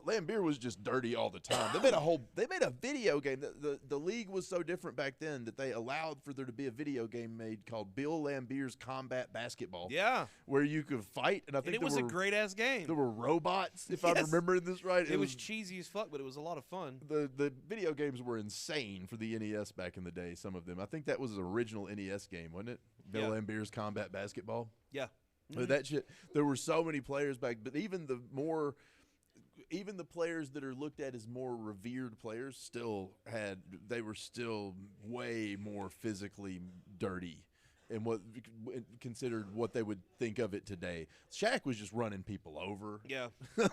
Laimbeer was just dirty all the time. They made a video game. The league was so different back then that they allowed for there to be a video game made called Bill Laimbeer's Combat Basketball. Yeah. Where you could fight, and I think And it was a great ass game. there were robots, if I'm Yes. remembering this right. It was cheesy as fuck, but it was a lot of fun. the video games were insane for the NES back in the day. Some of them, I think that was an original NES game, wasn't it? Bill Yeah. Laimbeer's Combat Basketball. Yeah. But that shit, there were so many players back, but even the players that are looked at as more revered players they were still way more physically dirty and considered what they would think of it today. Shaq was just running people over. Yeah.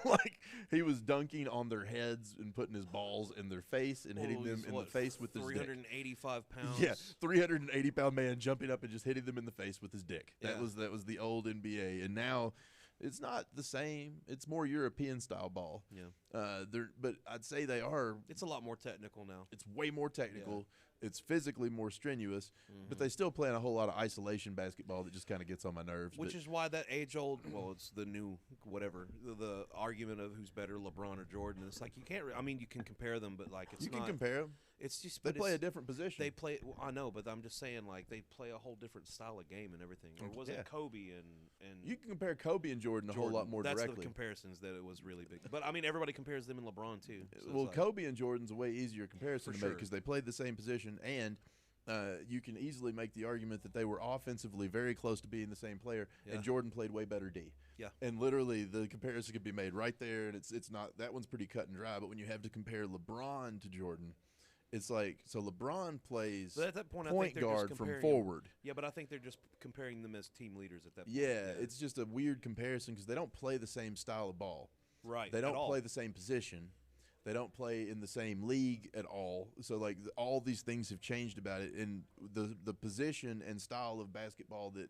Like he was dunking on their heads and putting his balls in their face and hitting them in the face with his dick. 385 pounds. Yeah, 380-pound man jumping up and just hitting them in the face with his dick. Yeah. That was the old NBA, and now it's not the same. It's more European style ball. Yeah. But I'd say they are. It's a lot more technical now. It's way more technical. It's physically more strenuous, but they still play in a whole lot of isolation basketball that just kind of gets on my nerves. Which is why that age-old, well, it's the new whatever, the argument of who's better, LeBron or Jordan. It's like you can't. I mean, you can compare them, but like it's you not. can compare them. It's just They but play a it's- different position. They play. Well, I know, but I'm just saying, like they play a whole different style of game and everything. Or was Yeah. it Kobe and You can compare Kobe and Jordan a whole lot more That's directly. the comparisons that it was really big. But I mean, everybody compares them and LeBron too. So it's Well, like- Kobe and Jordan's a way easier comparison For to make sure. because they played the same position, and you can easily make the argument that they were offensively very close to being the same player, Yeah. and Jordan played way better D. Yeah. And literally, the comparison could be made right there, and it's not that one's pretty cut and dry. But when you have to compare LeBron to Jordan, it's like so LeBron plays But at that point, I point think they're just guard from comparing forward. Yeah, but I think they're just comparing them as team leaders at that point. Yeah, it's just a weird comparison because they don't play the same style of ball. right. They at don't all. play the same position. They don't play in the same league at all. So like all these things have changed about it, and the position and style of basketball that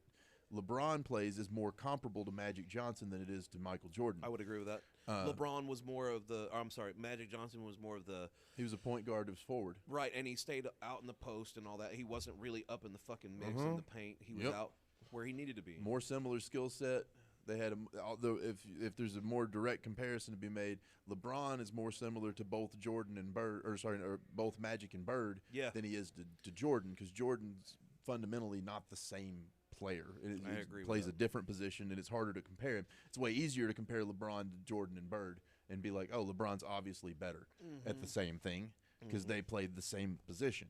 LeBron plays is more comparable to Magic Johnson than it is to Michael Jordan. I would agree with that. LeBron was more of the. I'm sorry, Magic Johnson was more of the. He was a point guard who was forward. Right, and he stayed out in the post and all that. He wasn't really up in the fucking mix in the paint. He was out where he needed to be. More similar skill set. They had, although if there's a more direct comparison to be made, LeBron is more similar to both Jordan and Bird, or both Magic and Bird, than he is to Jordan, because Jordan's fundamentally not the same player. I agree. Plays a different position, and it's harder to compare him. It's way easier to compare LeBron to Jordan and Bird and be like, oh, LeBron's obviously better at the same thing because they played the same position.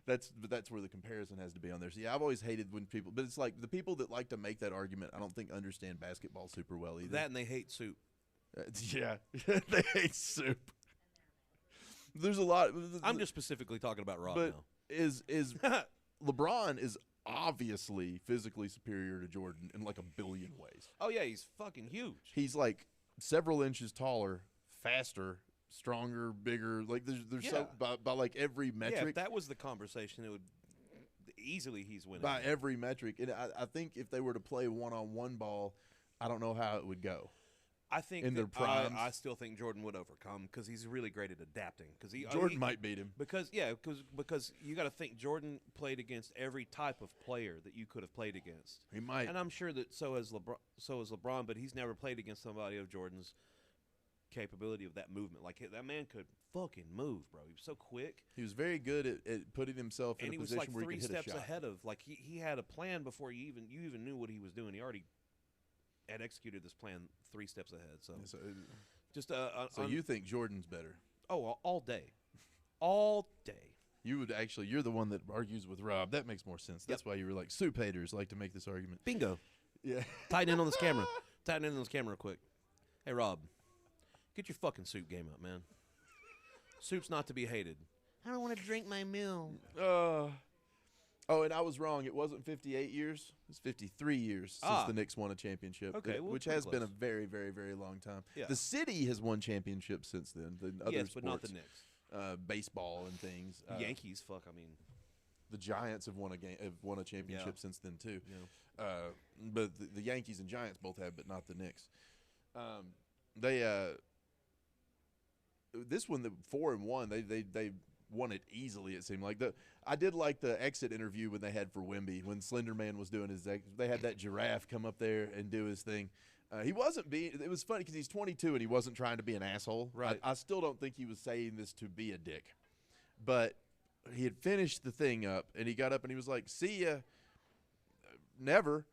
That's where the comparison has to be on there. So yeah, I've always hated when people, but it's like the people that like to make that argument, I don't think understand basketball super well either. That and they hate soup. Yeah, they hate soup. There's a lot. I'm just specifically talking about Rob but now. Is LeBron is obviously physically superior to Jordan in like a billion ways. Oh yeah, he's fucking huge. He's like several inches taller, faster, stronger, bigger. Like there's so by like every metric. Yeah, if that was the conversation, it would easily he's winning. By every metric. And I think if they were to play one-on-one ball, I don't know how it would go. I think in their primes. I still think Jordan would overcome because he's really great at adapting. Jordan might beat him because you got to think Jordan played against every type of player that you could have played against. He might, and I'm sure that so has LeBron, but he's never played against somebody of Jordan's capability of that movement. Like that man could fucking move, bro. He was so quick. He was very good at putting himself in a position where he could hit a shot. And he was like 3 steps ahead of. Like he had a plan before you even knew what he was doing. He already had executed this plan 3 steps ahead. So, so you think Jordan's better? Oh, all day, all day. You're the one that argues with Rob. That makes more sense. That's why you were like soup haters like to make this argument. Bingo. Yeah. Tighten in on this camera. Tighten in on this camera real quick. Hey Rob, get your fucking soup game up, man. Soup's not to be hated. I don't want to drink my meal. Oh, and I was wrong. It wasn't 58 years. It's 53 years since the Knicks won a championship. Okay, which has been a very, very, very long time. Yeah. The city has won championships since then. Yes, but not the Knicks. Baseball and things. Yankees, the Giants have won a championship since then too. Yeah. But the Yankees and Giants both have, but not the Knicks. This one, the 4-1, they won it easily. It seemed like I did like the exit interview when they had for Wemby when Slender Man was doing his. They had that giraffe come up there and do his thing. He wasn't being. It was funny because he's 22 and he wasn't trying to be an asshole. Right. I still don't think he was saying this to be a dick, but he had finished the thing up and he got up and he was like, "See ya, never."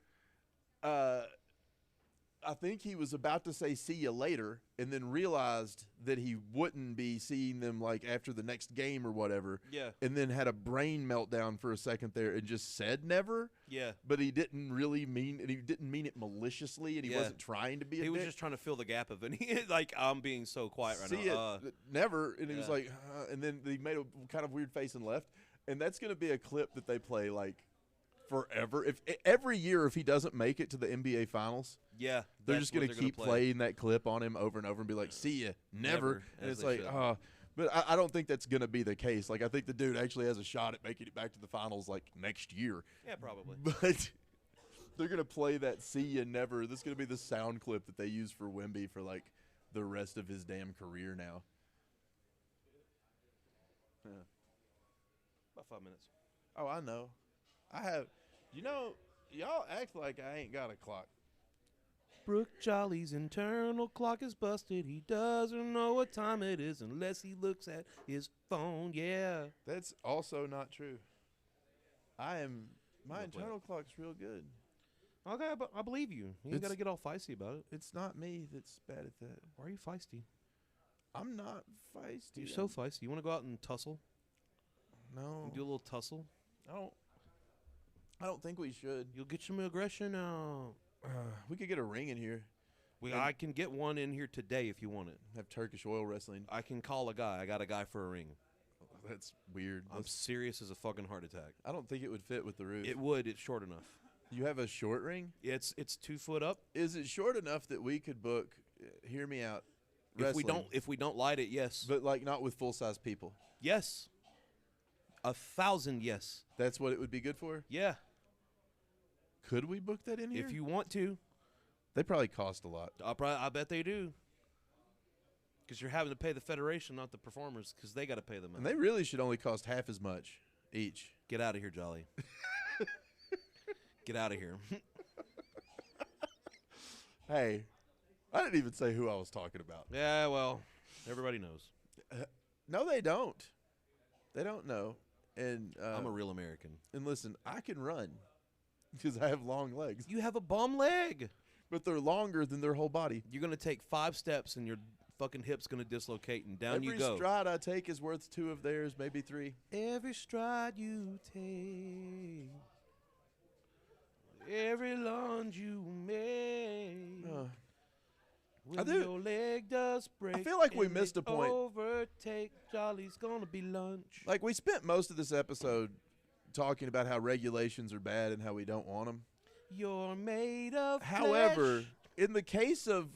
I think he was about to say "see you later" and then realized that he wouldn't be seeing them like after the next game or whatever. Yeah. And then had a brain meltdown for a second there and just said "never." Yeah. But he didn't really mean, and he didn't mean it maliciously, and he wasn't trying to be. He was just trying to fill the gap of it. He like, I'm being so quiet right See now. Never, and he was like, and then he made a kind of weird face and left. And that's going to be a clip that they play like forever. If every year, if he doesn't make it to the NBA Finals, they're just going to keep playing that clip on him over and over and be like, "See ya, never." And it's like, but I don't think that's going to be the case. Like, I think the dude actually has a shot at making it back to the finals like next year. Yeah, probably. But they're going to play that "See ya, never." This is going to be the sound clip that they use for Wemby for like the rest of his damn career now. Yeah. About 5 minutes. Oh, I know. I have, y'all act like I ain't got a clock. Brook Jolley's internal clock is busted. He doesn't know what time it is unless he looks at his phone. Yeah. That's also not true. My internal clock's real good. Okay, but I believe you. You ain't got to get all feisty about it. It's not me that's bad at that. Why are you feisty? I'm not feisty. You're so feisty. You want to go out and tussle? No. Do a little tussle? I don't think we should. You'll get some aggression out. We could get a ring in here. I can get one in here today if you want it. Have Turkish oil wrestling. I can call a guy. I got a guy for a ring. That's weird. I'm serious as a fucking heart attack. I don't think it would fit with the roof. It would. It's short enough. You have a short ring? It's 2 foot up. Is it short enough that we could book, hear me out, wrestling. If we don't light it, yes. But like not with full-size people. Yes. 1,000 yes. That's what it would be good for? Yeah. Could we book that in here? If you want to. They probably cost a lot. I bet they do. Because you're having to pay the federation, not the performers, because they got to pay them. And they really should only cost half as much each. Get out of here, Jolly. Get out of here. Hey, I didn't even say who I was talking about. Yeah, well, everybody knows. No, they don't. They don't know. And I'm a real American. And listen, I can run because I have long legs. You have a bum leg. But they're longer than their whole body. You're going to take 5 steps and your fucking hip's going to dislocate and down you go. Every stride I take is worth 2 of theirs, maybe 3. Every stride you take, every lunge you make, when your leg does break, I feel like we missed a point. Overtake, Jolly's going to be lunch. Like we spent most of this episode talking about how regulations are bad and how we don't want them. You're made of However, flesh. in the case of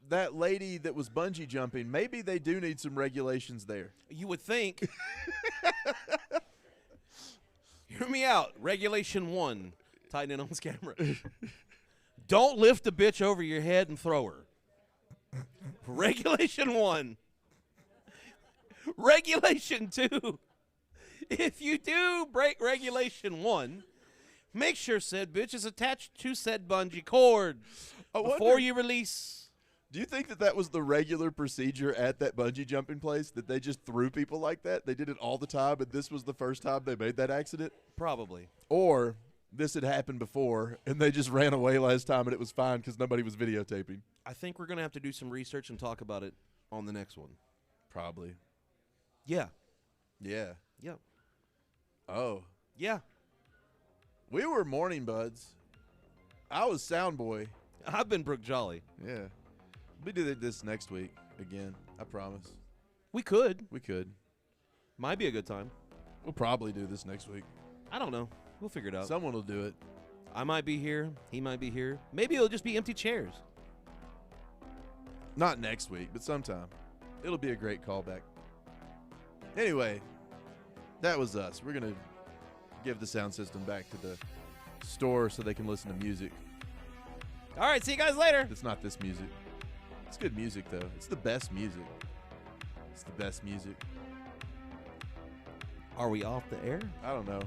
that lady that was bungee jumping, maybe they do need some regulations there. You would think. Hear me out. Regulation 1. Tighten in on this camera. Don't lift a bitch over your head and throw her. Regulation 1. Regulation 2. If you do break regulation 1, make sure said bitch is attached to said bungee cord before you release. Do you think that was the regular procedure at that bungee jumping place, that they just threw people like that? They did it all the time, and this was the first time they made that accident? Probably. Or this had happened before, and they just ran away last time, and it was fine because nobody was videotaping. I think we're going to have to do some research and talk about it on the next one. Probably. Yeah. Yeah. Yeah. Oh. Yeah. We were morning buds. I was Soundboy. I've been Brook Jolley. Yeah. We do this next week again. I promise. We could. We could. Might be a good time. We'll probably do this next week. I don't know. We'll figure it out. Someone will do it. I might be here. He might be here. Maybe it'll just be empty chairs. Not next week, but sometime. It'll be a great callback. Anyway, that was us. We're going to give the sound system back to the store so they can listen to music. All right, see you guys later. It's not this music. It's good music, though. It's the best music. It's the best music. Are we off the air? I don't know.